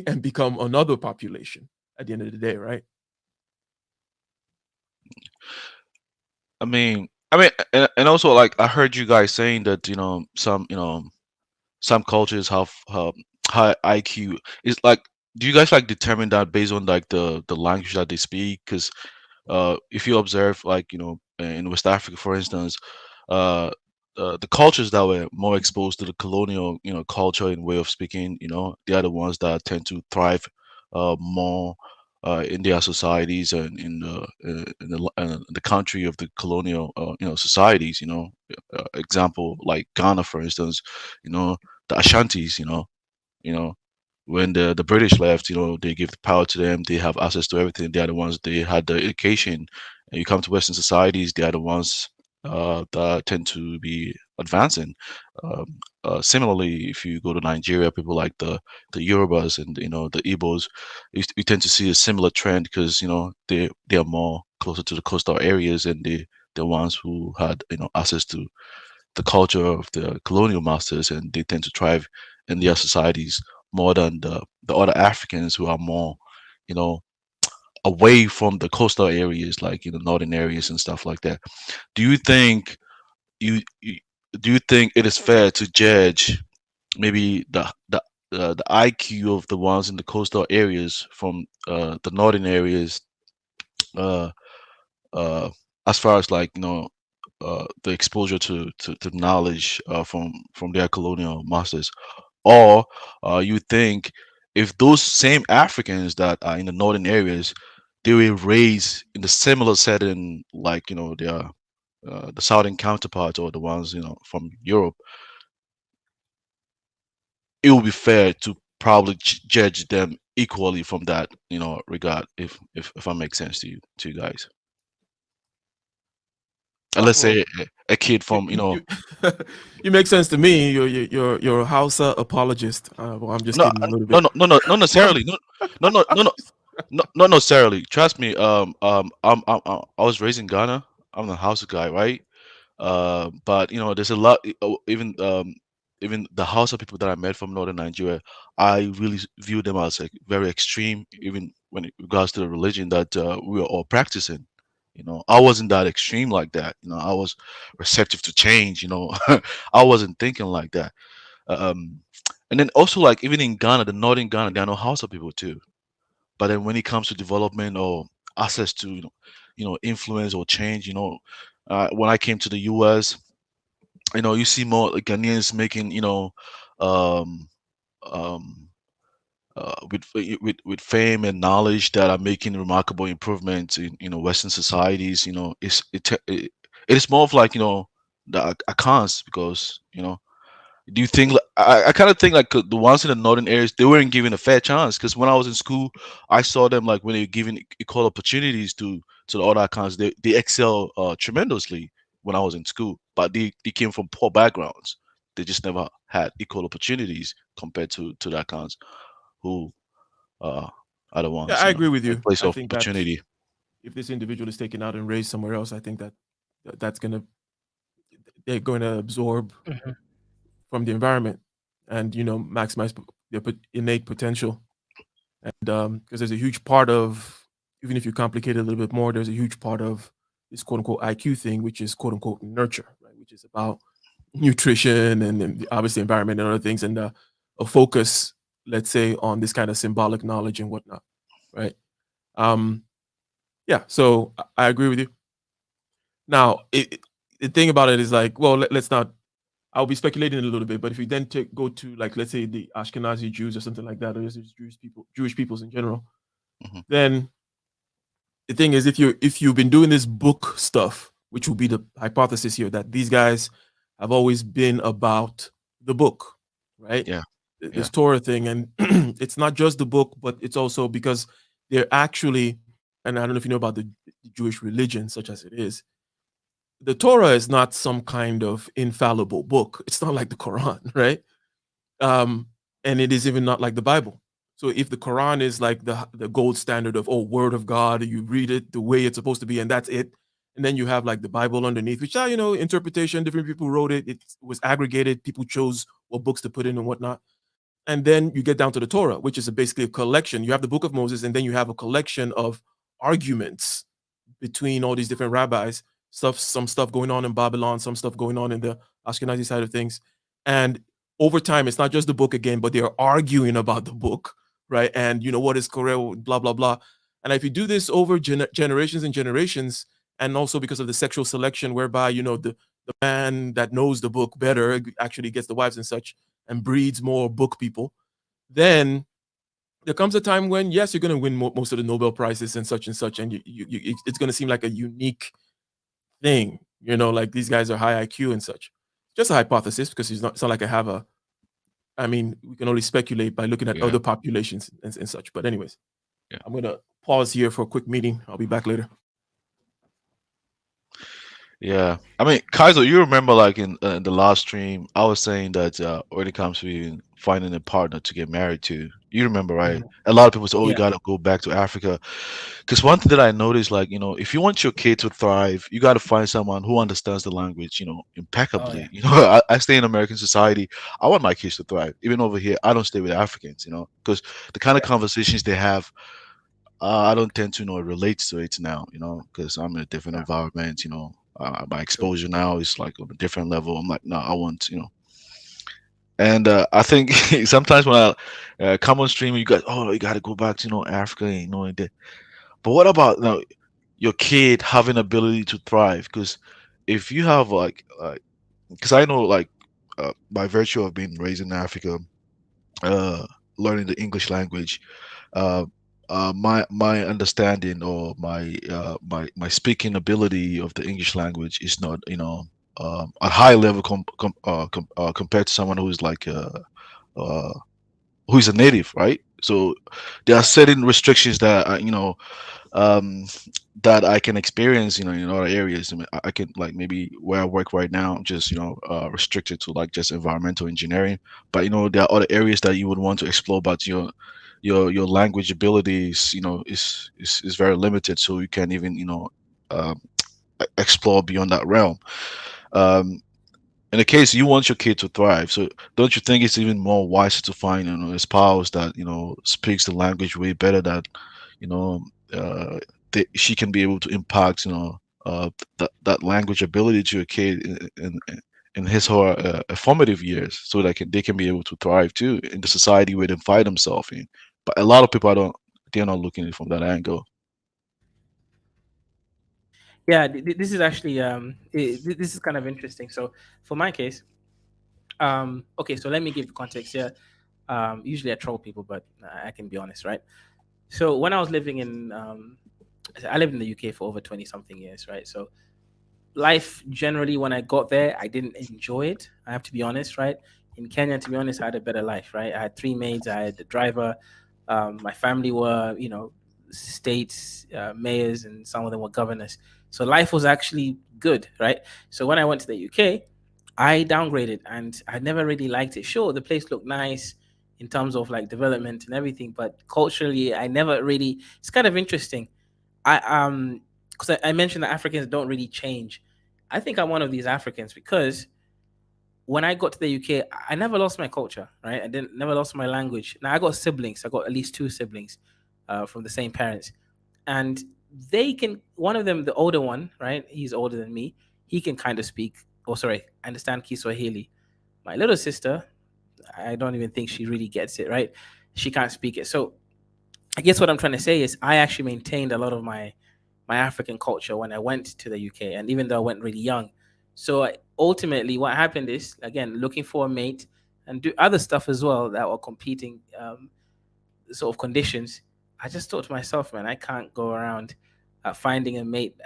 Speaker 3: and become another population at the end of the day, right?
Speaker 4: And also, like, I heard you guys saying that some cultures have high IQ. Is like, do you guys like determine that based on like the language that they speak? Because if you observe, like, in West Africa, for instance, uh, the cultures that were more exposed to the colonial, culture and way of speaking, they are the ones that tend to thrive more in their societies and in the country of the colonial, societies. Example like Ghana, for instance, the Ashantis, you know when the British left, they give the power to them. They have access to everything. They are the ones, they had the education. And you come to Western societies, they are the ones that tend to be advancing. um, Similarly, if you go to Nigeria, people like the Yorubas and the Igbos, you tend to see a similar trend because they are more closer to the coastal areas, and the ones who had access to the culture of the colonial masters, and they tend to thrive in their societies more than the other Africans who are more, you know, away from the coastal areas, like northern areas and stuff like that. Do you think you do you think it is fair to judge maybe the IQ of the ones in the coastal areas from the northern areas, uh, uh, as far as, like, the exposure to knowledge from their colonial masters, or you think if those same Africans that are in the northern areas, they were raised in the similar setting like their the southern counterparts or the ones from Europe, it would be fair to probably judge them equally from that regard, if I make sense to you guys. And let's
Speaker 3: Well,
Speaker 4: say a kid
Speaker 3: you
Speaker 4: from
Speaker 3: you, you make sense to me. You're a Hausa apologist. Well, I'm just
Speaker 4: no
Speaker 3: kidding a little
Speaker 4: no
Speaker 3: bit.
Speaker 4: no no no not
Speaker 3: Well,
Speaker 4: necessarily, no, not necessarily. Trust me. I was raised in Ghana. I'm a Hausa guy, right? But there's a lot. Even the Hausa people that I met from northern Nigeria, I really view them as like very extreme, even when it regards to the religion that we are all practicing. I wasn't that extreme like that. I was receptive to change. I wasn't thinking like that. Um, and then also like even in Ghana, the northern Ghana, there are no Hausa people too. But then when it comes to development or access to influence or change, when I came to the U.S., you see more like Ghanaians making um, um, with fame and knowledge that are making remarkable improvements in Western societies. It is more of like the accounts because do you think I kind of think like the ones in the northern areas they weren't given a fair chance because when I was in school I saw them like when they were given equal opportunities to the other accounts they excel tremendously when I was in school, but they came from poor backgrounds. They just never had equal opportunities compared to the accounts who uh, are the
Speaker 3: yeah,
Speaker 4: ones
Speaker 3: I agree with
Speaker 4: in
Speaker 3: you.
Speaker 4: place
Speaker 3: I
Speaker 4: of
Speaker 3: think that
Speaker 4: opportunity.
Speaker 3: if this individual is taken out and raised somewhere else, I think that that's gonna they're going to absorb
Speaker 1: Mhm.
Speaker 3: from the environment and maximize their innate potential. And because there's a huge part of even if you complicate it a little bit more, there's a huge part of this quote unquote IQ thing, which is quote unquote nurture, right? Which is about nutrition and then obviously environment and other things, and a focus, let's say, on this kind of symbolic knowledge and whatnot, right? Um, yeah, so I agree with you. Now, the thing about it is like, well, let's not. I'll be speculating a little bit, but if we then go to like, let's say, the Ashkenazi Jews or something like that, or just Jewish peoples in general,
Speaker 4: Hmm.
Speaker 3: then the thing is, if you've been doing this book stuff, which will be the hypothesis here, that these guys have always been about the book, right?
Speaker 4: Yeah,
Speaker 3: This
Speaker 4: yeah,
Speaker 3: Torah thing, and it's not just the book, but it's also because they're actually, and I don't know if you know about the Jewish religion, such as it is. The Torah is not some kind of infallible book. It's not like the Quran, right? um, and it is even not like the Bible. So if the Quran is like the gold standard of word of God, you read it the way it's supposed to be, and that's it. And then you have like the Bible underneath, which interpretation. Different people wrote it. It was aggregated. People chose what books to put in and whatnot. And then you get down to the Torah, which is basically a collection. You have the Book of Moses, and then you have a collection of arguments between all these different rabbis. Some stuff going on in Babylon, some stuff going on in the Ashkenazi side of things, and over time, it's not just the book again, but they're arguing about the book, right? And what is correct, blah blah blah. And if you do this over generations and generations, and also because of the sexual selection, whereby the man that knows the book better actually gets the wives and such, and breeds more book people, then there comes a time when yes, you're going to win most of the Nobel prizes and such, and it's going to seem like a unique thing, like these guys are high IQ and such. Just a hypothesis because it's not like I have a. I mean, we can only speculate by looking at
Speaker 4: yeah,
Speaker 3: other populations and such. But anyways,
Speaker 4: yeah.
Speaker 3: I'm gonna pause here for a quick meeting. I'll be back later.
Speaker 4: Yeah, I mean, Kaiser, you remember like in the last stream, I was saying that when it comes to finding a partner to get married to, you remember, right?
Speaker 3: Mhm.
Speaker 4: A lot of people say, "Oh, you
Speaker 1: Yeah.
Speaker 4: gotta go back to Africa," because one thing that I noticed, like if you want your kid to thrive, you gotta find someone who understands the language,
Speaker 1: Oh yeah.
Speaker 4: impeccably. I stay in American society. I want my kids to thrive. Even over here, I don't stay with Africans, because the kind of
Speaker 1: Yeah.
Speaker 4: conversations they have I don't tend to relate to it now, because I'm in a different
Speaker 3: Yeah.
Speaker 4: environment. My
Speaker 3: So
Speaker 4: exposure now is like on a different level. I'm like, no, I want, and I think sometimes when I come on stream, you guys, oh, you got to go back to Africa, and but what about your kid having ability to thrive? Because if you have like, because I know like by virtue of being raised in Africa, uh, learning the English language, uh, my understanding or my speaking ability of the English language is not, a high level compared to someone who's like uh, who's a native, right? So there are certain restrictions that um, that I can experience, in other areas. I mean, I can like maybe where I work right now, I'm just restricted to like just environmental engineering. But there are other areas that you would want to explore, but your language abilities, is very limited, so you can't even um, explore beyond that realm. Um, in the case you want your kid to thrive, so don't you think it's even more wiser to find a spouse that speaks the language way better, that you know uh she can be able to impact that language ability to your kid in his or her formative years, so that they can be able to thrive too in the society where they find themselves in. But a lot of people, they're not looking at it from that angle.
Speaker 1: Yeah, this is actually this is kind of interesting. So for my case, okay, so let me give context here. Usually I troll people, but I can be honest, right? So when I was living in, I lived in the UK for over 20 something years, right? So life generally, when I got there, I didn't enjoy it. I have to be honest, right? In Kenya, to be honest, I had a better life, right? I had three maids, I had the driver. My family were, states, mayors, and some of them were governors. So life was actually good, right? So when I went to the UK, I downgraded and I never really liked it. Sure, the place looked nice in terms of like development and everything, but culturally, I never really. It's kind of interesting. I because I mentioned that Africans don't really change. I think I'm one of these Africans because when I got to the UK, I never lost my culture, right? I didn't never lost my language. Now I got siblings. I got at least two siblings from the same parents, and they can. One of them, the older one, right? He's older than me. He can kind of speak. Oh, sorry, understand Kiswahili. My little sister, I don't even think she really gets it, right? She can't speak it. So I guess what I'm trying to say is I actually maintained a lot of my African culture when I went to the UK, and even though I went really young. So ultimately, what happened is again looking for a mate and do other stuff as well that were competing sort of conditions. I just thought to myself, man, I can't go around finding a mate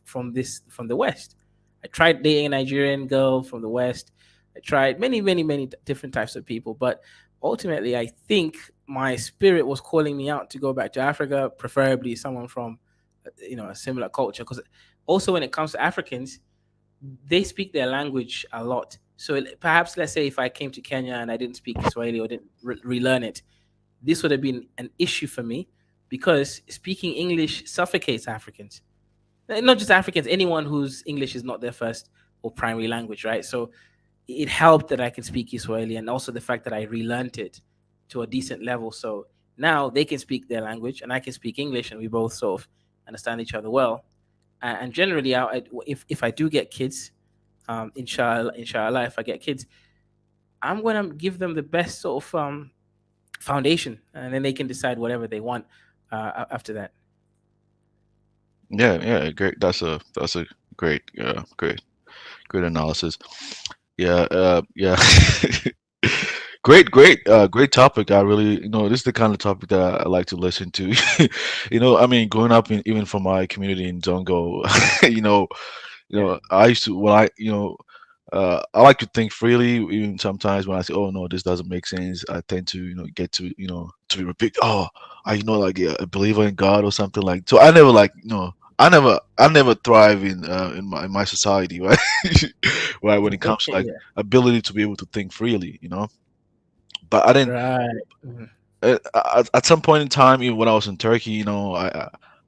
Speaker 1: from the West. I tried dating a Nigerian girl from the West. I tried many different types of people, but ultimately, I think my spirit was calling me out to go back to Africa, preferably someone from a similar culture. Because also when it comes to Africans, they speak their language a lot. So perhaps let's say if I came to Kenya and I didn't speak Kiswahili or didn't relearn it, this would have been an issue for me because speaking English suffocates Africans. Not just Africans, anyone whose English is not their first or primary language, right? So it helped that I can speak Kiswahili and also the fact that I relearned it to a decent level. So now they can speak their language and I can speak English and we both sort of understand each other well. And generally, if I do get kids, inshallah, if I get kids, I'm gonna give them the best sort of foundation, and then they can decide whatever they want after that.
Speaker 4: Yeah, yeah, great. That's a great analysis. Yeah, yeah. Great topic. I really, this is the kind of topic that I like to listen to. I mean, growing up even from my community in Zongo, you know,
Speaker 1: Yeah.
Speaker 4: I used to when I like to think freely. Even sometimes when I say, "Oh no, this doesn't make sense," I tend to get to be repeat. Oh, are like a believer in God or something like. So I never like I never thrive in my society, right? Right, when it comes to like
Speaker 1: Yeah.
Speaker 4: ability to be able to think freely. But I didn't
Speaker 1: Right. Mhm.
Speaker 4: at some point in time, even when I was in Turkey,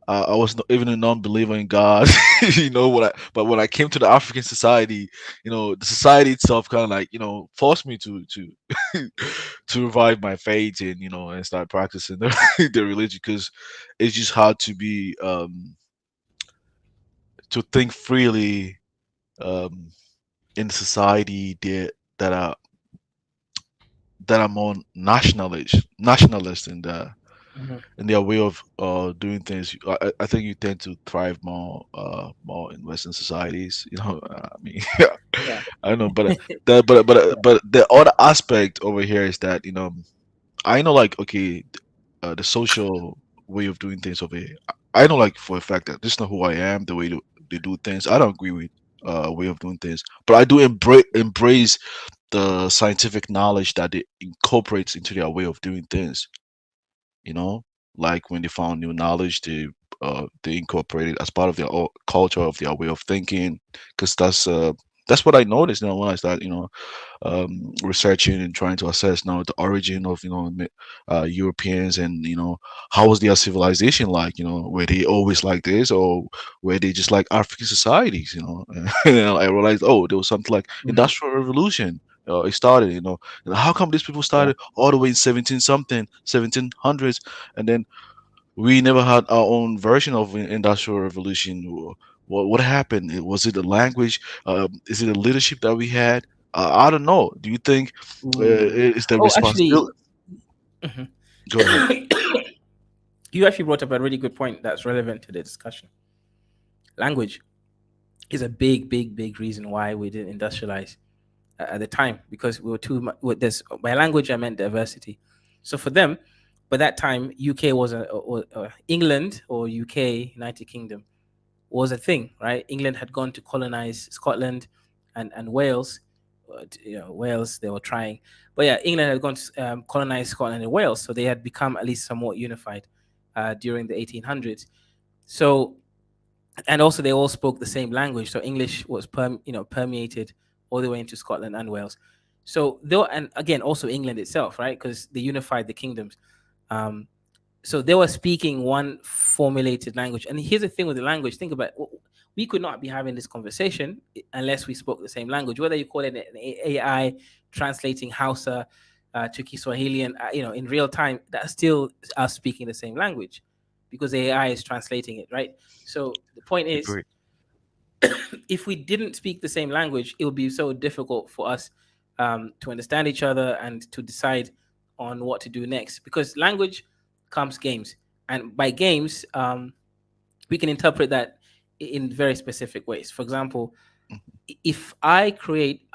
Speaker 4: I was even a non-believer in God. But when I came to the African society, the society itself kind of like forced me to to revive my faith and and start practicing the religion, because it's just hard to be to think freely um in society that are that are more nationalist in the
Speaker 1: Hmm.
Speaker 4: and their way of doing things, I think you tend to thrive more in Western societies. I mean,
Speaker 1: Yeah.
Speaker 4: I don't know, but the other aspect over here is that I know, like, okay, the social way of doing things over here. I know, like, for a fact that this is not who I am. The way they do things, I don't agree with way of doing things, but I do embrace the scientific knowledge that it incorporates into their way of doing things. you know like when they found new knowledge, they incorporate it as part of their culture, of their way of thinking, because that's what I noticed, when I started researching and trying to assess now the origin of Europeans, and how was their civilization like. Were they always like this, or were they just like African societies? And then I realized, oh, there was something like
Speaker 1: Hmm.
Speaker 4: industrial revolution. It started, and how come these people
Speaker 1: Yeah.
Speaker 4: started all the way in 17 something 1700s, and then we never had our own version of industrial revolution? What happened? Was it the language? Is it the leadership that we had? I don't know. Do you think
Speaker 1: Ooh.
Speaker 4: it's the
Speaker 1: Oh, actually,
Speaker 4: responsibility?
Speaker 1: mhm.
Speaker 4: Go ahead.
Speaker 1: You actually brought up a really good point that's relevant to the discussion. Language is a big, big, big reason why we didn't industrialize at the time, because we were too much. This by language I meant diversity. So for them, by that time, UK was England, or UK, United Kingdom, was a thing, right? England had gone to colonize Scotland and Wales. Wales, they were trying, but yeah, England had gone to colonize Scotland and Wales, so they had become at least somewhat unified during the 1800s. So, and also they all spoke the same language, so English was permeated all the way into Scotland and Wales. So though, and again, also England itself, right? Because they unified the kingdoms. Um, so they were speaking one formulated language. And here's the thing with the language: think about it. We could not be having this conversation unless we spoke the same language. Whether you call it an AI translating Hausa to Kiswahili, and in real time, that's still us speaking the same language, because the AI is translating it, right? So the point is,
Speaker 4: Agree.
Speaker 1: if we didn't speak the same language, it would be so difficult for us to understand each other and to decide on what to do next. Because language comes games, and by games, we can interpret that in very specific ways. For example,
Speaker 4: Mhm.
Speaker 1: if I create,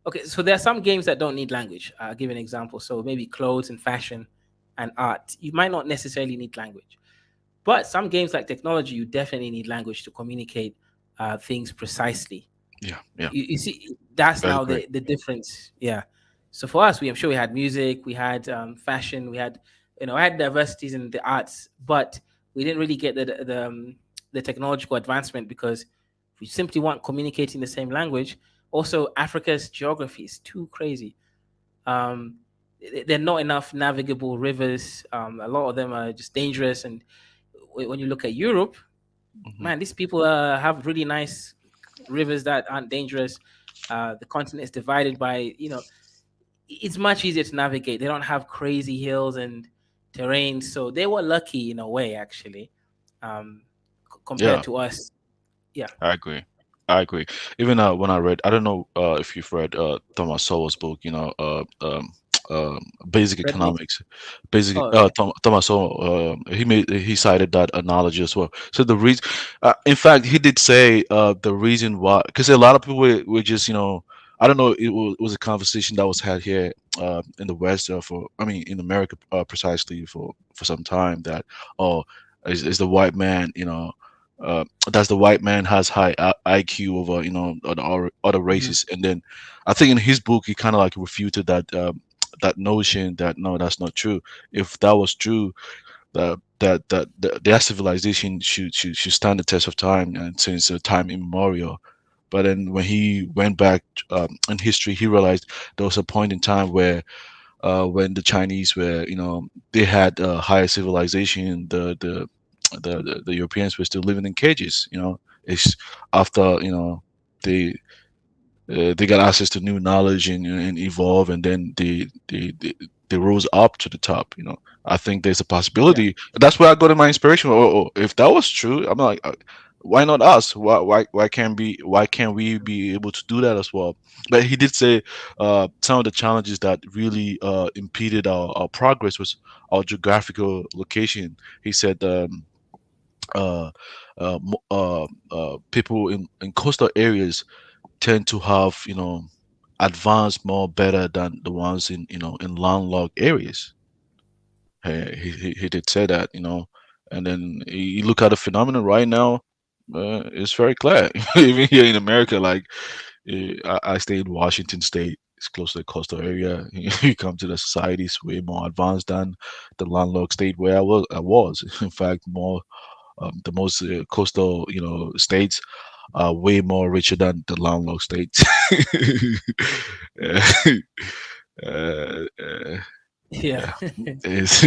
Speaker 1: okay, so there are some games that don't need language. I'll give an example. So maybe clothes and fashion and art, you might not necessarily need language. But some games like technology, you definitely need language to communicate things precisely.
Speaker 4: Yeah, yeah,
Speaker 1: You see, that's
Speaker 4: I
Speaker 1: now
Speaker 4: agree.
Speaker 1: the difference. Yeah. So for us, I'm sure we had music, we had fashion, we had, I had diversities in the arts, but we didn't really get the technological advancement, because we simply weren't communicating the same language. Also, Africa's geography is too crazy. Um, there are not enough navigable rivers. A lot of them are just dangerous. And when you look at Europe,
Speaker 4: Hmm.
Speaker 1: man, these people have really nice rivers that aren't dangerous. The continent is divided by, it's much easier to navigate. They don't have crazy hills and terrain, so they were lucky in a way, actually, um, compared
Speaker 4: Yeah,
Speaker 1: to us. Yeah,
Speaker 4: I agree. I agree. Even when I read, I don't know if you've read Thomas Sowell's book, Basic
Speaker 1: red meat.
Speaker 4: Economics. Basic
Speaker 1: Oh, okay.
Speaker 4: Thomas Sowell, he cited that analogy as well. So the reason, in fact, he did say the reason why, because a lot of people were just, I don't know, it was a conversation that was had here in the West, I mean, in America, precisely for some time, that, oh, is the white man, does the white man has high IQ over other
Speaker 1: Hmm.
Speaker 4: races? And then I think in his book he kind of like refuted that notion, that no, that's not true. If that was true, that their civilization should stand the test of time, and since time immemorial. But then when he went back in history, he realized there was a point in time where when the Chinese were, they had higher civilization, the Europeans were still living in cages. It's after they they got access to new knowledge and evolve, and then they rose up to the top. I think there's a
Speaker 1: Yeah.
Speaker 4: possibility. That's where I got my inspiration. If that was true, I'm like, why not us? Why can't we be able to do that as well? But he did say some of the challenges that really impeded our progress was our geographical location. He said uh, people in coastal areas tend to have, advanced more better than the ones in, in landlocked areas. He did say that, and then you look at the phenomenon right now, it's very clear. Even here in America, like I stay in Washington State. It's close to the coastal area. You come to the society, it's way more advanced than the landlocked state where I was. In fact, more the most coastal, states are way more richer than the landlocked states. uh,
Speaker 1: Yeah.
Speaker 4: yeah, it's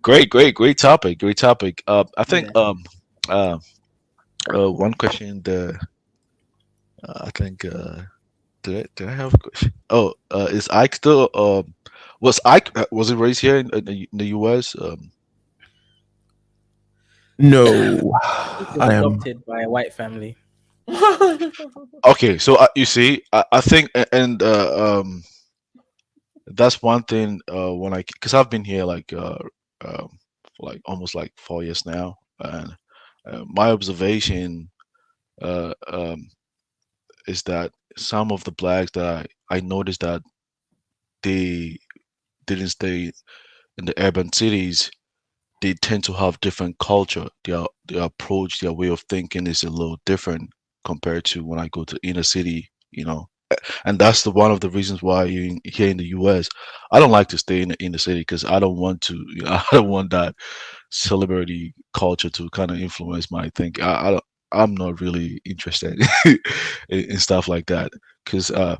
Speaker 4: great topic, great topic. I think
Speaker 1: Yeah.
Speaker 4: uh, one question. I think did I have a question? Oh, is Ike still? Was Ike was it raised here in the U.S.?
Speaker 3: No,
Speaker 1: It was
Speaker 3: I am.
Speaker 1: adopted by a white family.
Speaker 4: Okay, so you see, I think, and that's one thing when I, because I've been here like for like almost like 4 years now, and my observation is that some of the blacks that I noticed that they didn't stay in the urban cities, they tend to have different culture. Their approach, their way of thinking is a little different compared to when I go to inner city. And that's the one of the reasons why here in the U.S. I don't like to stay in the city because I don't want to. I don't want that celebrity culture to kind of influence my thinking. I'm not really interested in stuff like that because I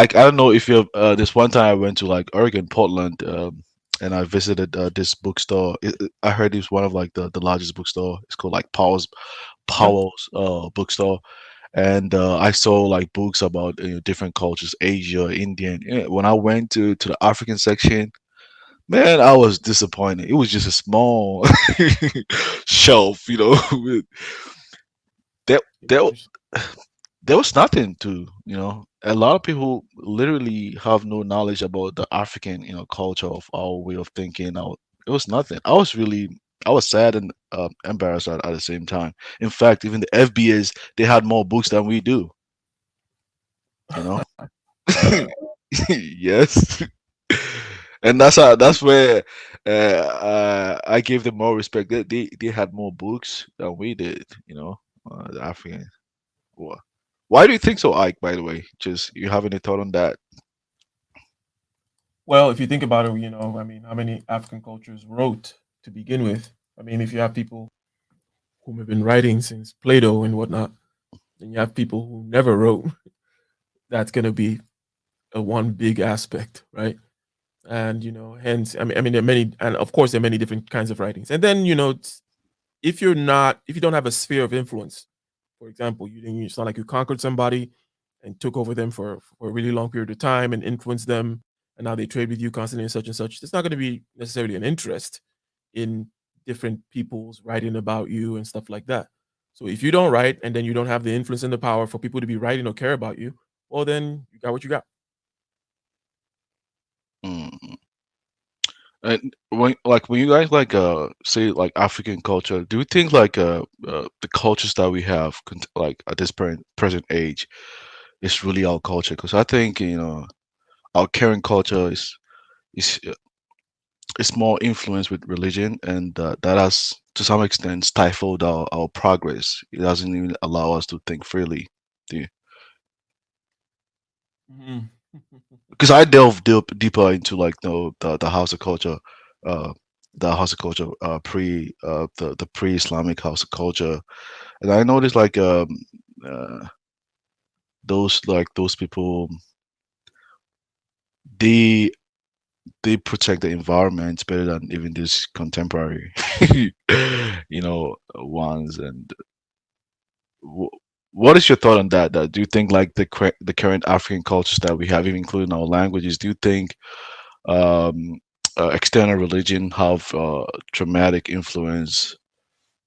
Speaker 4: don't know if you this one time I went to like Oregon, Portland, and I visited this bookstore. I heard it's one of like the largest bookstore. It's called like
Speaker 3: Yep.
Speaker 4: Powell's bookstore, and I saw like books about different cultures, Asia, Indian. Yeah, when I went to the African section, man, I was disappointed. It was just a small shelf, with there, there, there was nothing to, a lot of people literally have no knowledge about the African, culture of our way of thinking. It was nothing. I was sad and embarrassed at the same time. In fact, even the FBS, they had more books than we do, you know? Yes. And that's where I gave them more respect. They had more books than we did, the African. Wha- Why do you think so, Ike? By the way, just you have any thought on that?
Speaker 3: Well, if you think about it, I mean, how many African cultures wrote to begin with? I mean, if you have people who have been writing since Plato and whatnot, then you have people who never wrote. That's going to be a one big aspect, right? And hence, I mean, there are many, and of course, there are many different kinds of writings. And then, if you don't have a sphere of influence, for example, it's not like you conquered somebody and took over them for a really long period of time and influenced them, and now they trade with you constantly and such and such. There's not going to be necessarily an interest in different people's writing about you and stuff like that. So if you don't write and then you don't have the influence and the power for people to be writing or care about you, well, then you got what you got.
Speaker 4: Mm. And when you guys like say like African culture, do you think like the cultures that we have like at this present age is really our culture? Because I think our current culture is it's more influenced with religion, and that has to some extent stifled our progress. It doesn't even allow us to think freely. Do
Speaker 3: Mhm.
Speaker 4: Because I delve deeper into like the Hausa culture, uh, pre the pre-Islamic Hausa culture, and I noticed like uh, those people they they protect the environment better than even these contemporary ones. And wh- what is your thought on that? Do you think like the current African cultures that we have, even including our languages, do you think um, external religion have dramatic influence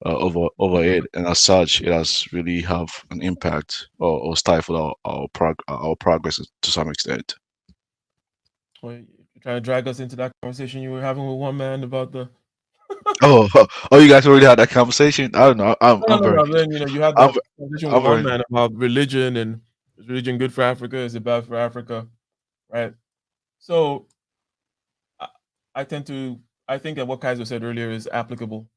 Speaker 4: over it, and as such, it has really have an impact or stifled our progress to some extent.
Speaker 3: Well, you're trying to drag us into that conversation you were having with one man about the.
Speaker 4: Oh, oh, you guys already had that conversation. I don't know.
Speaker 3: No, no, no. Then you had
Speaker 4: I'm,
Speaker 3: that conversation with
Speaker 4: I'm
Speaker 3: one
Speaker 4: very
Speaker 3: man about religion and is religion good for Africa? Is it bad for Africa? Right. So I, I tend to I think that what Kaiser said earlier is applicable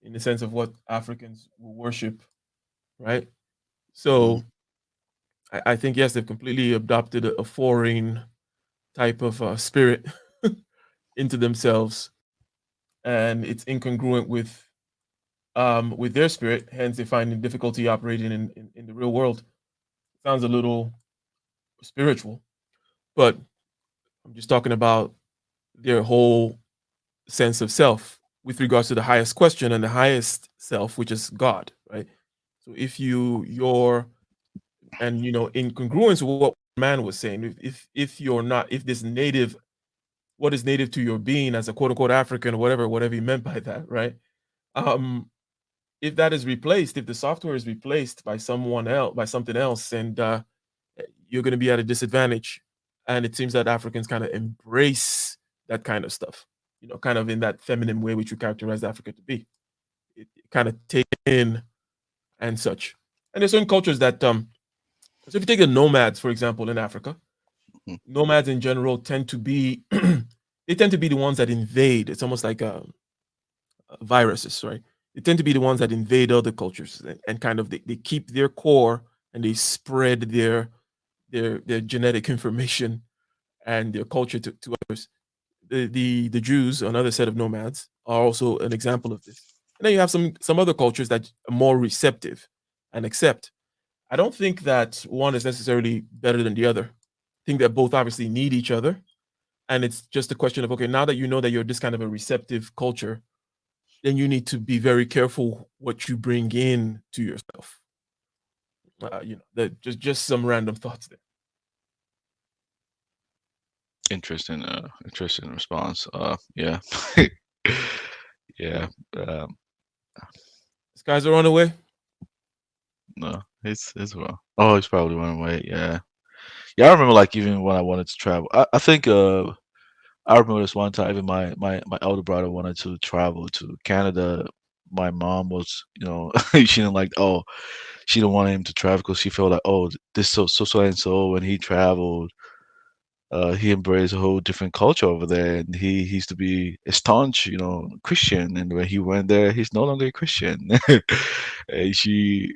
Speaker 3: in the sense of what Africans will worship. Right.
Speaker 4: mhm,
Speaker 3: So I think yes, they've completely adopted a foreign type of spirit into themselves, and it's incongruent with their spirit. Hence, they find difficulty operating in the real world. Sounds a little spiritual, but I'm just talking about their whole sense of self with regards to the highest question and the highest self, which is God, right? So if you're and in congruence with what man was saying, if you're not, if this native, what is native to your being as a quote unquote African or whatever he meant by that, right? Um, if that is replaced, if the software is replaced by someone else, by something else, and you're going to be at a disadvantage. And it seems that Africans kind of embrace that kind of stuff, kind of in that feminine way which you characterize Africa to be. It kind of take in and such. And there's certain cultures that, so if you take the nomads, for example, in Africa,
Speaker 4: mhm.
Speaker 3: nomads in general tend to be, they tend to be the ones that invade. It's almost like viruses, right? They tend to be the ones that invade other cultures and kind of they keep their core and they spread their genetic information and their culture to others. The Jews, another set of nomads, are also an example of this. And then you have some other cultures that are more receptive and accept. I don't think that one is necessarily better than the other. I think that both obviously need each other. And it's just a question of, okay, now that you know that you're this kind of a receptive culture, then you need to be very careful what you bring in to yourself. That just some random thoughts there.
Speaker 4: Interesting response. Yeah, yeah.
Speaker 3: This guy's a runaway.
Speaker 4: No, it's well. Oh, he's probably one way. Yeah, yeah. I remember like even when I wanted to travel. I think I remember this one time even my elder brother wanted to travel to Canada. My mom was, she didn't like, oh, she didn't want him to travel because she felt like, oh, this so and so when he traveled, he embraced a whole different culture over there, and he used to be a staunch, Christian, and when he went there, he's no longer a Christian. And she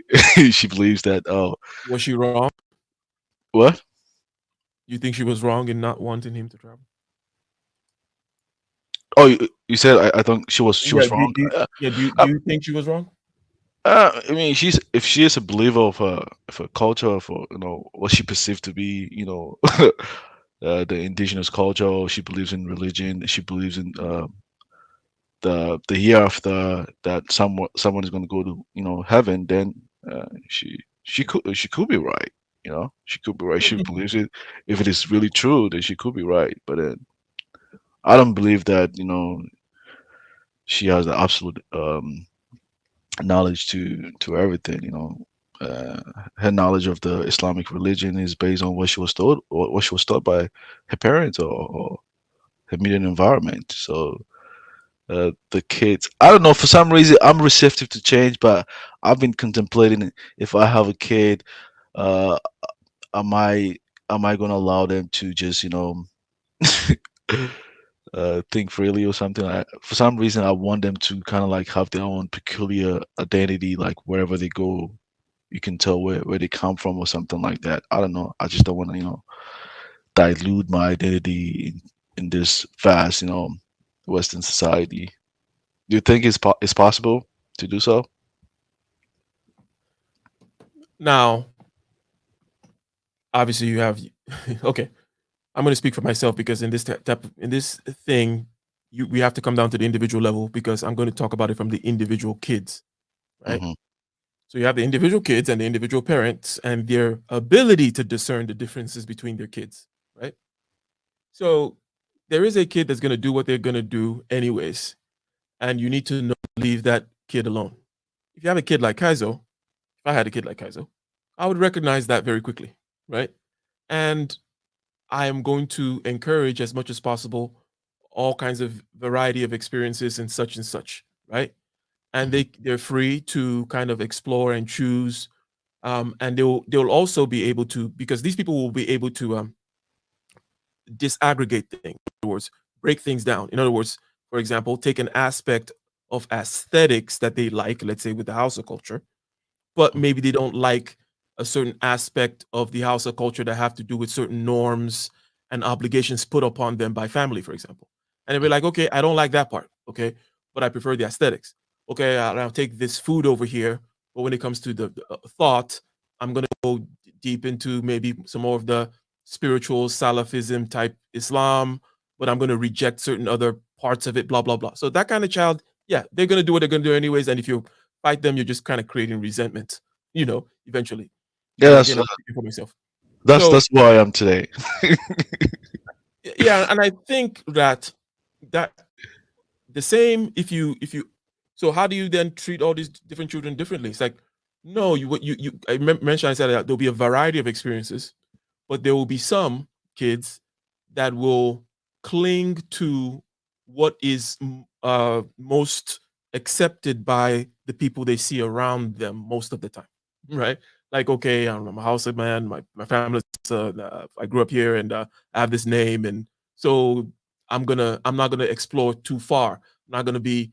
Speaker 4: she believes that, oh,
Speaker 3: Was she wrong?
Speaker 4: what?
Speaker 3: You think she was wrong in not wanting him to travel?
Speaker 4: Oh, you said I think she
Speaker 3: Yeah.
Speaker 4: was wrong.
Speaker 3: Yeah. Do
Speaker 4: Uh,
Speaker 3: you think she was wrong?
Speaker 4: I mean, she's if she is a believer of her culture, of her, what she perceived to be, the indigenous culture, or she believes in religion, she believes in the year after that someone is going to go to heaven, then she could be right. She could be right. She believes it. If it is really true, then she could be right. But then I don't believe that she has the absolute knowledge to everything. Uh, Her knowledge of the Islamic religion is based on what she was told or what she was taught by her parents or her immediate environment. So the kids, I don't know, for some reason I'm receptive to change, but I've been contemplating if I have a kid, uh, am I am I gonna allow them to just think freely or something? For some reason, I want them to kind of like have their own peculiar identity, like wherever they go, you can tell where they come from or something like that. I don't know. I just don't want to, dilute my identity in this vast, Western society. Do you think it's possible to do so?
Speaker 3: Now, obviously, you have. Okay, I'm going to speak for myself because in this type in this thing, we have to come down to the individual level because I'm going to talk about it from the individual kids, right?
Speaker 4: Hmm.
Speaker 3: So you have the individual kids and the individual parents and their ability to discern the differences between their kids, right? So there is a kid that's going to do what they're going to do anyways, and you need to know leave that kid alone. if you have a kid like Kaizo, if I had a kid like Kaizo, I would recognize that very quickly, right? And I am going to encourage as much as possible all kinds of variety of experiences and such, right? And
Speaker 4: Mhm.
Speaker 3: they're free to kind of explore and choose, and they'll also be able to, because these people will be able to disaggregate things. In other words, break things down. In other words, for example, take an aspect of aesthetics that they like, let's say with the house of culture, but maybe they don't like a certain aspect of the house of culture that have to do with certain norms and obligations put upon them by family, for example. And they'll be like, okay, I don't like that part, okay, but I prefer the aesthetics. Okay, I'll take this food over here, but when it comes to the thought, I'm gonna go deep into maybe some more of the spiritual Salafism type Islam, but I'm gonna reject certain other parts of it, blah blah blah. So that kind of child, yeah, they're gonna do what they're gonna do anyways, and if you fight them, you're just kind of creating resentment, eventually.
Speaker 4: Yeah,
Speaker 3: And
Speaker 4: that's
Speaker 3: again, I'm speaking for myself.
Speaker 4: that's
Speaker 3: So
Speaker 4: that's who I am today.
Speaker 3: yeah, and I think that the same if you so how do you then treat all these different children differently? It's like, no, mentioned, I said that there'll be a variety of experiences, but there will be some kids that will cling to what is most accepted by the people they see around them most of the time, right? Like, okay, I'm a house man, my family's I grew up here, and I have this name, and so I'm not gonna explore too far. I'm not gonna be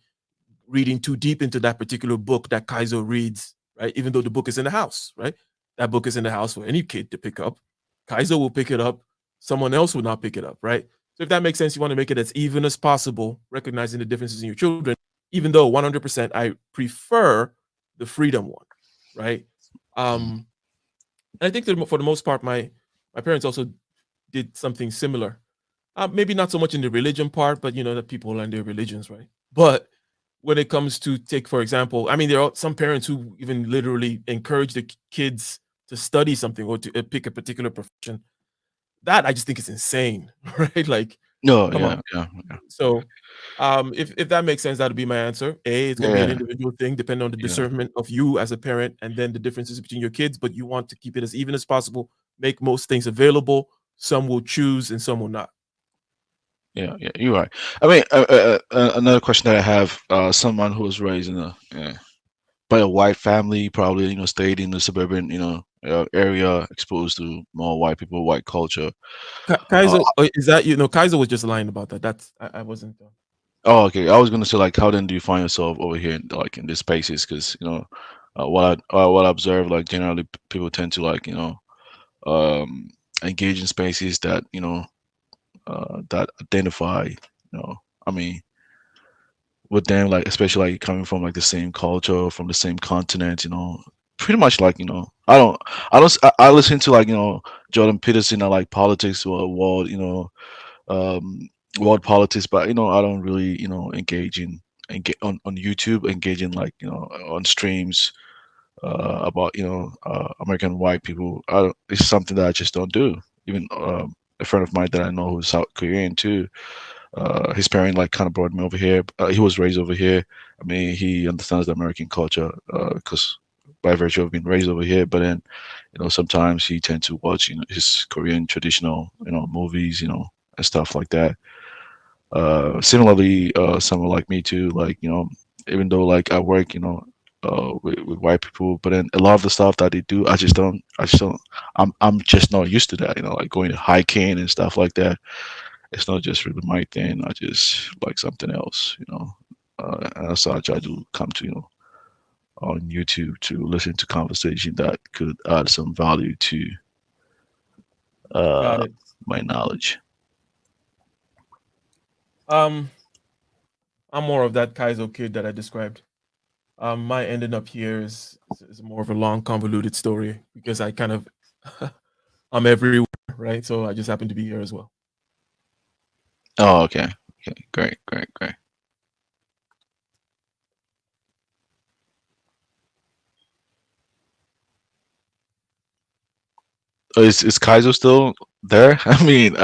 Speaker 3: reading too deep into that particular book that Kaizo reads, right? Even though the book is in the house, right? That book is in the house for any kid to pick up. Kaizo will pick it up. Someone else will not pick it up, right? So if that makes sense, you want to make it as even as possible, recognizing the differences in your children, even though 100% I prefer the freedom one, right? Um, and I think that for the most part, my parents also did something similar. Maybe not so much in the religion part, but that people learn their religions, right? But when it comes to take, for example, I mean, there are some parents who even literally encourage the kids to study something or to pick a particular profession. That I just think is insane, right? Like,
Speaker 4: No,
Speaker 3: come on.
Speaker 4: yeah, yeah,
Speaker 3: So, if that makes sense, that'd be my answer. It's going to be an
Speaker 4: yeah,
Speaker 3: individual thing, depending on the
Speaker 4: yeah,
Speaker 3: discernment of you as a parent, and then the differences between your kids. But you want to keep it as even as possible. Make most things available. Some will choose, and some will not.
Speaker 4: yeah, yeah. You're right. I mean, another question that I have: someone who was raised in by a white family, probably stayed in the suburban area, exposed to more white people, white culture. Uh,
Speaker 3: Kaiser, is that Kaiser was just lying about that. I wasn't.
Speaker 4: oh, okay. I was gonna say like, how then do you find yourself over here, like in these spaces? Because what I observe, like generally people tend to like um, engage in spaces that that identify, I mean, with them, like especially like coming from like the same culture, from the same continent, pretty much like I listen to like Jordan Peterson. I like politics or world, um, world politics, but I don't really engage in on YouTube, engage in like on streams about American white people. I don't, it's something that I just don't do. Even a friend of mine that I know who's South Korean too. His parent like kind of brought me over here. He was raised over here. I mean, he understands the American culture because by virtue of being raised over here. But then, sometimes he tends to watch his Korean traditional movies, and stuff like that. Similarly, someone like me too, like even though like I work, with white people, but then a lot of the stuff that they do, I just don't, I'm just not used to that, like going hiking and stuff like that. It's not just really my thing. I just like something else. And as such, I do come to on YouTube to listen to conversation that could add some value to uh
Speaker 3: Got it.
Speaker 4: my knowledge.
Speaker 3: Um, I'm more of that Kaizo kid that I described. My ending up here is more of a long, convoluted story because I kind of I'm everywhere, right? So I just happen to be here as well.
Speaker 4: Oh, okay. Okay, great, great, great. Oh, is Kaizo still there? I mean,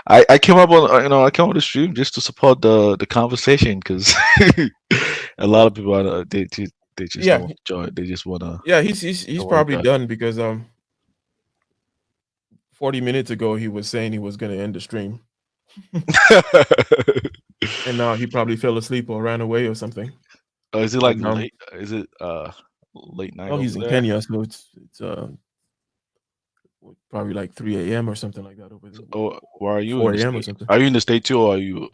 Speaker 4: I came up on I came on the stream just to support the conversation because a lot of people are, they They just
Speaker 3: Yeah,
Speaker 4: don't enjoy it. They just wanna
Speaker 3: yeah, he's
Speaker 4: go like
Speaker 3: probably
Speaker 4: that.
Speaker 3: done because 40 minutes ago he was saying he was going to end the stream, and now he probably fell asleep or ran away or something.
Speaker 4: Is it like
Speaker 3: And
Speaker 4: late? Is it late night
Speaker 3: well,
Speaker 4: over
Speaker 3: he's in
Speaker 4: there?
Speaker 3: Kenya, so it's probably like 3 a.m. or something like that over there,
Speaker 4: Or where are you in the
Speaker 3: 4 a.m. or
Speaker 4: state?
Speaker 3: something.
Speaker 4: Are you in the state too, or are you?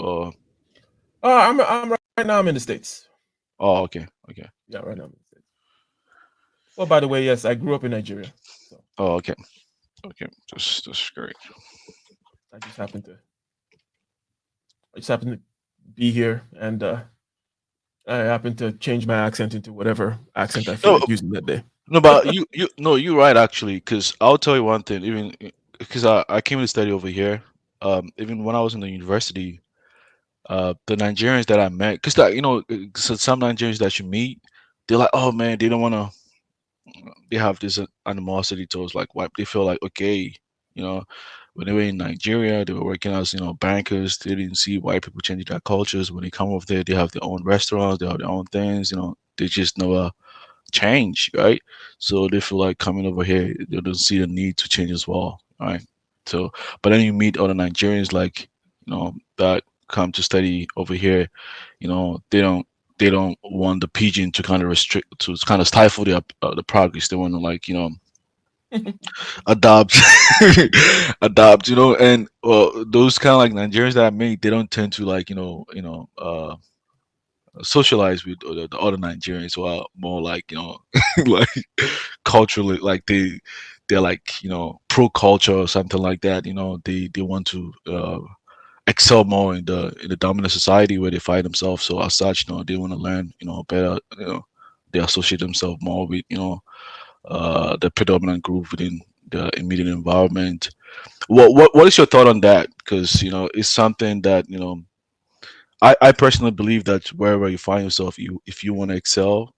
Speaker 3: I'm right now. I'm in the states.
Speaker 4: Oh, okay, okay.
Speaker 3: Yeah, right now I'm in the states. Well, by the way, yes, I grew up in Nigeria, so
Speaker 4: Oh, okay, okay. That's great.
Speaker 3: I just happened to I just happened to be here, and I happened to change my accent into whatever accent I feel
Speaker 4: No,
Speaker 3: like using that day.
Speaker 4: no, but no, you're right actually. Because I'll tell you one thing. Even because I came to study over here. Even when I was in the university, the Nigerians that I met, because so some Nigerians that you meet, they're like, oh man, they don't want to. They have this animosity towards like white. They feel like okay, you know, when they were in Nigeria, they were working as bankers. They didn't see white people changing their cultures. When they come over there, they have their own restaurants. They have their own things. They just never change, right? So they feel like coming over here, they don't see the need to change as well, right? So, but then you meet other Nigerians like that come to study over here. They don't want the pigeon to kind of restrict to kind of stifle the progress. They want to like adopt adopt and those kind of like Nigerians that I meet, they don't tend to like socialize with the other Nigerians who are more like like culturally like they're like pro culture or something like that. They want to excel more in the dominant society where they find themselves. So as such, they want to learn better. They associate themselves more with the predominant group within the immediate environment. What is your thought on that? Because it's something that I personally believe that wherever you find yourself, if you want to excel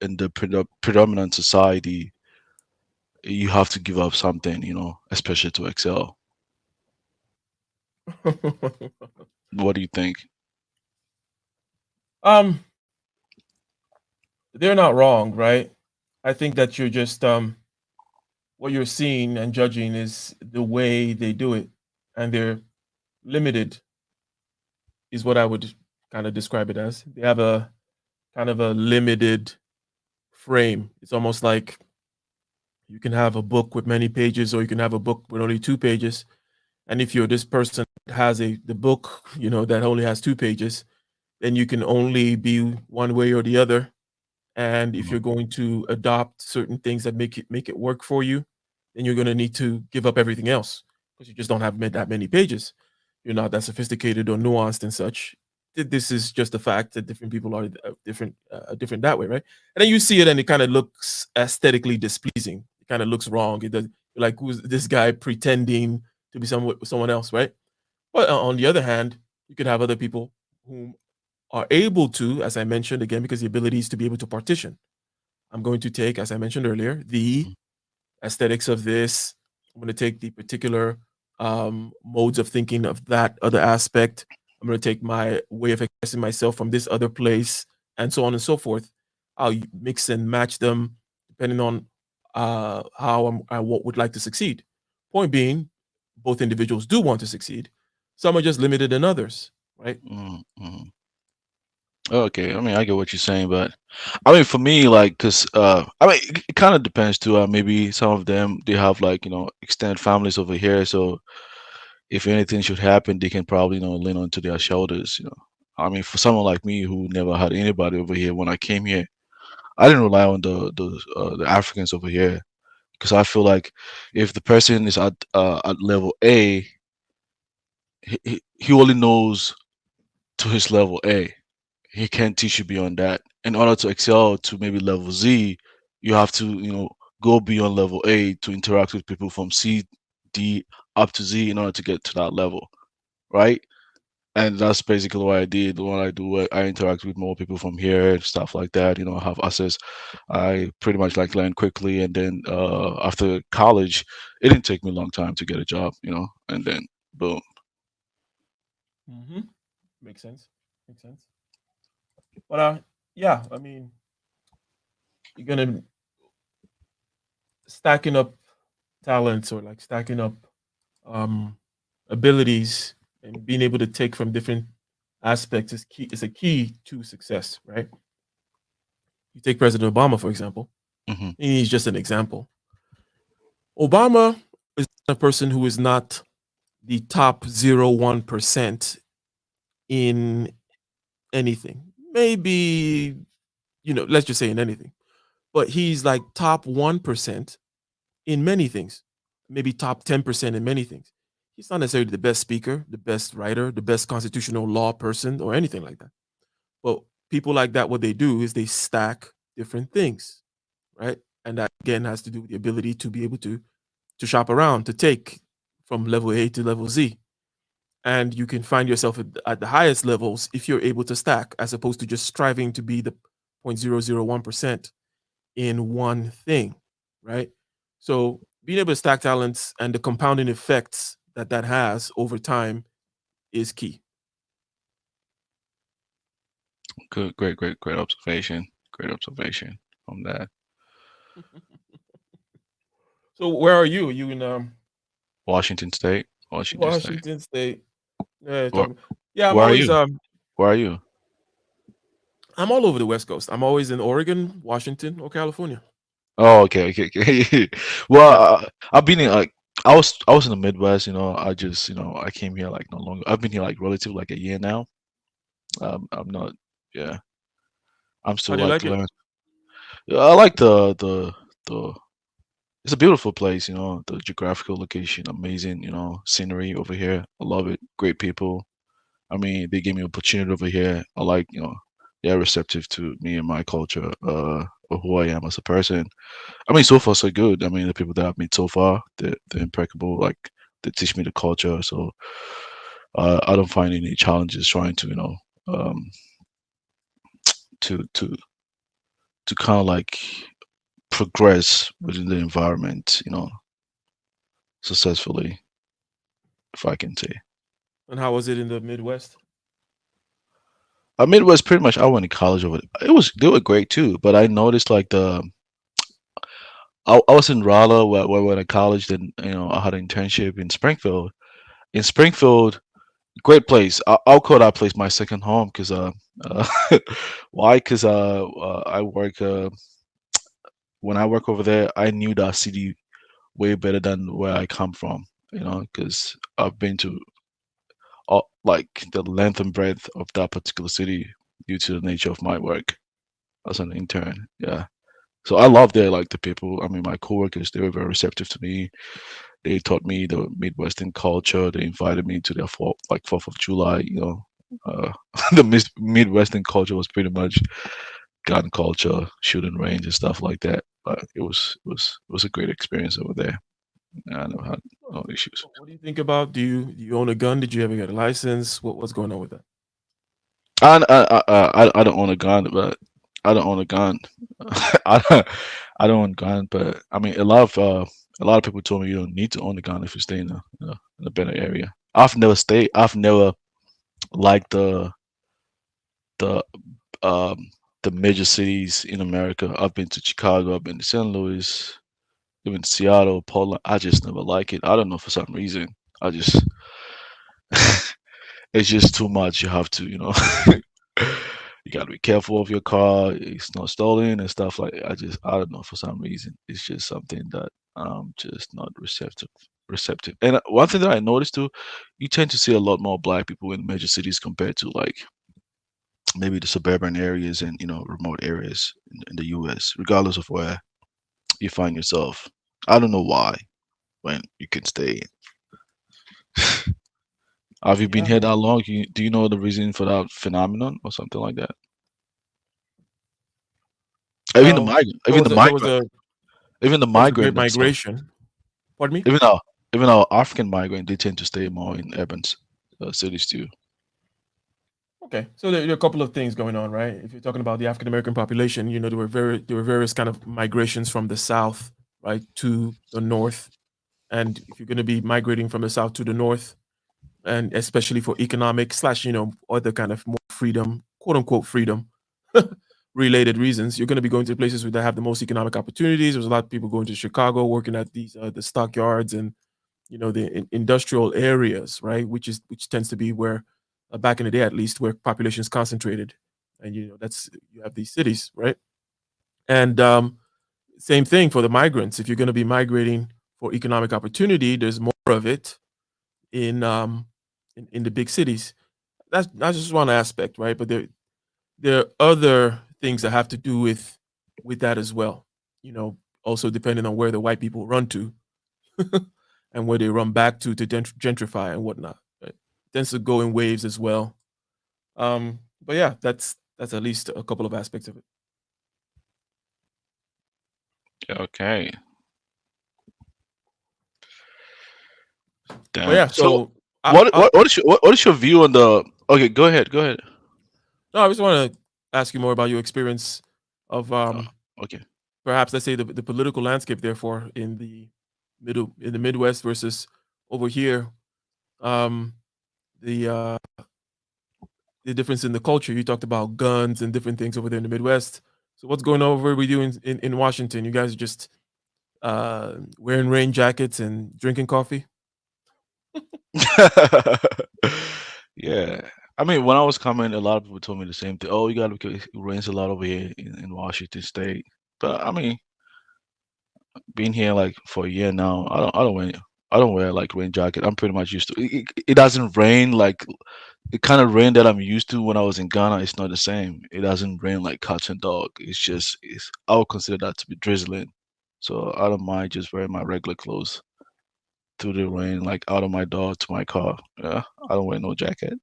Speaker 4: in the predominant society, you have to give up something, especially to excel. What do you think?
Speaker 3: um, they're not wrong, right? I think that you're just what you're seeing and judging is the way they do it, and they're limited, is what I would kind of describe it as. They have a kind of a limited frame. It's almost like you can have a book with many pages, or you can have a book with only 2 pages. And if you're this person that has the book, that only has 2 pages, then you can only be one way or the other. And if
Speaker 4: Mhm.
Speaker 3: you're going to adopt certain things that make it work for you, then you're going to need to give up everything else because you just don't have that many pages. You're not that sophisticated or nuanced and such. This is just the fact that different people are different that way, right? And then you see it, and it kind of looks aesthetically displeasing. It kind of looks wrong. It does. You're like, who's this guy pretending to be someone else, right? But on the other hand, you could have other people who are able to, as I mentioned again, because the ability is to be able to partition. I'm going to take, as I mentioned earlier, the aesthetics of this. I'm going to take the particular modes of thinking of that other aspect. I'm going to take my way of expressing myself from this other place, and so on and so forth. I'll mix and match them depending on how I would like to succeed. Point being, both individuals do want to succeed. Some are just limited than others, right?
Speaker 4: Mm-hmm. Okay, I mean, I get what you're saying, but I mean, for me, like, cause I mean, it kind of depends too. Maybe some of them they have like extended families over here, so if anything should happen, they can probably lean onto their shoulders. I mean, for someone like me who never had anybody over here when I came here, I didn't rely on the Africans over here because I feel like if the person is at level A, he only knows to his level A. He can't teach you beyond that. In order to excel to maybe level Z, you have to, go beyond level A to interact with people from C, D up to Z in order to get to that level, right? And that's basically what I did. What I do, I interact with more people from here and stuff like that. Have access. I pretty much like learn quickly, and then after college, it didn't take me a long time to get a job. And then boom.
Speaker 3: Mm-hmm. Makes sense. Makes sense. But yeah, I mean, you're gonna stacking up talents or like stacking up um, abilities and being able to take from different aspects is key. Is a key to success, right? You take President Obama for example.
Speaker 4: Hmm.
Speaker 3: He's just an example. Obama is a person who is not the top 0.01% in anything. Maybe, let's just say in anything. But he's like top 1% in many things, maybe top 10% in many things. He's not necessarily the best speaker, the best writer, the best constitutional law person, or anything like that. But people like that, what they do is they stack different things, right? And that again has to do with the ability to be able to shop around, to take from level A to level Z. And you can find yourself at the highest levels if you're able to stack, as opposed to just striving to be the 0.001% in one thing, right? So being able to stack talents and the compounding effects that that has over time is key.
Speaker 4: Good, great observation. Great observation on that.
Speaker 3: So where are you? Are you in
Speaker 4: Washington State. Washington State.
Speaker 3: Washington State? Yeah,
Speaker 4: Where,
Speaker 3: talking. Yeah, I'm
Speaker 4: where are
Speaker 3: always
Speaker 4: you? Where are you?
Speaker 3: I'm all over the West Coast. I'm always in Oregon, Washington, or California.
Speaker 4: Oh, okay, okay, okay.
Speaker 3: Yeah.
Speaker 4: Well, I've been in like I was in the Midwest. I just I came here like no longer. I've been here like relative like a year now. I'm not. Yeah, I'm
Speaker 3: How
Speaker 4: still
Speaker 3: do you
Speaker 4: like
Speaker 3: like it?
Speaker 4: learning. Yeah, I like the. It's a beautiful place. The geographical location, amazing. Scenery over here. I love it. Great people. I mean, they gave me opportunity over here. I like, they're receptive to me and my culture, or who I am as a person. I mean, so far so good. I mean, the people that I've met so far, they're impeccable. Like they teach me the culture, so I don't find any challenges trying to, um, to to to kind of like progress within the environment, successfully, if I can say.
Speaker 3: And how was it in the Midwest?
Speaker 4: I mean, it was pretty much I went to college over. It was they were great too, but I noticed like I was in Raleigh where I went to college. Then I had an internship in Springfield. In Springfield, great place. I'll call that place my second home because uh why? Because I work when I work over there, I knew that city way better than where I come from. Because I've been to like the length and breadth of that particular city due to the nature of my work as an intern. Yeah. So I love there, like the people. I mean, my coworkers, they were very receptive to me. They taught me the Midwestern culture. They invited me to their like 4th of July. The Midwestern culture was pretty much gun culture, shooting range and stuff like that. But it was a great experience over there. I never had no issues.
Speaker 3: What do you think about? Do you own a gun? Did you ever get a license? What's going on with that?
Speaker 4: I don't own a gun, but I don't own a gun. I don't, I don't own a gun, but I mean, a lot of people told me you don't need to own a gun if you stay in a better area. I've never stayed. I've never liked the um the major cities in America. I've been to Chicago. I've been to St. Louis. Even Seattle, Portland. I just never like it. I don't know for some reason. I just it's just too much. You have to, you got to be careful of your car. It's not stolen and stuff like. I don't know for some reason. It's just something that I'm just not receptive. And one thing that I noticed too, you tend to see a lot more black people in major cities compared to like maybe the suburban areas and remote areas in the U.S. Regardless of where you find yourself. I don't know why when you can stay. Have you been
Speaker 3: Yeah,
Speaker 4: here that long? Do you know the reason for that phenomenon or something like that? Even the
Speaker 3: well,
Speaker 4: migrant,
Speaker 3: there
Speaker 4: even the
Speaker 3: was a there was
Speaker 4: migrant,
Speaker 3: a
Speaker 4: even the
Speaker 3: there was a great
Speaker 4: migrant themselves,
Speaker 3: migration. Pardon me.
Speaker 4: even our African migrant, they tend to stay more in urban cities too.
Speaker 3: Okay, so there are a couple of things going on, right? If you're talking about the African American population, there were various kind of migrations from the south, right, to the north. And if you're going to be migrating from the south to the north, and especially for economic slash other kind of more freedom, quote unquote freedom related reasons. You're going to be going to places that have the most economic opportunities. There's a lot of people going to Chicago, working at these the stockyards and the industrial areas, right? Which tends to be where, back in the day at least, where population is concentrated, and that's you have these cities, right? And same thing for the migrants. If you're going to be migrating for economic opportunity, there's more of it in in the big cities. That's just one aspect, right? But there are other things that have to do with that as well. You know, Also depending on where the white people run to and where they run back to gentrify and whatnot. Right? Tends to go in waves as well. But yeah, that's at least a couple of aspects of it.
Speaker 4: Okay.
Speaker 3: But
Speaker 4: Damn.
Speaker 3: yeah,
Speaker 4: So
Speaker 3: so I
Speaker 4: what is your view on the? Okay, go ahead. Go ahead.
Speaker 3: no, I just want to ask you more about your experience of
Speaker 4: Uh, okay.
Speaker 3: perhaps, let's say, the political landscape, therefore, in the Midwest versus over here. Um, the the difference in the culture. You talked about guns and different things over there in the Midwest. So what's going on over with you in Washington? You guys are just wearing rain jackets and drinking coffee.
Speaker 4: Yeah. I mean, when I was coming, a lot of people told me the same thing. Oh, you got to, it rains a lot over here in Washington State. But I mean, being here like for a year now, I don't wear like rain jacket. I'm pretty much used to it. It doesn't rain like the kind of rain that I'm used to when I was in Ghana. It's not the same. It doesn't rain like cats and dog. It's I would consider that to be drizzling. So I don't mind just wearing my regular clothes through the rain, like out of my door to my car. Yeah, I don't wear no jacket.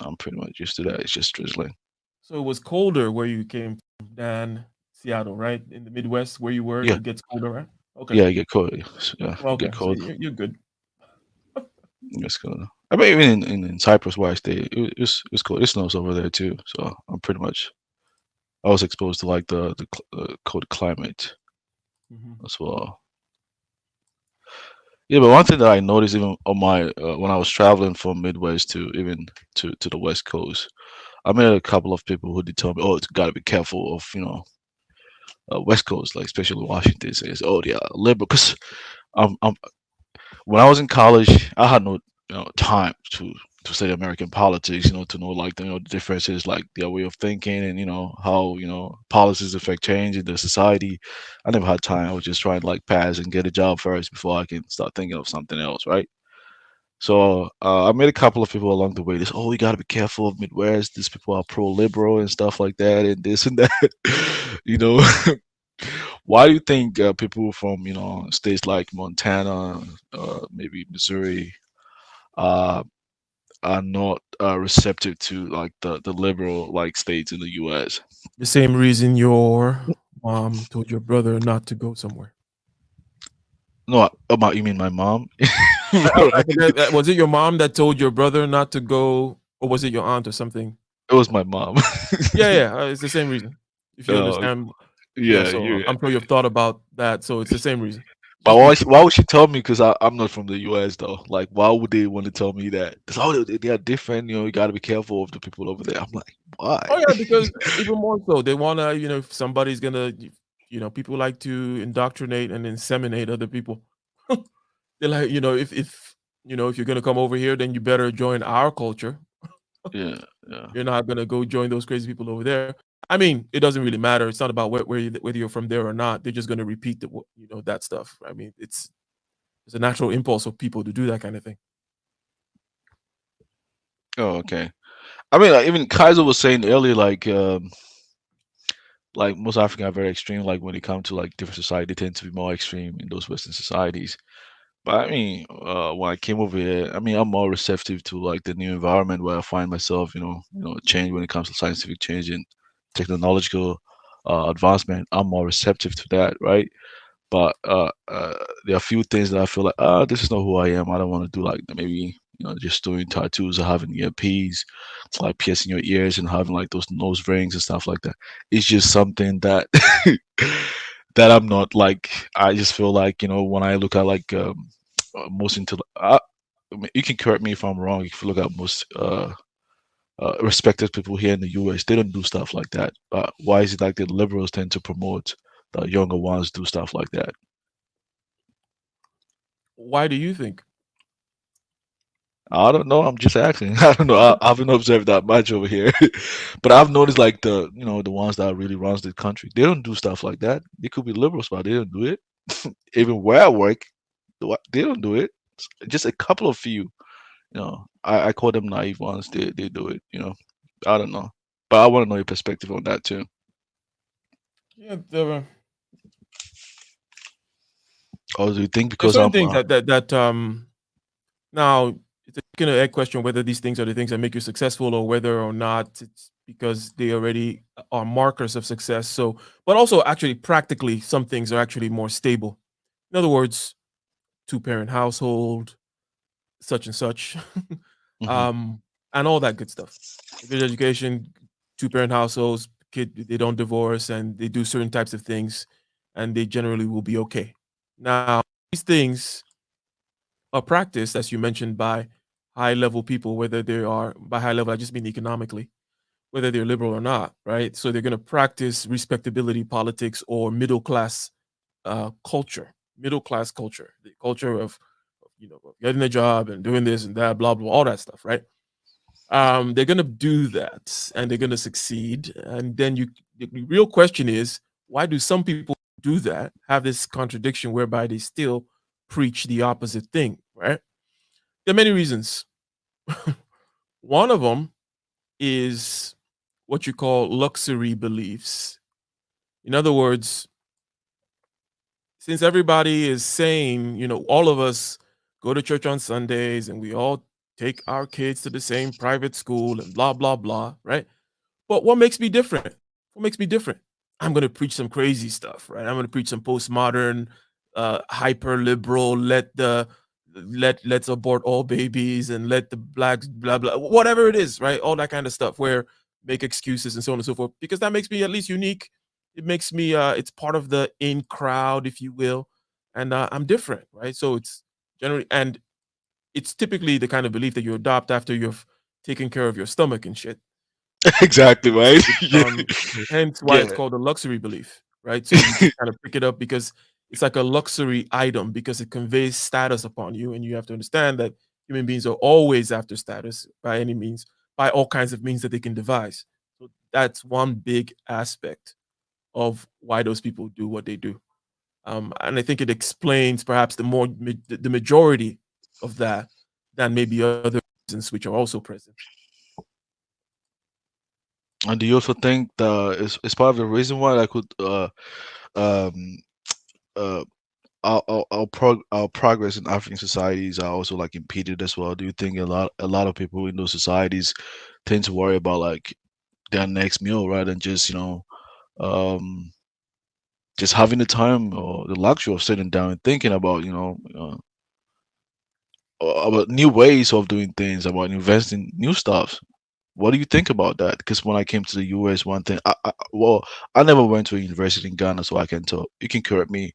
Speaker 4: I'm pretty much used to that. It's just drizzling.
Speaker 3: So it was colder where you came from than Seattle, right? In the Midwest where you were,
Speaker 4: Yeah,
Speaker 3: it gets colder, right? Okay.
Speaker 4: yeah, you get cold. Yeah,
Speaker 3: Well,
Speaker 4: you
Speaker 3: okay.
Speaker 4: get
Speaker 3: So
Speaker 4: cold.
Speaker 3: you're good.
Speaker 4: It's cool. I mean, even in Cyprus where I stay, it's cool. It snows over there too. So I'm pretty much I was exposed to like the cold climate
Speaker 3: Hmm.
Speaker 4: as well. Yeah, but one thing that I noticed even on my when I was traveling from Midwest to even to the West Coast, I met a couple of people who did tell me, "Oh, it's got to be careful of West Coast, like especially Washington." Says, "Oh, yeah, liberal." Because I'm when I was in college, I had no time to study American politics, to know like the differences, like their way of thinking, and how policies affect change in the society. I never had time. I was just trying to like pass and get a job first before I can start thinking of something else, right? So I met a couple of people along the way. This, oh, you got to be careful of Midwest. These people are pro-liberal and stuff like that, and this and that. you know, Why do you think people from states like Montana, maybe Missouri, uh, are not receptive to like the liberal like states in the U.S.?
Speaker 3: The same reason your mom told your brother not to go somewhere.
Speaker 4: No, about you mean my mom?
Speaker 3: I forget. Was it your mom that told your brother not to go, or was it your aunt or something?
Speaker 4: It was my mom.
Speaker 3: Yeah, yeah. It's the same reason. If you
Speaker 4: uh,
Speaker 3: understand, yeah.
Speaker 4: yeah,
Speaker 3: So
Speaker 4: you.
Speaker 3: I'm sure you've thought about that. So it's the same reason.
Speaker 4: But why would she tell me? Because I'm not from the U.S. though. Like, why would they want to tell me that? Because they are different. You got to be careful of the people over there. I'm like, why?
Speaker 3: Oh yeah, because even more so, they wanna, if somebody's gonna, people like to indoctrinate and inseminate other people. They're like, if you're gonna come over here, then you better join our culture.
Speaker 4: Yeah, yeah.
Speaker 3: You're not gonna go join those crazy people over there. I mean, it doesn't really matter. It's not about whether you're from there or not. They're just gonna repeat that stuff. I mean, it's a natural impulse of people to do that kind of thing.
Speaker 4: Oh, okay. I mean, even Kaiser was saying earlier, like most African are very extreme. Like when it comes to like different society, they tend to be more extreme in those Western societies. But I mean, when I came over here, I mean, I'm more receptive to like the new environment where I find myself. Change when it comes to scientific change and technological advancement. I'm more receptive to that, right? But there are a few things that I feel like, this is not who I am. I don't want to do like maybe just doing tattoos or having earpiece, like piercing your ears and having like those nose rings and stuff like that. It's just something that that I'm not like. I just feel like when I look at like most into I mean, you can correct me if I'm wrong. If you look at most respected people here in the US, they don't do stuff like that. Why is it like the liberals tend to promote the younger ones do stuff like that?
Speaker 3: Why do you think?
Speaker 4: I don't know. I'm just asking. I don't know. I haven't observed that much over here, but I've noticed like the ones that really runs the country, they don't do stuff like that. They could be liberals, but they don't do it. Even where I work, they don't do it. Just a couple of few. I call them naive ones. They do it. I don't know, but I want to know your perspective on that too.
Speaker 3: Yeah,
Speaker 4: Or do you think
Speaker 3: there's
Speaker 4: because
Speaker 3: certain
Speaker 4: I'm
Speaker 3: things that now it's a chicken or egg question whether these things are the things that make you successful or whether or not it's because they already are markers of success. So, but also actually practically some things are actually more stable. In other words, two-parent household, such and such,
Speaker 4: hmm
Speaker 3: um, and all that good stuff. A good education, two-parent households, kid they don't divorce and they do certain types of things, and they generally will be okay. Now, these things are practiced, as you mentioned, by high-level people, whether they are by high level, I just mean economically, whether they're liberal or not, right? So they're going to practice respectability politics or middle class culture, middle class culture, the culture of of getting a job and doing this and that, blah blah, all that stuff, right? They're gonna do that and they're gonna succeed. And then the real question is, why do some people do that, have this contradiction whereby they still preach the opposite thing, right? There are many reasons. One of them is what you call luxury beliefs. In other words, since everybody is saying, all of us go to church on Sundays and we all take our kids to the same private school and blah, blah, blah, right? But what makes me different? What makes me different? I'm going to preach some crazy stuff, right? I'm going to preach some postmodern, hyper liberal, let's abort all babies and let the blacks blah blah whatever it is, right? All that kind of stuff where make excuses and so on and so forth because that makes me at least unique. It makes me it's part of the in crowd, if you will, and I'm different, right? So it's generally and it's typically the kind of belief that you adopt after you've taken care of your stomach and shit.
Speaker 4: Exactly right.
Speaker 3: It's
Speaker 4: Yeah.
Speaker 3: hence why it's
Speaker 4: Yeah.
Speaker 3: called a luxury belief, right? So you just kind of pick it up because it's like a luxury item because it conveys status upon you, and you have to understand that human beings are always after status by any means, by all kinds of means that they can devise. So that's one big aspect of why those people do what they do, and I think it explains perhaps the majority of that than maybe other reasons which are also present.
Speaker 4: And do you also think that is part of the reason why I could um uh our progress in African societies are also like impeded as well? Do you think a lot of people in those societies tend to worry about like their next meal rather than um just having the time or the luxury of sitting down and thinking about about new ways of doing things, about investing new stuff? What do you think about that? Because when I came to the US, one thing, well, I never went to a university in Ghana, so I can tell. You can correct me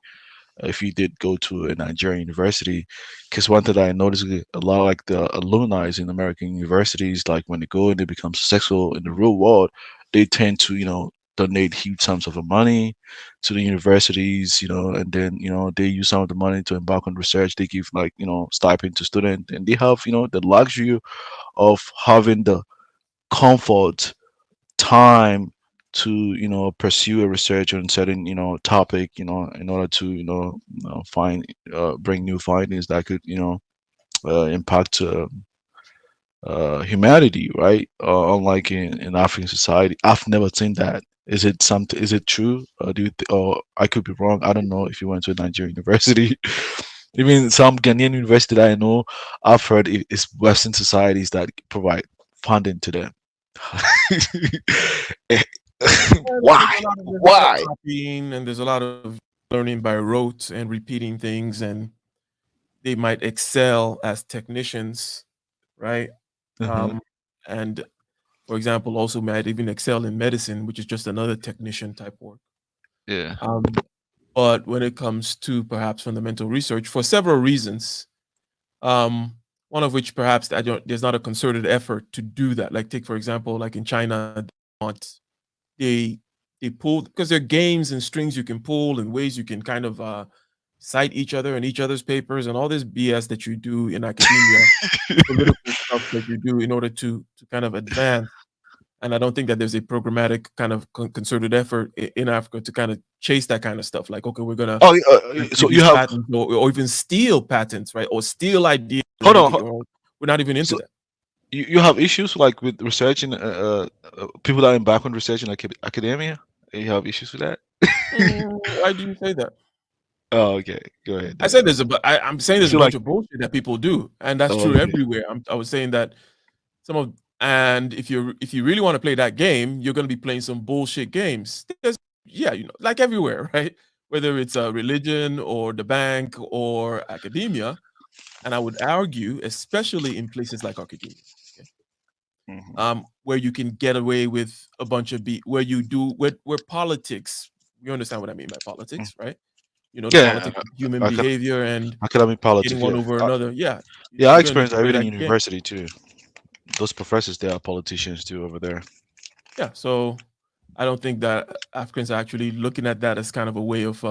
Speaker 4: if you did go to a Nigerian university. Because one thing that I noticed, a lot of like the alumni in American universities, like when they go and they become successful in the real world, they tend to, donate huge sums of money to the universities, and then, they use some of the money to embark on research. They give like, stipend to students, and they have, the luxury of having the comfort, time to pursue a research on certain topic, in order to find bring new findings that could impact humanity, right? Unlike in African society, I've never seen that. Is it something? Is it true? Do you or I could be wrong? I don't know if you went to a Nigerian university. Even some Ghanaian university that I know, I've heard it's Western societies that provide funding to them.
Speaker 3: And
Speaker 4: Why?
Speaker 3: there's a lot of
Speaker 4: Why?
Speaker 3: copying and there's a lot of learning by rote and repeating things, and they might excel as technicians, right?
Speaker 4: Uh-huh.
Speaker 3: Um, and for example, also might even excel in medicine, which is just another technician type work.
Speaker 4: Yeah.
Speaker 3: Um, but when it comes to perhaps fundamental research, for several reasons, um, one of which perhaps I don't, there's not a concerted effort to do that. Like take for example, like in China, want they they pull because there are games and strings you can pull and ways you can kind of cite each other and each other's papers and all this BS that you do in academia, political stuff that you do in order to kind of advance. And I don't think that there's a programmatic kind of concerted effort in Africa to kind of chase that kind of stuff. Like, okay, we're gonna
Speaker 4: Oh,
Speaker 3: give
Speaker 4: so you
Speaker 3: these
Speaker 4: have
Speaker 3: patents or even steal patents, right? Or steal ideas and
Speaker 4: hold
Speaker 3: make
Speaker 4: on.
Speaker 3: it your own. We're not even into
Speaker 4: So
Speaker 3: that.
Speaker 4: you have issues like with research and people that are in background research in academia. You have issues with that?
Speaker 3: Why do you say that?
Speaker 4: Oh, okay. Go ahead
Speaker 3: I
Speaker 4: then.
Speaker 3: said I'm saying
Speaker 4: I
Speaker 3: there's a
Speaker 4: feel like
Speaker 3: bunch of bullshit that people do, and that's
Speaker 4: oh,
Speaker 3: true
Speaker 4: okay.
Speaker 3: everywhere. I was saying that some of and if you really want to play that game, you're going to be playing some bullshit games. Yeah, like everywhere, right? Whether it's a religion or the bank or academia, and I would argue, especially in places like academia, okay,
Speaker 4: Hmm.
Speaker 3: where you can get away with a bunch of where you do where politics. You understand what I mean by politics, right? The
Speaker 4: Yeah,
Speaker 3: politics of human
Speaker 4: I could
Speaker 3: behavior and
Speaker 4: academic
Speaker 3: getting
Speaker 4: politics.
Speaker 3: one
Speaker 4: Yeah,
Speaker 3: over another. Yeah,
Speaker 4: yeah. I
Speaker 3: you're gonna need
Speaker 4: experienced
Speaker 3: to
Speaker 4: that
Speaker 3: play
Speaker 4: reading
Speaker 3: that
Speaker 4: in
Speaker 3: game.
Speaker 4: university too. Those professors, they are politicians too over there.
Speaker 3: Yeah, so I don't think that Africans are actually looking at that as kind of a way of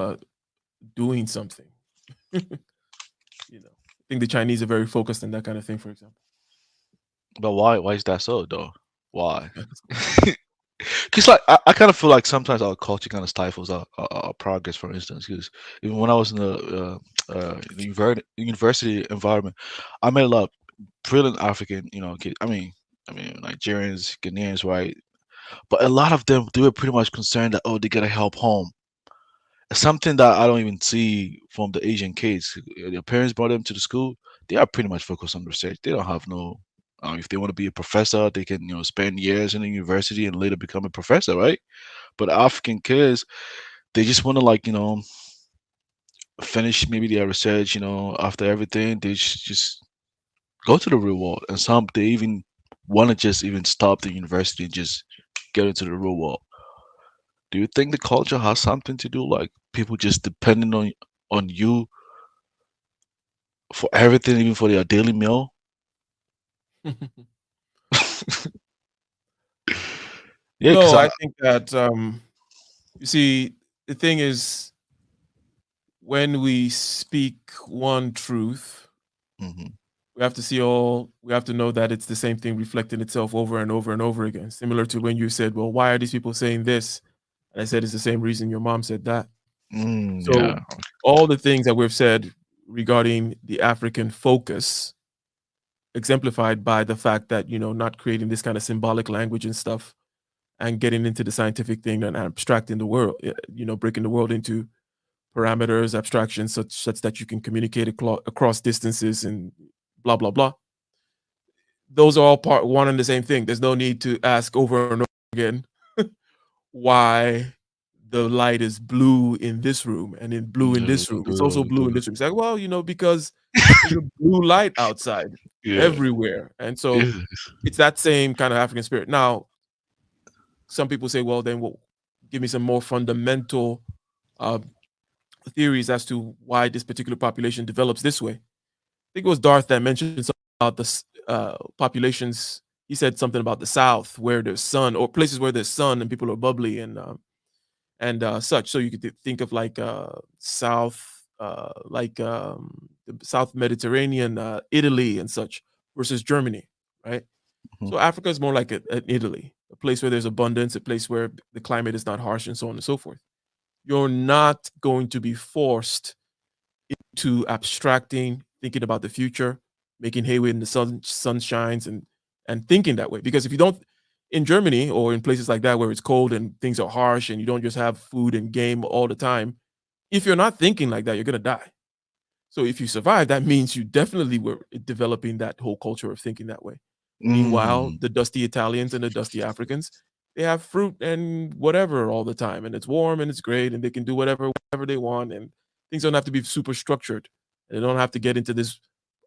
Speaker 3: doing something. I think the Chinese are very focused on that kind of thing, for example.
Speaker 4: But why? Why is that so though? Why?
Speaker 3: That's-
Speaker 4: Because like I kind of feel like sometimes our culture kind of stifles our progress. For instance, because even when I was in the university environment, I met a lot of brilliant African, kids. I mean Nigerians, Ghanaians, right? But a lot of them, they were pretty much concerned that, oh, they gotta help home. It's something that I don't even see from the Asian kids. Their parents brought them to the school. They are pretty much focused on research. They don't have no. If they want to be a professor, they can spend years in the university and later become a professor, right? But African kids, they just want to like finish maybe their research. After everything, they just go to the real world, and some they even want to just even stop the university and just get into the real world. Do you think the culture has something to do, like people just depending on you for everything, even for their daily meal? Yeah, because
Speaker 3: no,
Speaker 4: I.
Speaker 3: I think that you see, the thing is, when we speak one truth,
Speaker 4: Mhm.
Speaker 3: we have to know that it's the same thing reflecting itself over and over and over again. Similar to when you said, "Well, why are these people saying this?" And I said, "It's the same reason your mom said that." So
Speaker 4: Yeah.
Speaker 3: all the things that we've said regarding the African focus, exemplified by the fact that not creating this kind of symbolic language and stuff, and getting into the scientific thing and abstracting the world, breaking the world into parameters, abstractions, such that you can communicate across distances and blah blah blah. Those are all part one and the same thing. There's no need to ask over and over again why the light is blue in this room and in blue in this room. It's also blue in this room. It's like, well, because there's a blue light outside
Speaker 4: Yeah.
Speaker 3: everywhere. And so
Speaker 4: Yeah.
Speaker 3: it's that same kind of African spirit. Now, some people say, well, then give me some more fundamental uh, theories as to why this particular population develops this way. I think it was Darth that mentioned something about the populations. He said something about the South where there's sun, or places where there's sun and people are bubbly and such. So you could think of like South, the South Mediterranean, Italy and such versus Germany, right?
Speaker 4: Mhm.
Speaker 3: So Africa is more like an Italy, a place where there's abundance, a place where the climate is not harsh, and so on and so forth. You're not going to be forced into abstracting, thinking about the future, making hay when the sun shines, and thinking that way. Because if you don't, in Germany or in places like that where it's cold and things are harsh, and you don't just have food and game all the time, if you're not thinking like that, you're gonna die. So if you survive, that means you definitely were developing that whole culture of thinking that way. Meanwhile,
Speaker 4: Mm.
Speaker 3: the dusty Italians and the dusty Africans, they have fruit and whatever all the time, and it's warm and it's great, and they can do whatever they want, and things don't have to be super structured. And they don't have to get into this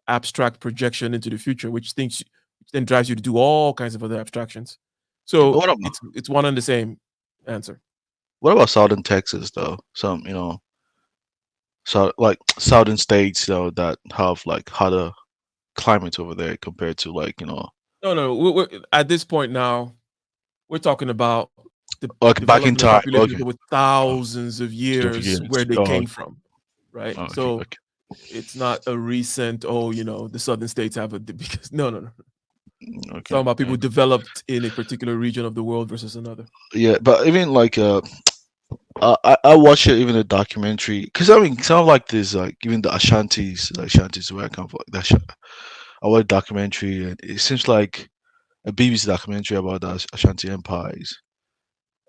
Speaker 3: abstract projection into the future, which then drives you to do all kinds of other abstractions.
Speaker 4: But
Speaker 3: So
Speaker 4: what about
Speaker 3: it's one and the same answer.
Speaker 4: Southern Texas though? Some so like southern states though that have like hotter climate over there compared to like
Speaker 3: No, no. At this point now, we're talking about the
Speaker 4: like back in
Speaker 3: development of
Speaker 4: time.
Speaker 3: populations
Speaker 4: Okay,
Speaker 3: over
Speaker 4: oh,
Speaker 3: thousands of years where
Speaker 4: units.
Speaker 3: they
Speaker 4: Oh,
Speaker 3: came
Speaker 4: okay,
Speaker 3: from, right?
Speaker 4: okay,
Speaker 3: So
Speaker 4: okay.
Speaker 3: it's not a recent, oh, the southern states have a because no, no, no. It's
Speaker 4: Okay.
Speaker 3: talking about people
Speaker 4: Okay.
Speaker 3: developed in a particular region of the world versus another.
Speaker 4: Yeah, but even like I watched it even a documentary because I mean some of like this like even the Ashantis where I come from. I watched a documentary and it seems like a BBC documentary about the Ashanti empires,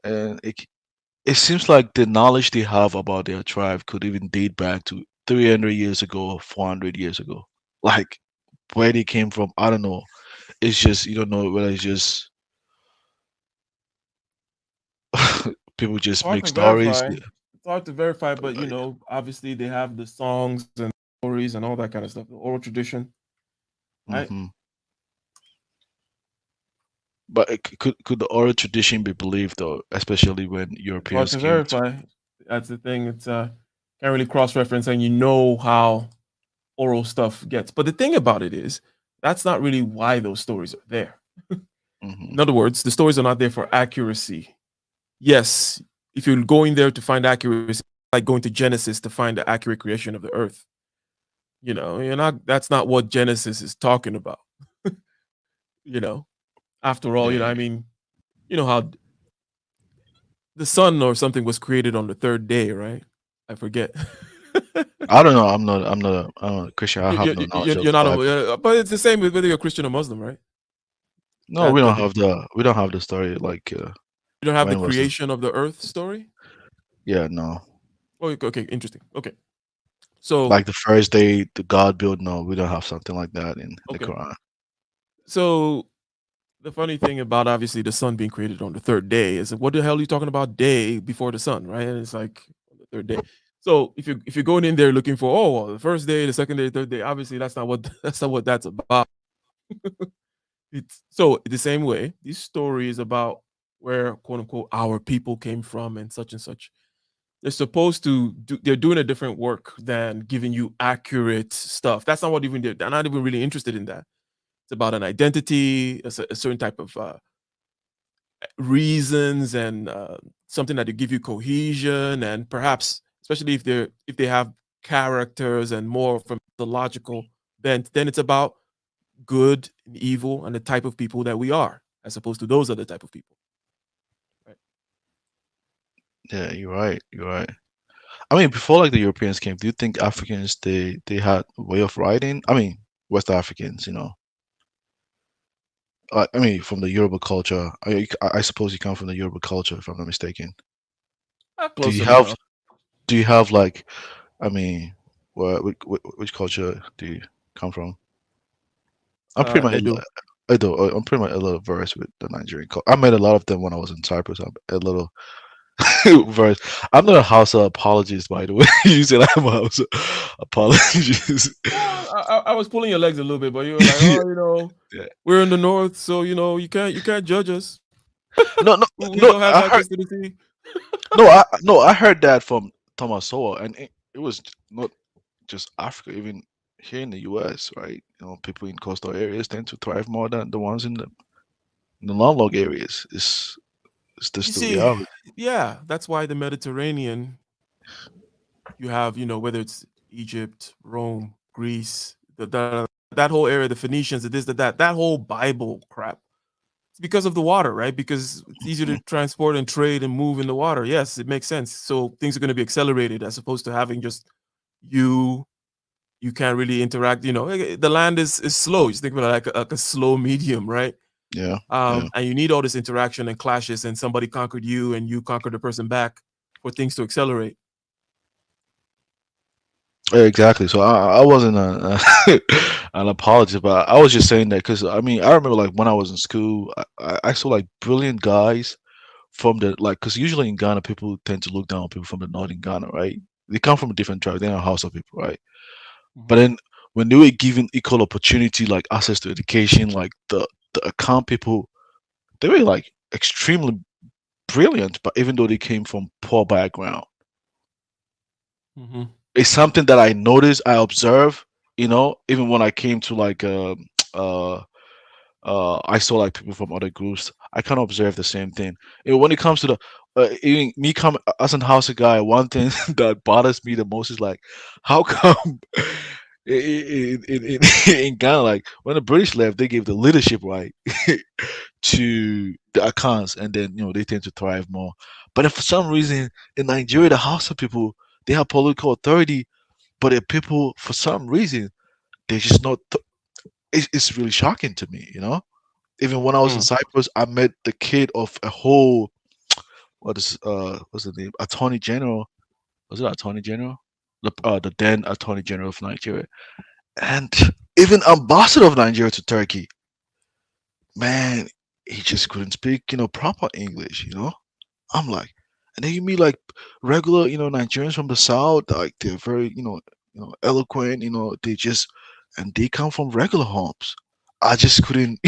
Speaker 4: and it seems like the knowledge they have about their tribe could even date back to 300 years ago or 400 years ago. Like where they came from, I don't know. It's just you don't know whether it's just people
Speaker 3: It's
Speaker 4: just
Speaker 3: hard
Speaker 4: make
Speaker 3: to
Speaker 4: stories.
Speaker 3: verify. It's hard to verify, but obviously they have the songs and stories and all that kind of stuff, the oral tradition, right?
Speaker 4: Hmm. But could the oral tradition be believed though, especially when
Speaker 3: It's hard
Speaker 4: Europeans
Speaker 3: to
Speaker 4: came to?
Speaker 3: verify. That's the thing. It's can't really cross reference, and how oral stuff gets. But the thing about it is, that's not really why those stories are there.
Speaker 4: Hmm.
Speaker 3: In other words, the stories are not there for accuracy. Yes, if you're going there to find accuracy, like going to Genesis to find the accurate creation of the earth, you're not. That's not what Genesis is talking about. You know, after all,
Speaker 4: Yeah,
Speaker 3: I mean, how the sun or something was created on the third day, right? I forget.
Speaker 4: I don't know. I'm not a Christian. I
Speaker 3: you,
Speaker 4: have
Speaker 3: you,
Speaker 4: no knowledge
Speaker 3: you-
Speaker 4: of
Speaker 3: you're
Speaker 4: the
Speaker 3: not,
Speaker 4: Bible.
Speaker 3: but it's the same with whether you're Christian or Muslim, right?
Speaker 4: No,
Speaker 3: That, that
Speaker 4: we don't have the story like
Speaker 3: you don't have the
Speaker 4: when was it?
Speaker 3: creation of the earth story.
Speaker 4: Yeah, no.
Speaker 3: Oh, okay, interesting. Okay, so
Speaker 4: Like the first day the God built. No, we don't have something like that in the
Speaker 3: okay,
Speaker 4: Quran.
Speaker 3: so the funny thing about obviously the sun being created on the third day is what the hell are you talking about day before the sun, right? And it's like on the third day. So if you're going in there looking for well, the first day, the second day, third day, obviously that's not what that's about. It's so the same way these stories about where quote unquote our people came from and such. They're supposed to do. They're doing a different work than giving you accurate stuff. That's not what even they're not even really interested in that. It's about an identity, a certain type of reasons and something that will give you cohesion and perhaps especially if they have characters and more from the logical bent, then it's about good and evil and the type of people that we are as opposed to those other type of people, right?
Speaker 4: Yeah, you're right. You're right. I mean, before like the Europeans came, do you think Africans they had a way of writing? I mean, West Africans, I mean, from the Yoruba culture. I suppose you come from the Yoruba culture, if I'm not mistaken. Do
Speaker 3: Close
Speaker 4: you have
Speaker 3: enough.
Speaker 4: do you have like I mean, which culture do you come from? I'm pretty much
Speaker 3: They do.
Speaker 4: I'm pretty much a little versed with the Nigerian culture. I met a lot of them when I was in Cyprus. I'm a little versed. I'm not a Hausa apologist, by the way. You said I'm a Hausa apologist.
Speaker 3: Well, I was pulling your legs a little bit, but you were like, oh,
Speaker 4: Yeah.
Speaker 3: we're in the north, so you can't judge us.
Speaker 4: No, no,
Speaker 3: We
Speaker 4: no.
Speaker 3: don't have
Speaker 4: I heard
Speaker 3: access to the sea.
Speaker 4: no. I heard that from Thomas Sowell, and it was not just Africa, even here in the U.S., right? People in coastal areas tend to thrive more than the ones in the landlocked areas. It's
Speaker 3: You
Speaker 4: just the
Speaker 3: see,
Speaker 4: reality.
Speaker 3: yeah, that's why the Mediterranean, you have, whether it's Egypt, Rome, Greece, that whole area, the Phoenicians, the this, the that whole Bible crap. It's because of the water, right? Because it's easier to
Speaker 4: Mhm.
Speaker 3: transport and trade and move in the water. Yes, it makes sense. So things are going to be accelerated as opposed to having just you. You can't really interact. The land is slow. You think about it like a slow medium, right?
Speaker 4: Yeah, yeah.
Speaker 3: And you need all this interaction and clashes, and somebody conquered you, and you conquered the person back for things to accelerate.
Speaker 4: Yeah, exactly. So I wasn't an apologist, but I was just saying that because I mean I remember like when I was in school, I saw like brilliant guys from the like because usually in Ghana people tend to look down on people from the northern Ghana, right? They come from a different tribe, they're not Hausa people, right? But
Speaker 3: Mhm.
Speaker 4: then when they were given equal opportunity, like access to education, like the account people, they were like extremely brilliant, but even though they came from poor background,
Speaker 3: Mhm.
Speaker 4: it's something that I noticed, I observe. You know, even when I came to like uh I saw like people from other groups. I kind of observe the same thing. When it comes to the even me come as an Hausa guy, one thing that bothers me the most is like, how come in Ghana, like when the British left, they gave the leadership right to the Akans, and then they tend to thrive more. But if for some reason in Nigeria, the Hausa people they have political authority, but the people for some reason they're just not. It's really shocking to me, you know. Even when I was in
Speaker 3: Mm.
Speaker 4: Cyprus, I met the kid of a whole what's the name? Attorney General. Was it Attorney General? The then Attorney General of Nigeria. And even ambassador of Nigeria to Turkey. Man, he just couldn't speak, proper English, you know? I'm like, and then you meet like regular, Nigerians from the south, like they're very, eloquent, they just and they come from regular homes. I just couldn't,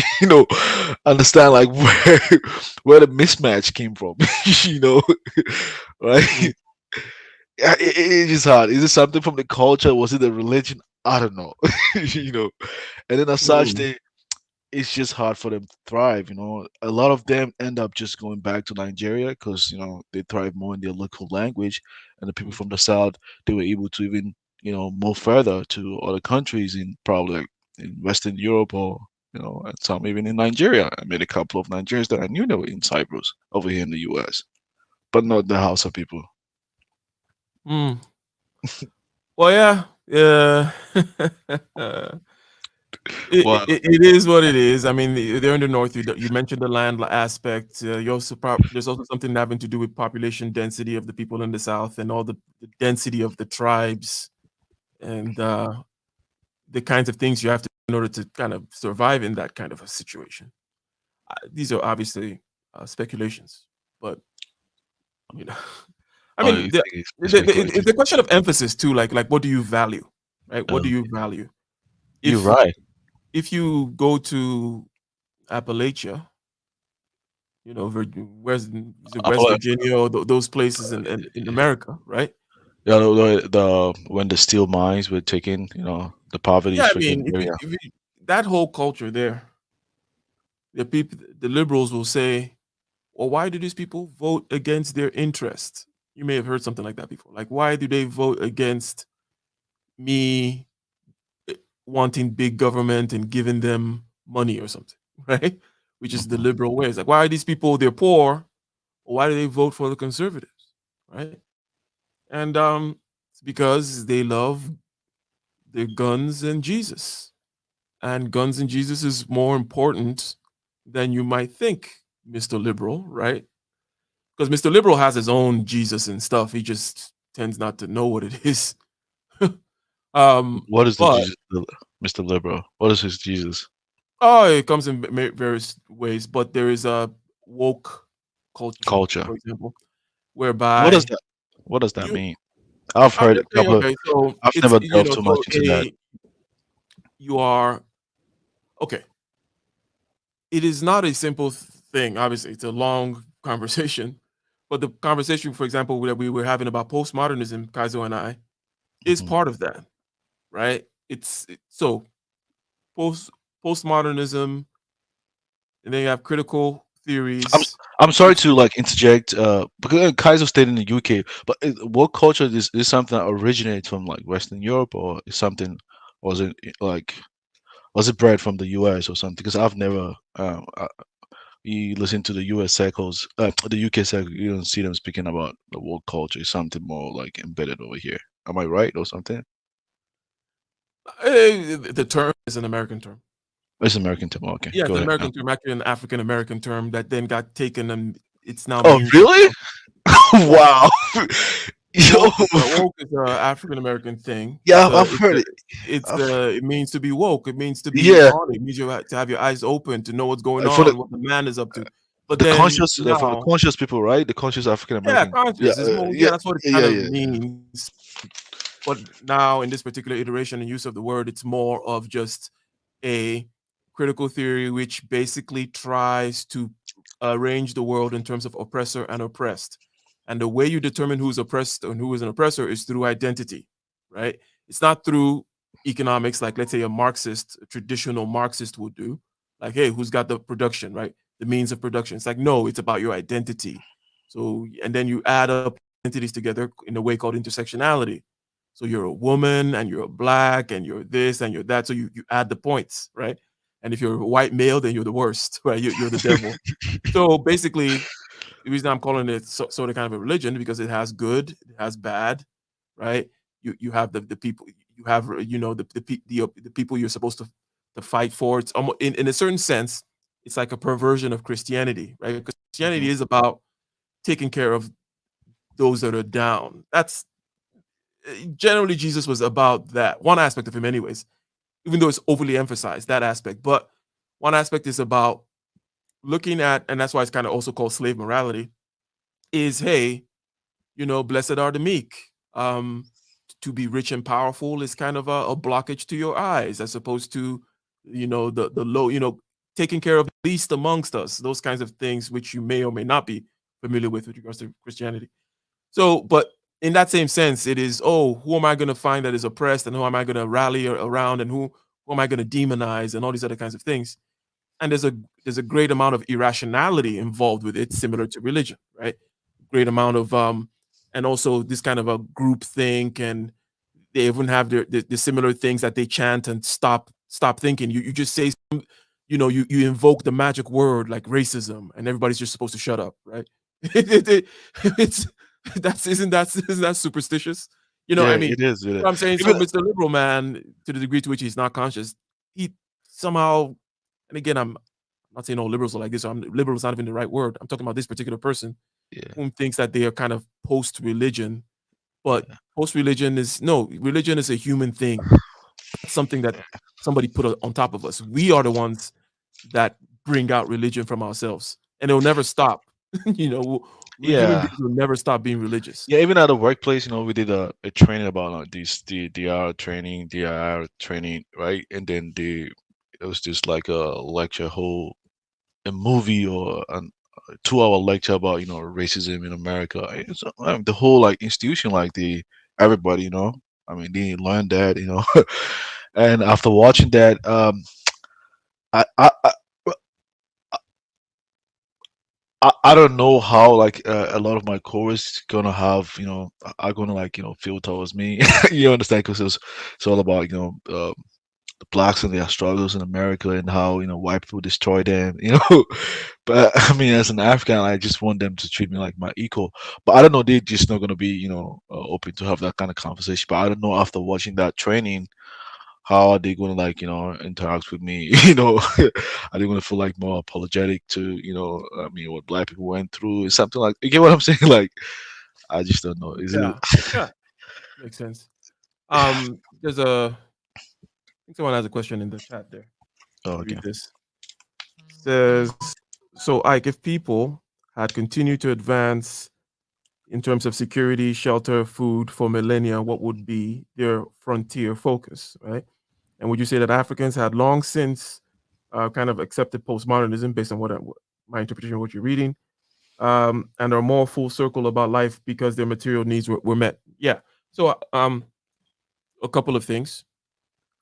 Speaker 4: understand like where the mismatch came from, you know,
Speaker 3: Mm.
Speaker 4: right? Yeah, it's just hard. Is it something from the culture? Was it the religion? I don't know, you know. And then as such,
Speaker 3: Mm.
Speaker 4: it's just hard for them to thrive. A lot of them end up just going back to Nigeria because they thrive more in their local language, and the people
Speaker 3: Mm.
Speaker 4: from the south they were able to even move further to other countries in probably like in Western Europe or and some even in Nigeria. I met a couple of Nigerians that I knew they were in Cyprus over here in the U.S., but not the Hausa people.
Speaker 3: Mm. Well, yeah, yeah.
Speaker 4: Well,
Speaker 3: It is what it is. I mean, they're in the north. You mentioned the land aspect. You also there's also something having to do with population density of the people in the south and all the density of the tribes and the kinds of things you have to in order to kind of survive in that kind of a situation. These are obviously speculations, but you know, I
Speaker 4: oh, you
Speaker 3: mean,
Speaker 4: think it's speculation?
Speaker 3: it's a question of emphasis too. Like, what do you value, right? What do you value?
Speaker 4: You're
Speaker 3: If
Speaker 4: right.
Speaker 3: if you go to Appalachia, where's is it
Speaker 4: I
Speaker 3: West
Speaker 4: feel like,
Speaker 3: Virginia or those places in America, right?
Speaker 4: yeah, the when the steel mines were taken, the
Speaker 3: Yeah, I
Speaker 4: poverty-stricken
Speaker 3: mean,
Speaker 4: area.
Speaker 3: that whole culture there, the liberals will say, well, why do these people vote against their interest? You may have heard something like that before. Like, why do they vote against me wanting big government and giving them money or something, right? Which is the
Speaker 4: Mhm.
Speaker 3: liberal way. It's like, why are these people, they're poor, why do they vote for the conservatives, right? And it's because they love their guns and Jesus. And guns and Jesus is more important than you might think, Mr. Liberal, right? Because Mr. Liberal has his own Jesus and stuff. He just tends not to know what it is.
Speaker 4: What is the
Speaker 3: But
Speaker 4: Jesus, Mr. Liberal? What is his Jesus
Speaker 3: oh, it comes in various ways. But there is a woke culture,
Speaker 4: culture?
Speaker 3: for example,
Speaker 4: What does
Speaker 3: whereby
Speaker 4: that? What does that
Speaker 3: you
Speaker 4: mean? I've
Speaker 3: I'm
Speaker 4: heard a
Speaker 3: just saying,
Speaker 4: couple of.
Speaker 3: okay, so
Speaker 4: I've
Speaker 3: it's
Speaker 4: never delved too
Speaker 3: so
Speaker 4: much into that.
Speaker 3: a you are okay. It is not a simple thing. Obviously, it's a long conversation, but the conversation, for example, that we were having about postmodernism, Kaizo and I, is
Speaker 4: Mhm.
Speaker 3: part of that, right? So post postmodernism, and then you have critical
Speaker 4: I'm
Speaker 3: theories,
Speaker 4: I'm sorry
Speaker 3: which
Speaker 4: to like interject, because Kaiser stayed in the UK, but what culture is something that originates from like Western Europe, or is something, was it like was it bred from the US or something? Because I've never you listen to the US circles, the UK circle, you don't see them speaking about the world culture. It's something more like embedded over here. Am I right or something?
Speaker 3: the term is an American term.
Speaker 4: It's American term. Okay,
Speaker 3: Yeah,
Speaker 4: go
Speaker 3: it's an
Speaker 4: ahead.
Speaker 3: American term, actually an African American term that then got taken and it's now
Speaker 4: Oh,
Speaker 3: means
Speaker 4: really?
Speaker 3: yeah.
Speaker 4: Wow. Yo,
Speaker 3: Woke is a African American thing.
Speaker 4: yeah, I've heard it. I've,
Speaker 3: It means to be woke. It means to be
Speaker 4: yeah,
Speaker 3: on. It means you have to have your eyes open to know what's going
Speaker 4: for
Speaker 3: on, what the man is up to. But
Speaker 4: the
Speaker 3: then
Speaker 4: conscious, for the
Speaker 3: now,
Speaker 4: conscious people, right? The conscious African
Speaker 3: yeah,
Speaker 4: American. Yeah,
Speaker 3: conscious is more.
Speaker 4: yeah,
Speaker 3: Yeah, that's what it kind
Speaker 4: yeah,
Speaker 3: of
Speaker 4: yeah.
Speaker 3: means. But now, in this particular iteration and use of the word, it's more of just a critical theory, which basically tries to arrange the world in terms of oppressor and oppressed. And the way you determine who's oppressed and who is an oppressor is through identity, right? It's not through economics, like let's say a Marxist, a traditional Marxist would do. Like, hey, who's got the production, right? The means of production. It's like, no, it's about your identity. So, and then you add up entities together in a way called intersectionality. So you're a woman and you're a black and you're this and you're that. So you add the points, right? And if you're a white male, then you're the worst, right? You're the devil. So basically, the reason I'm calling it sort of kind of a religion because it has good, it has bad, right? You have the people, you have the people you're supposed to fight for. It's almost in a certain sense, it's like a perversion of Christianity, right? Because Christianity
Speaker 4: Hmm.
Speaker 3: is about taking care of those that are down. That's generally Jesus was about that. One aspect of him, anyways, even though it's overly emphasized that aspect. But one aspect is about looking at, and that's why it's kind of also called slave morality. Is hey, blessed are the meek. To be rich and powerful is kind of a blockage to your eyes, as opposed to, the low, taking care of the least amongst us, those kinds of things, which you may or may not be familiar with regards to Christianity. So, but in that same sense, it is, oh, who am I going to find that is oppressed, and who am I going to rally around, and who am I going to demonize, and all these other kinds of things. And there's a great amount of irrationality involved with it, similar to religion, right? Great amount of and also this kind of a group think, and they even have the similar things that they chant and stop thinking. You just say, you invoke the magic word like racism, and everybody's just supposed to shut up, right? It's that's isn't that superstitious?
Speaker 4: Yeah,
Speaker 3: I mean,
Speaker 4: it is. It is.
Speaker 3: what I'm saying. So
Speaker 4: Even
Speaker 3: Mr. Liberal Man, to the degree to which he's not conscious, he somehow, and again, I'm not saying all liberals are like this. Or liberal is not even the right word. I'm talking about this particular person
Speaker 4: yeah,
Speaker 3: whom thinks that they are kind of post religion, but
Speaker 4: yeah,
Speaker 3: post religion is no religion is a human thing. It's something that somebody put on top of us. We are the ones that bring out religion from ourselves, and it'll never stop. Human
Speaker 4: yeah.
Speaker 3: beings will never stop being religious.
Speaker 4: Yeah, even at the workplace, we did a training about this DR training, DIR training, right? And then it was just like a lecture, whole a movie or a 2 hour lecture about racism in America. The whole like institution, like the everybody, I mean, they learned that. And after watching that, I I don't know how like a lot of my course gonna have are gonna like feel towards me. You understand? Because it's all about the blacks and their struggles in America and how white people destroy them. But I mean, as an African, I just want them to treat me like my equal. But I don't know, they're just not gonna be open to have that kind of conversation. But I don't know after watching that training how are they going to like interact with me. Are they going to feel like more apologetic to I mean what black people went through, or something like, you get what I'm saying? Like, I just don't know, is it?
Speaker 3: Yeah, yeah, makes sense. There's I think someone has a question in the chat there.
Speaker 4: Oh,
Speaker 3: Let me
Speaker 4: okay.
Speaker 3: read this. Says, so Ike, if people had continued to advance in terms of security, shelter, food for millennia, what would be their frontier focus, right? And would you say that Africans had long since kind of accepted postmodernism based on what my interpretation of what you're reading, and are more full circle about life because their material needs were met? Yeah. So, a couple of things.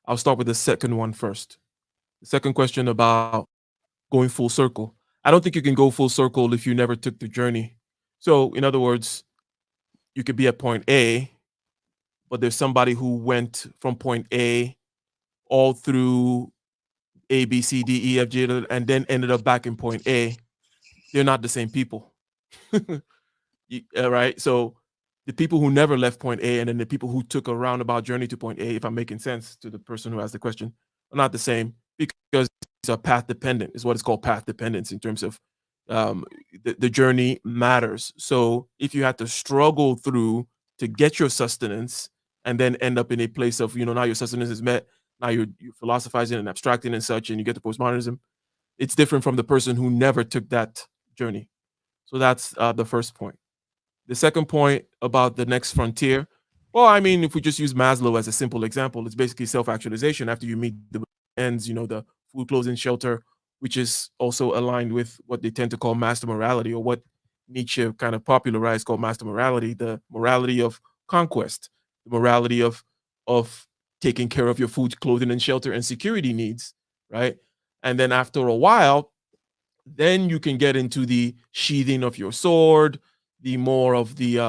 Speaker 3: I'll start with the second one first. The second question about going full circle. I don't think you can go full circle if you never took the journey. So, in other words, you could be at point A, but there's somebody who went from point A all through A, B, C, D, E, F, G, and then ended up back in point A. They're not the same people. Right? So the people who never left point A and then the people who took a roundabout journey to point A, if I'm making sense to the person who asked the question, are not the same because these are path dependent, is what is called path dependence in terms of um, the journey matters. So if you had to struggle through to get your sustenance and then end up in a place of, now your sustenance is met, now you're philosophizing and abstracting and such, and you get to postmodernism, it's different from the person who never took that journey. So that's the first point. The second point about the next frontier, well, I mean, if we just use Maslow as a simple example, it's basically self-actualization after you meet the ends, the food, clothing, shelter, which is also aligned with what they tend to call master morality, or what Nietzsche kind of popularized called master morality, the morality of conquest, the morality of taking care of your food, clothing, and shelter and security needs, right? And then after a while, then you can get into the sheathing of your sword, the more of the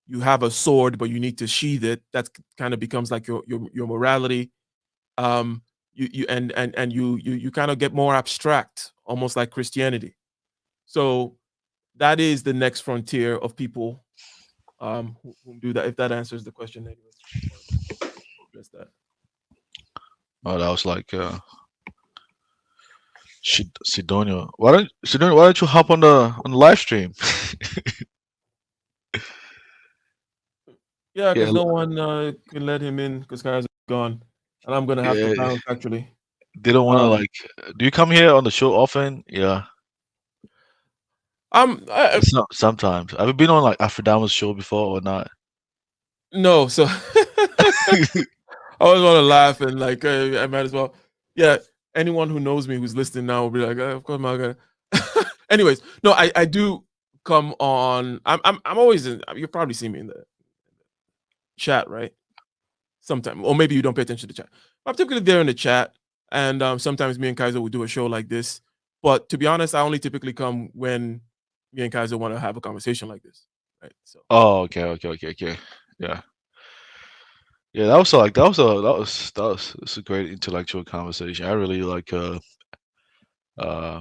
Speaker 3: you have a sword but you need to sheath it. That kind of becomes like your morality. You and you kind of get more abstract, almost like Christianity. So that is the next frontier of people who do that. If that answers the question, anyways, just wanted to address that.
Speaker 4: Oh, that was like Sidonia. Why don't you hop on the live stream?
Speaker 3: Yeah,
Speaker 4: Yeah,
Speaker 3: because no one can let him in because guys are gone, and I'm gonna have to
Speaker 4: yeah.
Speaker 3: bounce actually.
Speaker 4: They don't want to
Speaker 3: Um,
Speaker 4: like. Do you come here on the show often? Yeah,
Speaker 3: I'm
Speaker 4: it's not sometimes. Have you been on like Afrodama's show before or not?
Speaker 3: no, so I always want to laugh and like I might as well. Yeah, anyone who knows me who's listening now will be like, of course, I'm gonna. Anyways, no, I do come on. I'm always in. You probably see me in the chat, right? Sometime, or maybe you don't pay attention to the chat. I'm typically there in the chat, and sometimes me and Kaiser will do a show like this. But to be honest, I only typically come when me and Kaiser want to have a conversation like this, right? So
Speaker 4: Oh, okay, okay, okay, okay. Yeah, yeah. That was a great intellectual conversation. I really like uh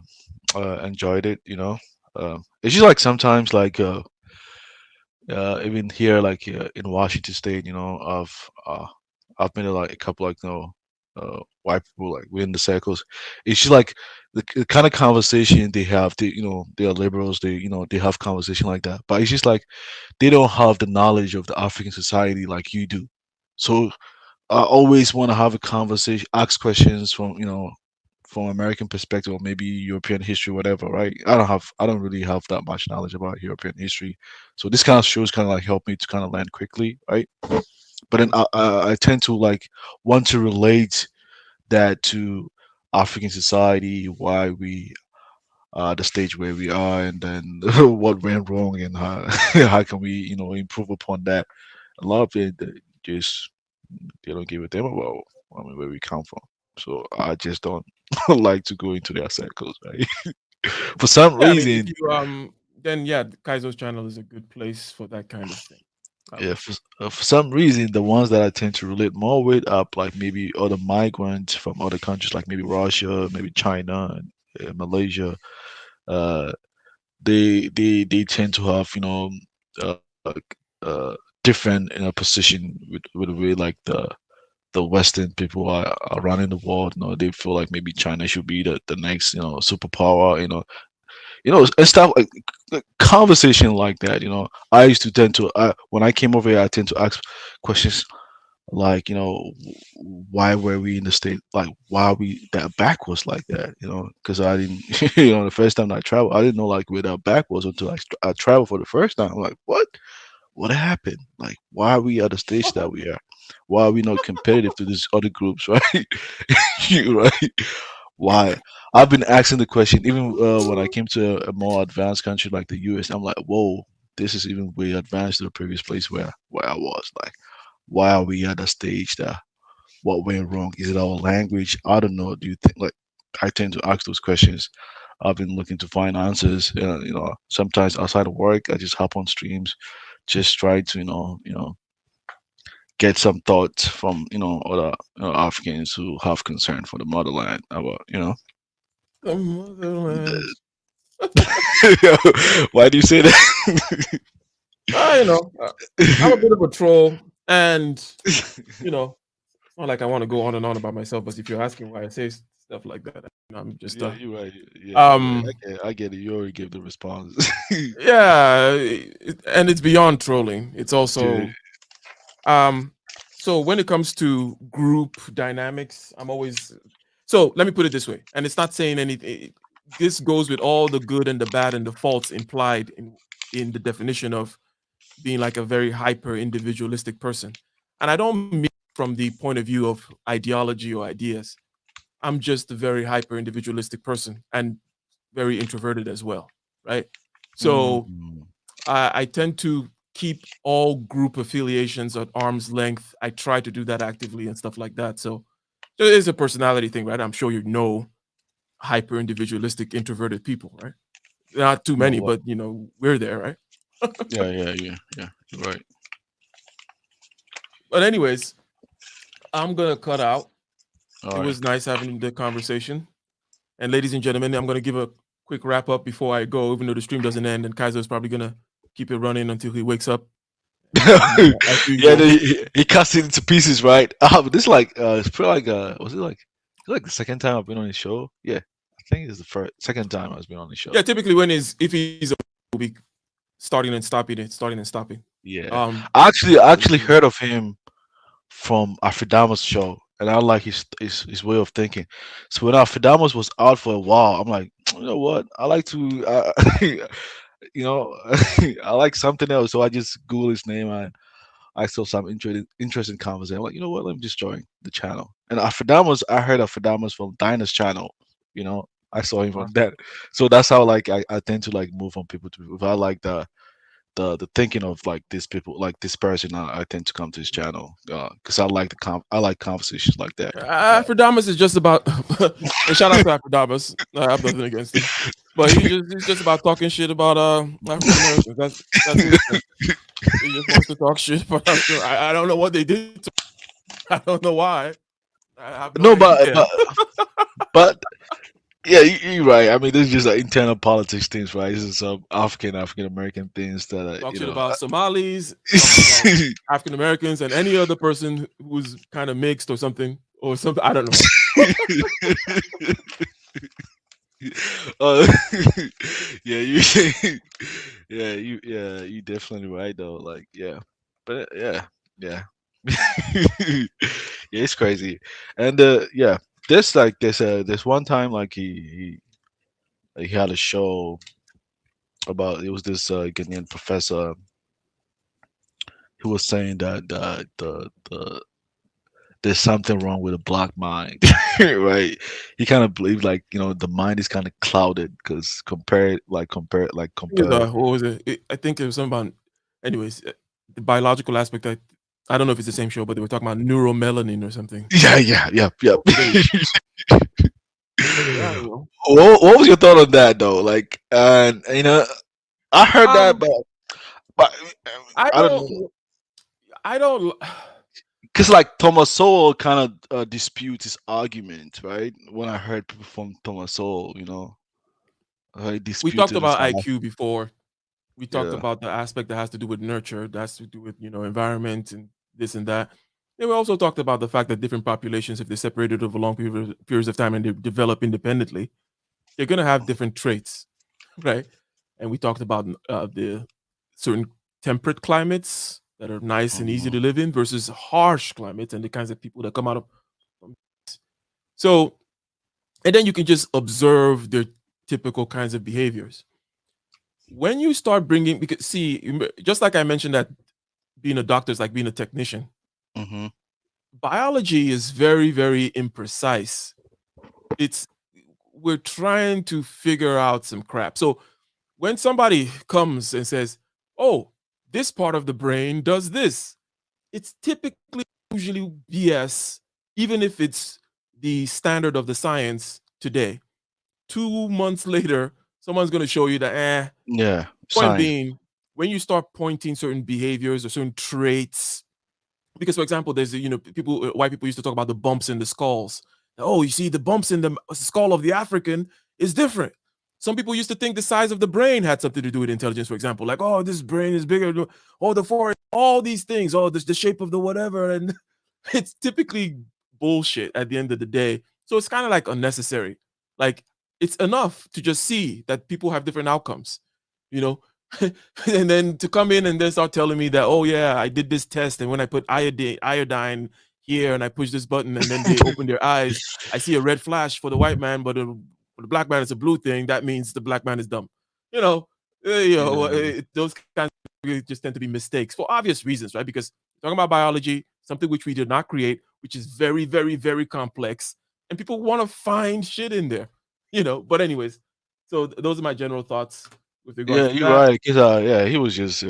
Speaker 4: enjoyed it. It's just like sometimes like even here like in Washington State, I've been to like a couple like white people like within the circles. It's just like the kind of conversation they have. They are liberals. They have conversation like that. But it's just like they don't have the knowledge of the African society like you do. So I always want to have a conversation, ask questions from American perspective or maybe European history, whatever, right? I don't really have that much knowledge about European history, so this kind of shows kind of like help me to kind of learn quickly, right? But then
Speaker 3: mhm.
Speaker 4: I tend to like want to relate that to African society, why we are the stage where we are, and then what went wrong and how how can we improve upon that. A lot of it just they don't give a damn about where we come from. So I just don't like to go into their circles, right? For some
Speaker 3: Yeah, I mean, if
Speaker 4: reason,
Speaker 3: you then yeah, Kaiser's channel is a good place for that kind of thing. I
Speaker 4: yeah,
Speaker 3: would say.
Speaker 4: for some reason, the ones that I tend to relate more with are like maybe other migrants from other countries, like maybe Russia, maybe China, and Malaysia. Uh, they tend to have uh, different position with the way like the Western people are running the world. They feel like maybe China should be the next superpower. And stuff like conversation like that. I used to tend to when I came over here, I tend to ask questions like why were we in the state, like why are we that backwards like that, because I didn't the first time I traveled I didn't know like where that back was until I traveled for the first time. I'm like, what happened? Like, why are we at the stage that we are? Why are we not competitive to these other groups, right? Right? Why? I've been asking the question even when I came to a more advanced country like the US. I'm like, whoa, this is even way advanced to the previous place where I was. Like, why are we at a stage that what went wrong? Is it our language? I don't know. Do you think like I tend to ask those questions? I've been looking to find answers. Sometimes outside of work, I just hop on streams, just try to get some thoughts from other Africans who have concern for the motherland about
Speaker 3: The motherland.
Speaker 4: why do you say that?
Speaker 3: You know, I'm a bit of a troll, and you know, it's not like I want to go on and on about myself. But if you're asking why I say stuff like that, I'm just
Speaker 4: Yeah, you're right. Yeah, you're right.
Speaker 3: um,
Speaker 4: I get it. You already gave the response.
Speaker 3: yeah, and it's beyond trolling. It's
Speaker 4: Yeah.
Speaker 3: also um, so when it comes to group dynamics, I'm always so. Let me put it this way, and it's not saying anything. This goes with all the good and the bad and the faults implied in the definition of being like a very hyper individualistic person. And I don't mean from the point of view of ideology or ideas. I'm just a very hyper individualistic person and very introverted as well, right? So
Speaker 4: Mm.
Speaker 3: I tend to keep all group affiliations at arm's length. I try to do that actively and stuff like that. So it is a personality thing, right? I'm sure you know hyper individualistic introverted people, right? Not too
Speaker 4: No,
Speaker 3: many,
Speaker 4: what?
Speaker 3: but we're there, right?
Speaker 4: Yeah, yeah, yeah, yeah. You're right.
Speaker 3: But anyways, I'm gonna cut out.
Speaker 4: All
Speaker 3: It
Speaker 4: right.
Speaker 3: was nice having the conversation. And ladies and gentlemen, I'm gonna give a quick wrap up before I go, even though the stream doesn't end, and Kaiser's probably gonna keep it running until he wakes up. As
Speaker 4: Yeah,
Speaker 3: usual.
Speaker 4: he cuts it into pieces, right? But this like it's pretty like was it like the second time I've been on his show? Yeah, I think it's the first second time I've been on the show.
Speaker 3: Yeah, typically when is if he's will be starting and stopping it, starting and stopping.
Speaker 4: Yeah,
Speaker 3: Um,
Speaker 4: I actually heard of him from Afridama's show, and I like his way of thinking. So when Afridama's was out for a while, I'm like, you know what? I like to, you know, I like something else. So I just Google his name. I saw some interesting conversation. I'm like, you know what? Let me just join the channel. And Afridama's, I heard Afridama's from Dinah's channel. You know, I saw him from that. So that's how like I tend to like move from people to people. If I like the thinking of like these people, like this person, I tend to come to his channel because I like I like conversations like that.
Speaker 3: Aphrodamus is just about, and shout out to Aphrodamus. I have nothing against him, but he's just about talking shit about African Americans. That's his thing. He just wants to talk shit, but I don't know what they did. I don't know why. I have no
Speaker 4: No,
Speaker 3: idea.
Speaker 4: but yeah, you're right. I mean, this is just like internal politics things, right? This is some African American things that
Speaker 3: Talk
Speaker 4: you
Speaker 3: shit
Speaker 4: know.
Speaker 3: about Somalis. Talk about African Americans and any other person who's kind of mixed or something or something. I don't know.
Speaker 4: uh, yeah, you, yeah, you definitely right though. Like, yeah, but yeah, yeah, it's crazy, and yeah, there's one time like he had a show about it was this Ghanaian professor who was saying that there's something wrong with a black mind, right? He kind of believed like the mind is kind of clouded because compared.
Speaker 3: What was it? I think it was something about. Anyways, the biological aspect. I don't know if it's the same show, but they were talking about neuromelanin or something.
Speaker 4: Yeah, yeah, yeah, yeah.
Speaker 3: Yeah, I don't know.
Speaker 4: What was your thought on that though? Like, and I heard that,
Speaker 3: Um,
Speaker 4: but
Speaker 3: I
Speaker 4: I don't know.
Speaker 3: don't. I don't.
Speaker 4: Because like Thomas Sowell kind of disputes his argument, right? When I heard people from Thomas Sowell, he
Speaker 3: We talked
Speaker 4: disputed his
Speaker 3: about IQ before. We talked
Speaker 4: yeah.
Speaker 3: about the aspect that has to do with nurture, that has to do with environment and this and that. And we also talked about the fact that different populations, if they're separated over long periods of time and they develop independently, they're going to have different traits, right? And we talked about the certain temperate climates that are nice and easy
Speaker 4: Mhm.
Speaker 3: to live in versus harsh climates and the kinds of people that come out of. So, and then you can just observe their typical kinds of behaviors. When you start bringing, because see, just like I mentioned that being a doctor is like being a technician,
Speaker 4: Mhm.
Speaker 3: biology is very, very imprecise. It's We're trying to figure out some crap. So when somebody comes and says, "Oh, this part of the brain does this," it's typically usually BS, even if it's the standard of the science today. 2 months later, someone's going to show you that,
Speaker 4: Yeah,
Speaker 3: point
Speaker 4: science.
Speaker 3: being, when you start pointing certain behaviors or certain traits, because for example, there's people, white people used to talk about the bumps in the skulls. Oh, you see, the bumps in the skull of the African is different. Some people used to think the size of the brain had something to do with intelligence. For example, like, oh, this brain is bigger. Oh, the forehead, all these things. Oh, the shape of the whatever, and it's typically bullshit at the end of the day. So it's kind of like unnecessary. Like, it's enough to just see that people have different outcomes, you know. And then to come in and then start telling me that, oh yeah, I did this test, and when I put iodine here and I push this button and then they open their eyes, I see a red flash for the white man, but for the black man it's a blue thing. That means the black man is dumb.
Speaker 4: Yeah.
Speaker 3: Those kinds of really just tend to be mistakes for obvious reasons, right? Because talking about biology, something which we did not create, which is very, very, very complex, and people want to find shit in there. But anyways, so those are my general thoughts. with regards
Speaker 4: Yeah,
Speaker 3: to
Speaker 4: you're
Speaker 3: that.
Speaker 4: right. Cause yeah, he was just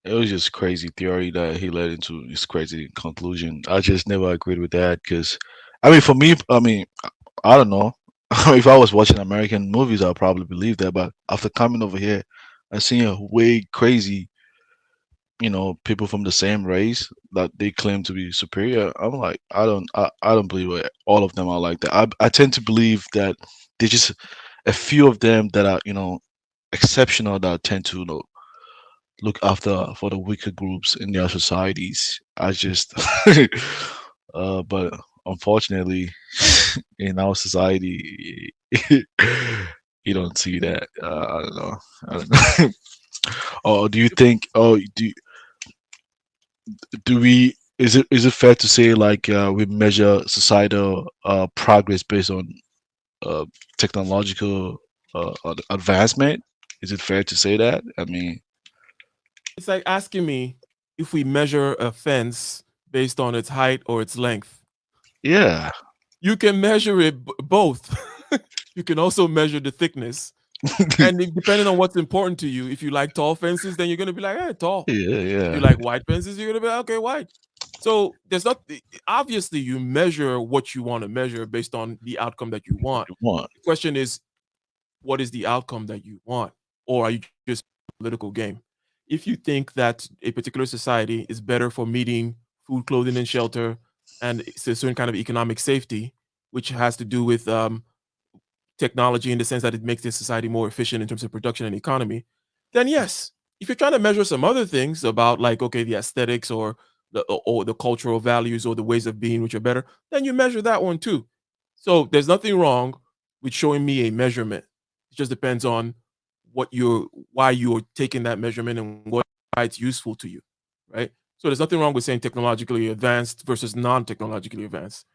Speaker 4: it was just crazy theory that he led into this crazy conclusion. I just never agreed with that because, I mean, for me, I mean, I don't know. If I was watching American movies, I'd probably believe that. But after coming over here, I seen a way crazy, people from the same race that they claim to be superior. I'm like, I don't believe all of them are like that. I tend to believe that there's just a few of them that are, exceptional that tend to, look after for the weaker groups in their societies. I just, but unfortunately, in our society, you don't see that. I don't know. I don't know. Or do you think? Oh, do we? Is it fair to say like we measure societal progress based on uh, technological advancement? Is it fair to say that? I mean,
Speaker 3: It's like asking me if we measure a fence based on its height or its length.
Speaker 4: yeah.
Speaker 3: You can measure it both. You can also measure the thickness. And depending on what's important to you, if you like tall fences, then you're gonna be like, hey, tall.
Speaker 4: Yeah,
Speaker 3: If you
Speaker 4: yeah.
Speaker 3: like wide fences, you're gonna be like, okay, wide. So there's not obviously you measure what you want to measure based on the outcome that you want.
Speaker 4: One.
Speaker 3: The question is, what is the outcome that you want? Or are you just political game? If you think that a particular society is better for meeting food, clothing, and shelter, and it's a certain kind of economic safety, which has to do with technology in the sense that it makes the society more efficient in terms of production and economy, then yes. If you're trying to measure some other things about like okay the aesthetics or the cultural values or the ways of being which are better, then you measure that one too. So there's nothing wrong with showing me a measurement. It just depends on what you're why you're taking that measurement and why it's useful to you, right? So there's nothing wrong with saying technologically advanced versus non-technologically advanced.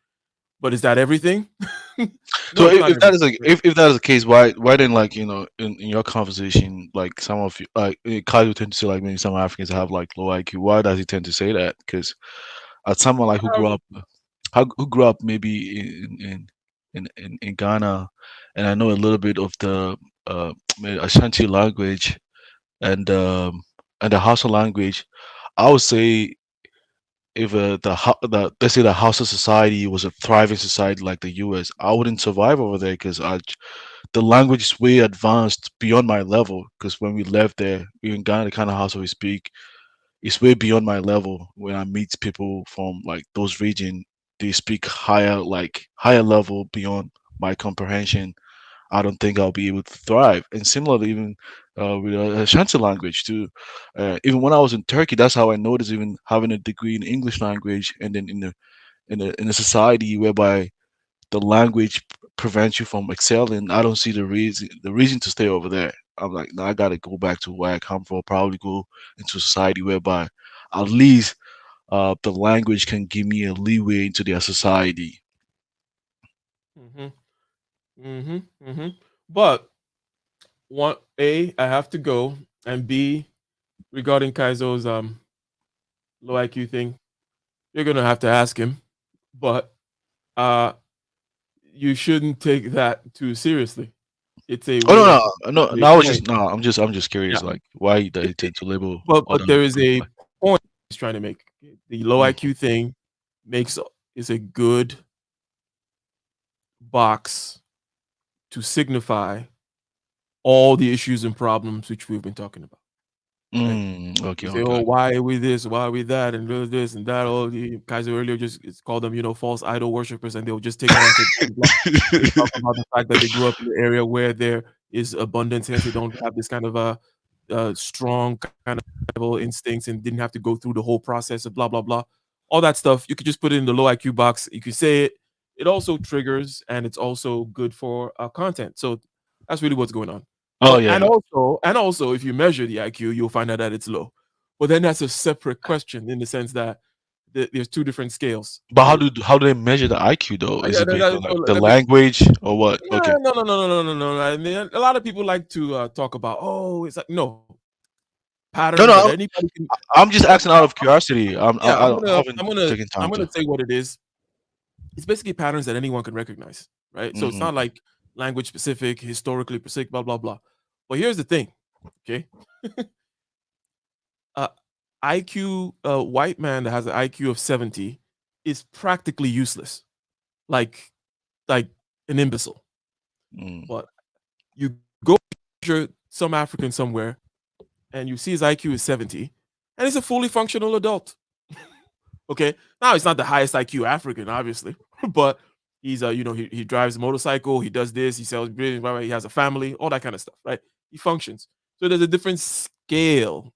Speaker 3: But is that everything?
Speaker 4: So
Speaker 3: No, it's not
Speaker 4: if that is
Speaker 3: everything.
Speaker 4: like if that is the case, why then like in your conversation like some of you like Kyle would tend to say like maybe some Africans have like low IQ. Why does he tend to say that? Because as someone like who grew up maybe in Ghana, and I know a little bit of the maybe Ashanti language and the Hausa language, I would say if the let's say the Hausa society was a thriving society like the US, I wouldn't survive over there because the language is way advanced beyond my level. Because when we left there, we in Ghana, the kind of Hausa we speak is way beyond my level. When I meet people from like those region, they speak higher level beyond my comprehension. I don't think I'll be able to thrive. And similarly, even with Ashanti language too. Even when I was in Turkey, that's how I noticed. Even having a degree in English language, and then in a society whereby the language prevents you from excelling, I don't see the reason to stay over there. I'm like, no, I gotta go back to where I come from. Probably go into a society whereby at least the language can give me a leeway into their society.
Speaker 3: Mhm. Mhm. Mhm. But one A, I have to go, and B, regarding Kaizo's low IQ thing, you're gonna have to ask him. But uh, you shouldn't take that too seriously. It's a
Speaker 4: Oh no,
Speaker 3: way of
Speaker 4: no, no,
Speaker 3: making
Speaker 4: no!
Speaker 3: a
Speaker 4: I was
Speaker 3: point.
Speaker 4: just no. I'm just
Speaker 3: Yeah.
Speaker 4: curious, like why
Speaker 3: It,
Speaker 4: they
Speaker 3: it,
Speaker 4: tend to label
Speaker 3: but
Speaker 4: other
Speaker 3: there is
Speaker 4: groups
Speaker 3: a
Speaker 4: like.
Speaker 3: point he's trying to make. The low
Speaker 4: Mm,
Speaker 3: IQ thing makes is a good box to signify all the issues and problems which we've been talking about, right?
Speaker 4: okay,
Speaker 3: You say,
Speaker 4: okay,
Speaker 3: "Oh,
Speaker 4: okay.
Speaker 3: why are we this? Why are we that? And this and that." Oh, the Kaiser earlier just it's called them, false idol worshippers, and they'll just take on to blah, blah, blah. They talk about the fact that they grew up in an area where there is abundance, hence they don't have this kind of strong kind of survival instincts and didn't have to go through the whole process of blah blah blah. All that stuff you could just put it in the low IQ box. You could say it. It also triggers and it's also good for content. So that's really what's going on.
Speaker 4: Oh
Speaker 3: And
Speaker 4: yeah,
Speaker 3: also, if you measure the IQ, you'll find out that it's low. But then that's a separate question in the sense that there's two different scales,
Speaker 4: but
Speaker 3: right?
Speaker 4: how do they measure the IQ though? Is
Speaker 3: Yeah,
Speaker 4: it based on
Speaker 3: so
Speaker 4: like the
Speaker 3: let me.
Speaker 4: language or what? Okay.
Speaker 3: No, no, no, no, no, no, no, no. I mean, a lot of people like to talk about, oh, it's like no
Speaker 4: No,
Speaker 3: patterns
Speaker 4: no,
Speaker 3: that anybody can.
Speaker 4: I'm just
Speaker 3: Let,
Speaker 4: asking out of curiosity.
Speaker 3: yeah,
Speaker 4: I haven't taken
Speaker 3: I'm
Speaker 4: time
Speaker 3: gonna
Speaker 4: to.
Speaker 3: say what it is. It's basically patterns that anyone can recognize, right? So it's
Speaker 4: Mm,
Speaker 3: not like language specific, historically specific, blah blah blah. But here's the thing, okay? uh, IQ, a white man that has an IQ of 70 is practically useless, like like an imbecile.
Speaker 4: Mm.
Speaker 3: But you go measure some African somewhere, and you see his IQ is 70, and he's a fully functional adult. Okay, now he's not the highest IQ African, obviously, but he's he drives a motorcycle, he does this, he sells business, he has a family, all that kind of stuff, right? He functions. So there's a different scale,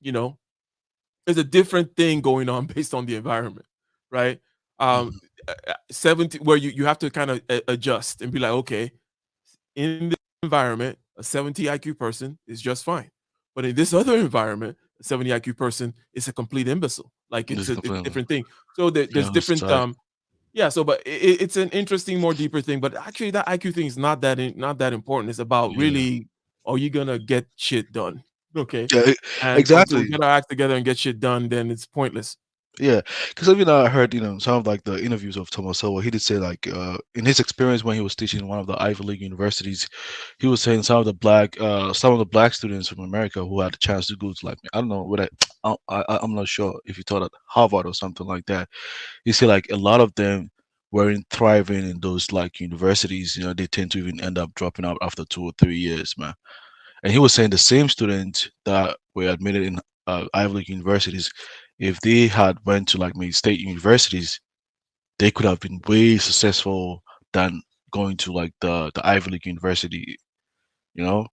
Speaker 3: you know, there's a different thing going on based on the environment, right? Um,
Speaker 4: Mhm.
Speaker 3: 70 where you have to kind of adjust and be like, okay, in this environment, a 70 IQ person is just fine. But in this other environment, a 70 IQ person is a complete imbecile. Like
Speaker 4: This
Speaker 3: it's a
Speaker 4: completely.
Speaker 3: different thing. So there's
Speaker 4: Yeah, it's
Speaker 3: different
Speaker 4: tight.
Speaker 3: yeah, so but it's an interesting, more deeper thing. But actually, that IQ thing is not that important. It's about
Speaker 4: Yeah.
Speaker 3: really, are you gonna get shit done? Okay,
Speaker 4: Yeah.
Speaker 3: and until we
Speaker 4: Exactly.
Speaker 3: get our act together and get shit done, then it's pointless.
Speaker 4: Yeah, because even I heard, some of like the interviews of Thomas Sowell, he did say like in his experience when he was teaching in one of the Ivy League universities, he was saying some of the black students from America who had the chance to go to like I don't know what I'm not sure if he taught at Harvard or something like that. He said like a lot of them weren't thriving in those like universities. They tend to even end up dropping out after 2 or 3 years, man. And he was saying the same students that were admitted in Ivy League universities, if they had went to like maybe state universities, they could have been way successful than going to like the Ivy League university, you know.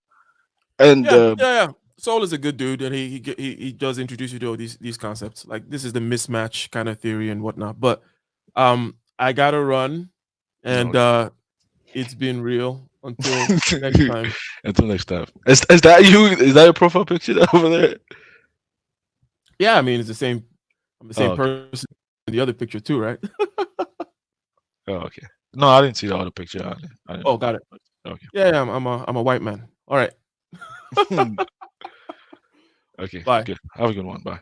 Speaker 4: And
Speaker 3: Yeah, yeah, yeah. Soul is a good dude, and he does introduce you to all these concepts. Like this is the mismatch kind of theory and whatnot. But I gotta run, and
Speaker 4: okay.
Speaker 3: it's been real. Until next time.
Speaker 4: Until next time. Is that you? Is that your profile picture over there?
Speaker 3: Yeah, I mean it's the same. I'm the
Speaker 4: Oh,
Speaker 3: same
Speaker 4: okay.
Speaker 3: person in the other picture too, right?
Speaker 4: Oh, okay. No, I didn't see the other picture. I didn't
Speaker 3: Oh,
Speaker 4: know.
Speaker 3: got it.
Speaker 4: Okay.
Speaker 3: Yeah, yeah. I'm a white man. All right.
Speaker 4: Okay.
Speaker 3: Bye.
Speaker 4: Good. Have a good one. Bye.